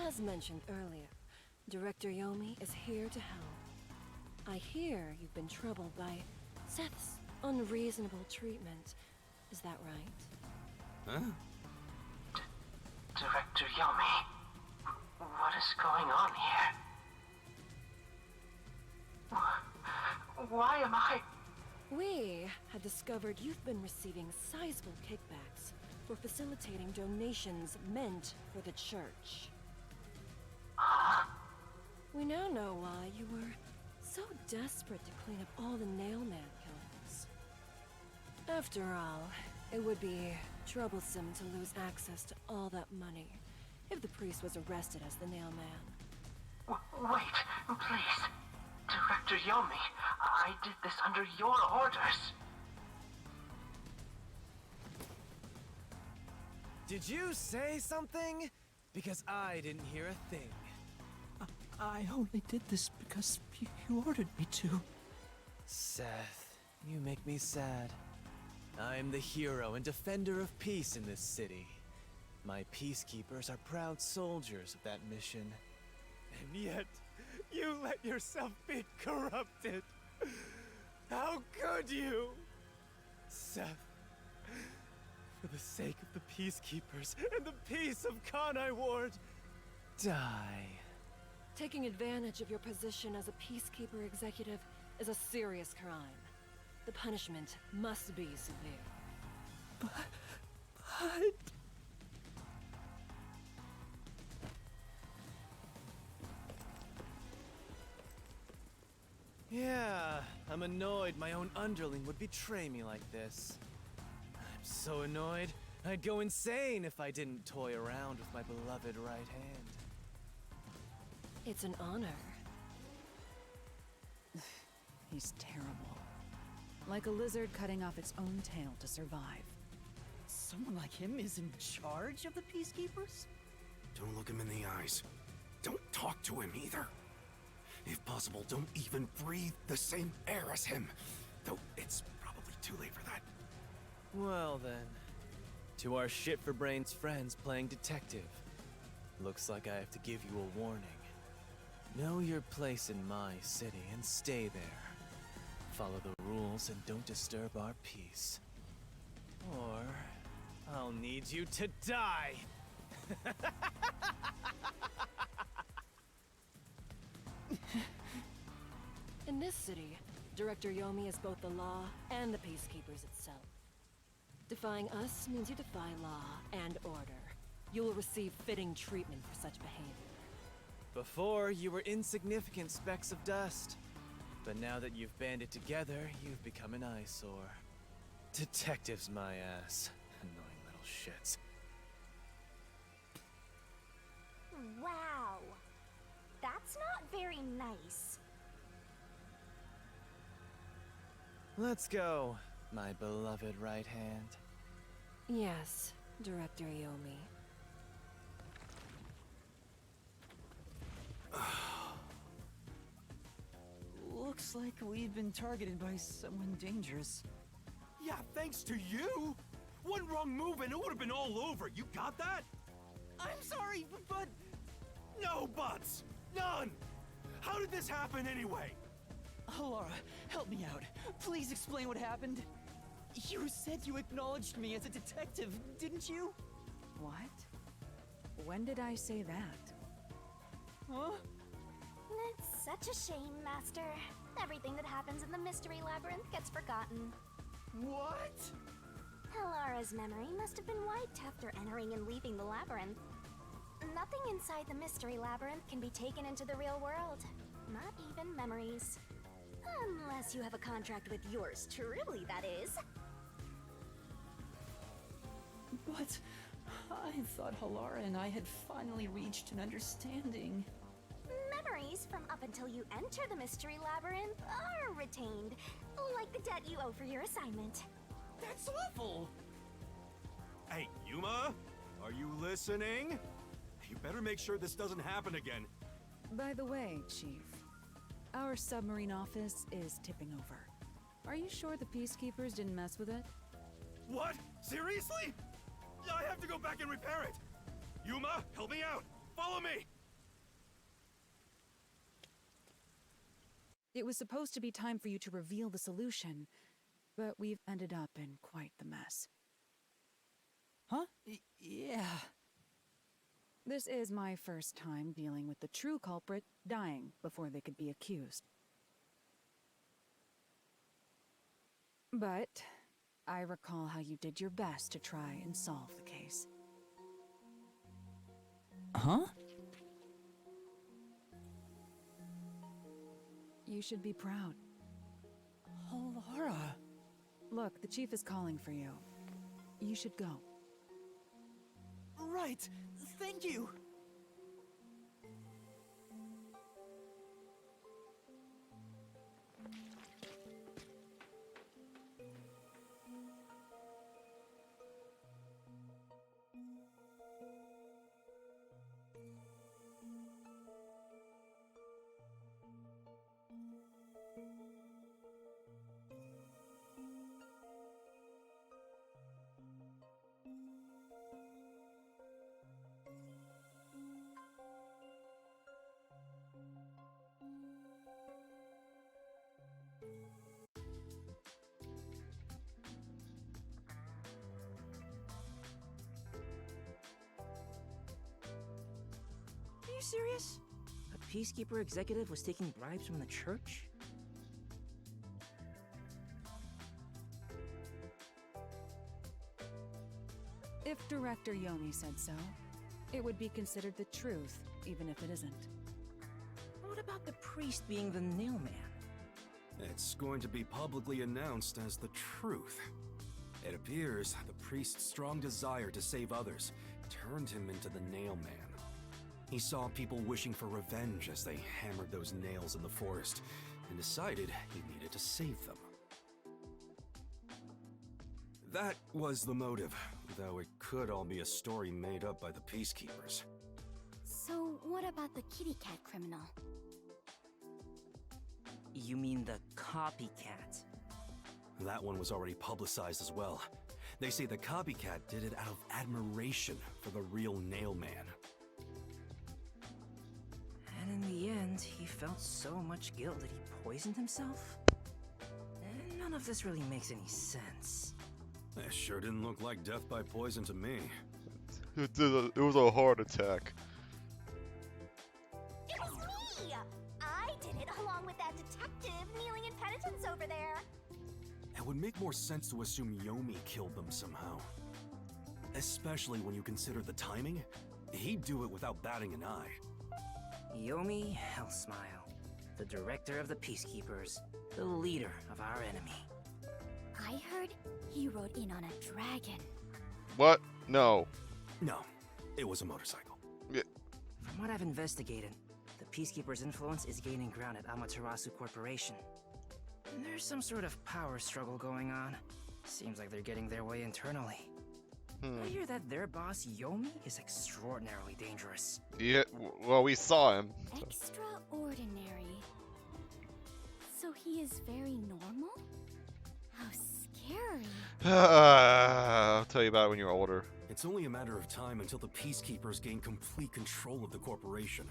As mentioned earlier, Director Yomi is here to help. I hear you've been troubled by Seth's unreasonable treatment. Is that right? Huh? Director Yomi, what is going on here? Why am I... We have discovered you've been receiving sizable kickbacks for facilitating donations meant for the church. We now know why you were so desperate to clean up all the Nailman killings. After all, it would be troublesome to lose access to all that money if the priest was arrested as the Nailman. Wait, please. Director Yomi, I did this under your orders. Did you say something? Because I didn't hear a thing. I only did this because you ordered me to. Seth, you make me sad. I'm the hero and defender of peace in this city. My peacekeepers are proud soldiers of that mission. And yet, you let yourself be corrupted. How could you? Seth, for the sake of the peacekeepers and the peace of Kanai Ward, die. Taking advantage of your position as a peacekeeper executive is a serious crime. The punishment must be severe. But... Yeah, I'm annoyed my own underling would betray me like this. I'm so annoyed, I'd go insane if I didn't toy around with my beloved right hand. It's an honor. He's terrible. Like a lizard cutting off its own tail to survive. Someone like him is in charge of the Peacekeepers? Don't look him in the eyes. Don't talk to him either. If possible, don't even breathe the same air as him. Though it's probably too late for that. Well then, to our shit-for-brains friends playing detective. Looks like I have to give you a warning. Know your place in my city and stay there. Follow the rules and don't disturb our peace. Or I'll need you to die! In this city, Director Yomi is both the law and the Peacekeepers itself. Defying us means you defy law and order. You will receive fitting treatment for such behavior. Before, you were insignificant specks of dust. But now that you've banded together, you've become an eyesore. Detectives, my ass. Annoying little shits. Wow. That's not very nice. Let's go, my beloved right hand. Yes, Director Yomi. Looks like we've been targeted by someone dangerous. Yeah, thanks to you! One wrong move and it would have been all over. You got that? I'm sorry, but... No buts! None! How did this happen anyway? Laura, help me out. Please explain what happened. You said you acknowledged me as a detective, didn't you? What? When did I say that? Huh? It's such a shame, Master. Everything that happens in the Mystery Labyrinth gets forgotten. What? Helara's memory must have been wiped after entering and leaving the labyrinth. Nothing inside the Mystery Labyrinth can be taken into the real world. Not even memories. Unless you have a contract with yours truly, that is. But I thought Halara and I had finally reached an understanding. Memories from up until you enter the Mystery Labyrinth are retained, like the debt you owe for your assignment. That's awful! Hey, Yuma? Are you listening? You better make sure this doesn't happen again. By the way, Chief, our submarine office is tipping over. Are you sure the Peacekeepers didn't mess with it? What? Seriously? I have to go back and repair it. Yuma, help me out. Follow me. It was supposed to be time for you to reveal the solution, but we've ended up in quite the mess. Huh? Yeah. This is my first time dealing with the true culprit dying before they could be accused. But I recall how you did your best to try and solve the case. Huh? You should be proud. Halara. Look, the chief is calling for you. You should go. Right. Thank you. Are you serious? A Peacekeeper executive was taking bribes from the church? If Director Yomi said so, it would be considered the truth, even if it isn't. What about the priest being the nailman? It's going to be publicly announced as the truth. It appears the priest's strong desire to save others turned him into the nailman. He saw people wishing for revenge as they hammered those nails in the forest, and decided he needed to save them. That was the motive, though it could all be a story made up by the Peacekeepers. So, what about the kitty cat criminal? You mean the copycat? That one was already publicized as well. They say the copycat did it out of admiration for the real nailman. And in the end, he felt so much guilt that he poisoned himself? None of this really makes any sense. It sure didn't look like death by poison to me. It was a heart attack. It was me! I did it along with that detective kneeling in penitence over there. It would make more sense to assume Yomi killed them somehow. Especially when you consider the timing. He'd do it without batting an eye. Yomi Hellsmile, the director of the Peacekeepers, the leader of our enemy. I heard he rode in on a dragon. What? No. No, it was a motorcycle. Yeah. From what I've investigated, the Peacekeepers' influence is gaining ground at Amaterasu Corporation. And there's some sort of power struggle going on. Seems like they're getting their way internally. I hear that their boss, Yomi, is extraordinarily dangerous. Yeah, well, we saw him. Extraordinary. So he is very normal? How scary. I'll tell you about it when you're older. It's only a matter of time until the Peacekeepers gain complete control of the corporation.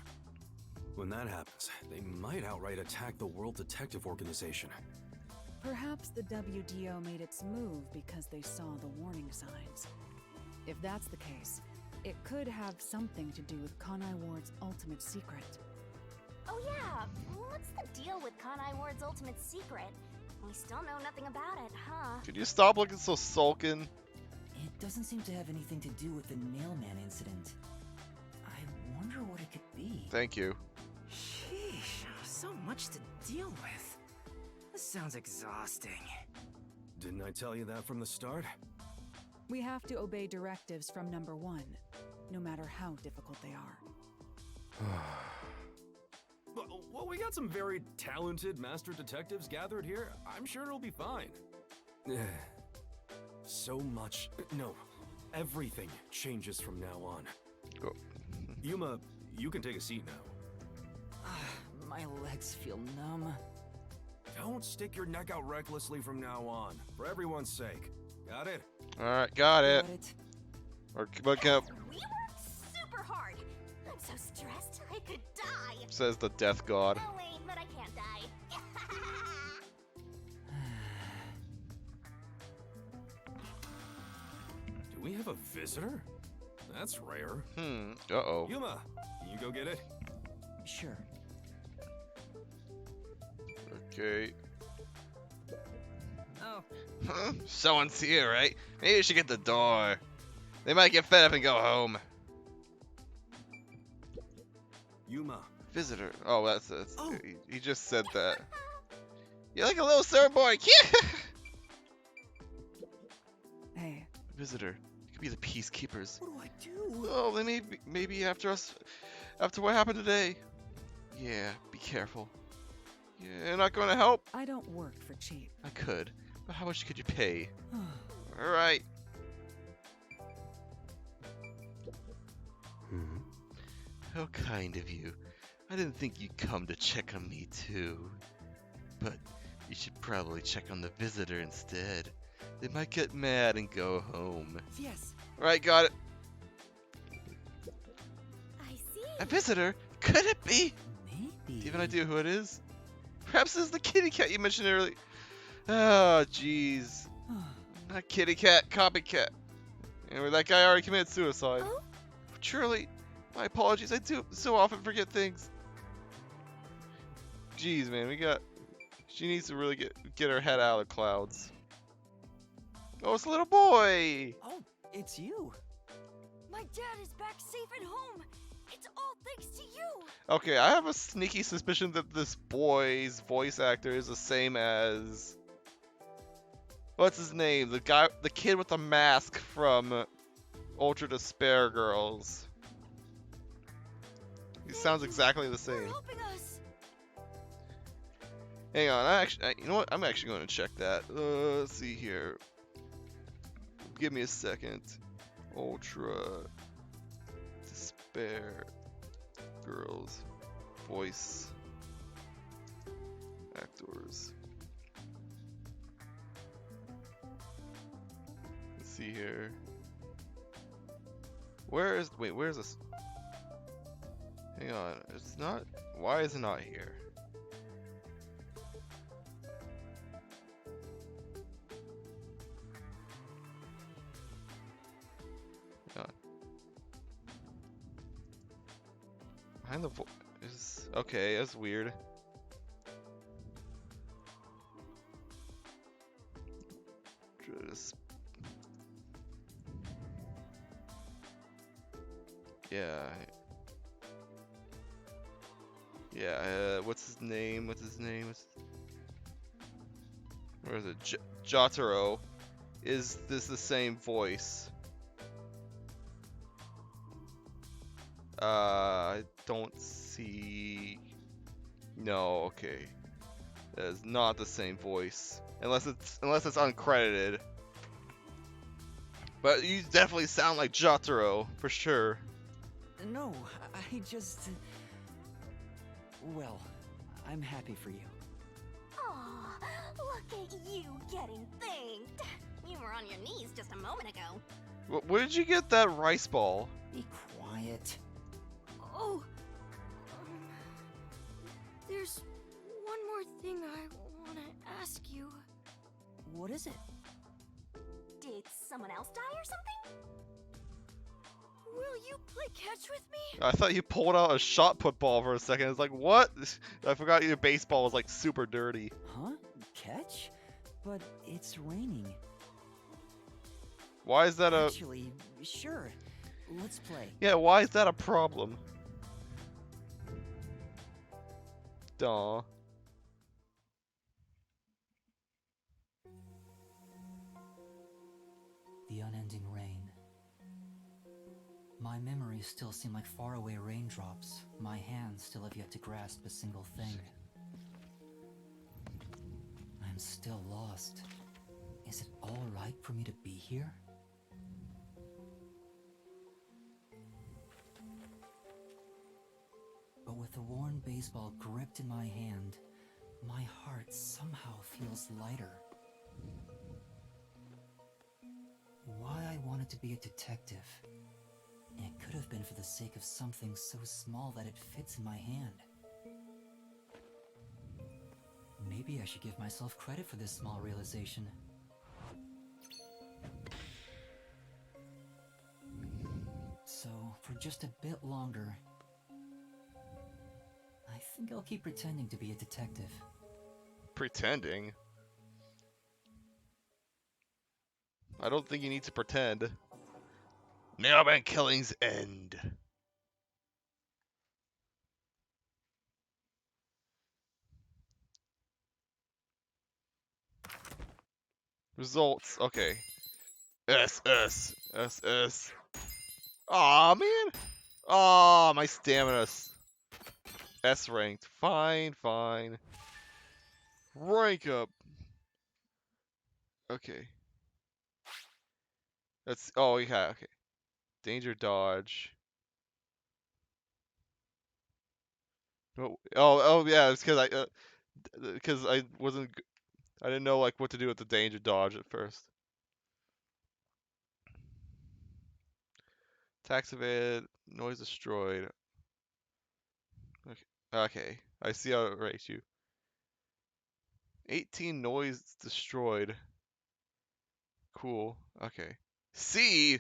When that happens, they might outright attack the World Detective Organization. Perhaps the WDO made its move because they saw the warning signs. If that's the case, it could have something to do with Kanai Ward's ultimate secret. Oh yeah, what's the deal with Kanai Ward's ultimate secret? We still know nothing about it, huh? Could you stop looking so sulking? It doesn't seem to have anything to do with the Nailman incident. I wonder what it could be. Thank you. Sheesh, so much to deal with. This sounds exhausting. Didn't I tell you that from the start? We have to obey directives from number 1, no matter how difficult they are. Well, we got some very talented master detectives gathered here. I'm sure it'll be fine. So much. No, everything changes from now on. Go. Yuma, you can take a seat now. My legs feel numb. Don't stick your neck out recklessly from now on, for everyone's sake. Got it? Alright, got it. Or look up. We worked super hard. I'm so stressed I could die. Says the death god. Oh wait, but I can't die. Do we have a visitor? That's rare. Uh-oh. Yuma, can you go get it? Sure. Okay. Oh. Huh? Someone's here, right? Maybe you should get the door. They might get fed up and go home. Yuma. Visitor. Oh, that's Oh. he just said that. You're like a little surfboard. Hey. Visitor. You could be the peacekeepers. What do I do? Oh, they maybe after us, after what happened today. Yeah, be careful. Yeah, you're not going to help? I don't work for cheap. I could, but how much could you pay? All right. How kind of you. I didn't think you'd come to check on me too. But you should probably check on the visitor instead. They might get mad and go home. Yes. Alright, got it. I see. A visitor? Could it be? Maybe. Do you have an idea who it is? Perhaps it's the kitty cat you mentioned earlier. Oh, jeez. Not kitty cat, copycat. And that guy already committed suicide. Oh? Truly, my apologies. I do so often forget things. Jeez, man, she needs to really get her head out of the clouds. Oh, it's a little boy. Oh, it's you. My dad is back safe at home. It's all thanks to you. Okay, I have a sneaky suspicion that this boy's voice actor is the same as what's his name? The kid with the mask from Ultra Despair Girls. He sounds exactly the same. Helping us. Hang on, you know what? I'm actually going to check that. Let's see here. Give me a second. Ultra Despair Girls voice actors. Let's see here. Where's this? Hang on, it's not. Why is it not here? Behind the is okay. That's weird. Yeah. Yeah. What's his name? Where is it? Jotaro. Is this the same voice? I don't see. No, okay. That is not the same voice, unless it's uncredited. But you definitely sound like Jotaro for sure. No, I just. Well, I'm happy for you. Aw, look at you getting thanked. You were on your knees just a moment ago. Where did you get that rice ball? Be quiet. Oh. There's one more thing I want to ask you. What is it? Did someone else die or something? Will you play catch with me? I thought you pulled out a shot put ball for a second. It's like, what? I forgot your baseball was like super dirty. Huh? Catch? But it's raining. Why is that Actually, sure. Let's play. Yeah, why is that a problem? Duh. the unending rain. My memories still seem like faraway raindrops. My hands still have yet to grasp a single thing. I'm still lost. Is it all right for me to be here? But with the worn baseball gripped in my hand, my heart somehow feels lighter. Why I wanted to be a detective? It could have been for the sake of something so small that it fits in my hand. Maybe I should give myself credit for this small realization. So, for just a bit longer, I think I'll keep pretending to be a detective. Pretending? I don't think you need to pretend. Nailman killings end. Results. Okay. SS. SS. Aw, man. Aw, my stamina's S ranked. Fine, fine. Rank up. Okay. That's. Oh, yeah, okay. Danger dodge. Oh, yeah, it's because I wasn't. I didn't know like what to do with the danger dodge at first. Tax evade, noise destroyed. Okay, I see how it rates you. 18 noise destroyed. Cool. Okay. C.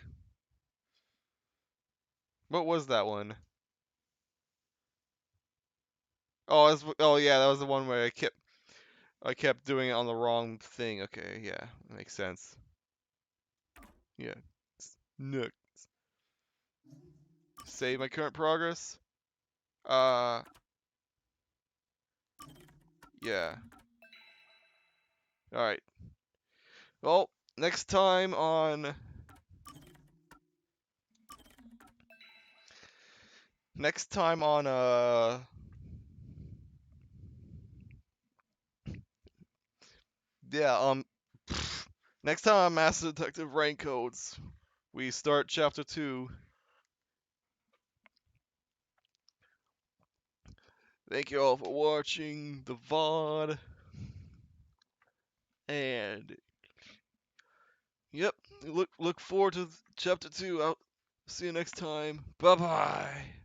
What was that one? Oh yeah, that was the one where I kept doing it on the wrong thing. Okay, yeah, makes sense. Yeah. Next. Save my current progress. Yeah. All right. Well, next time on yeah, next time on Master Detective Rank Codes, we start chapter 2. Thank you all for watching the VOD. And yep, look forward to chapter 2. I'll see you next time. Bye bye.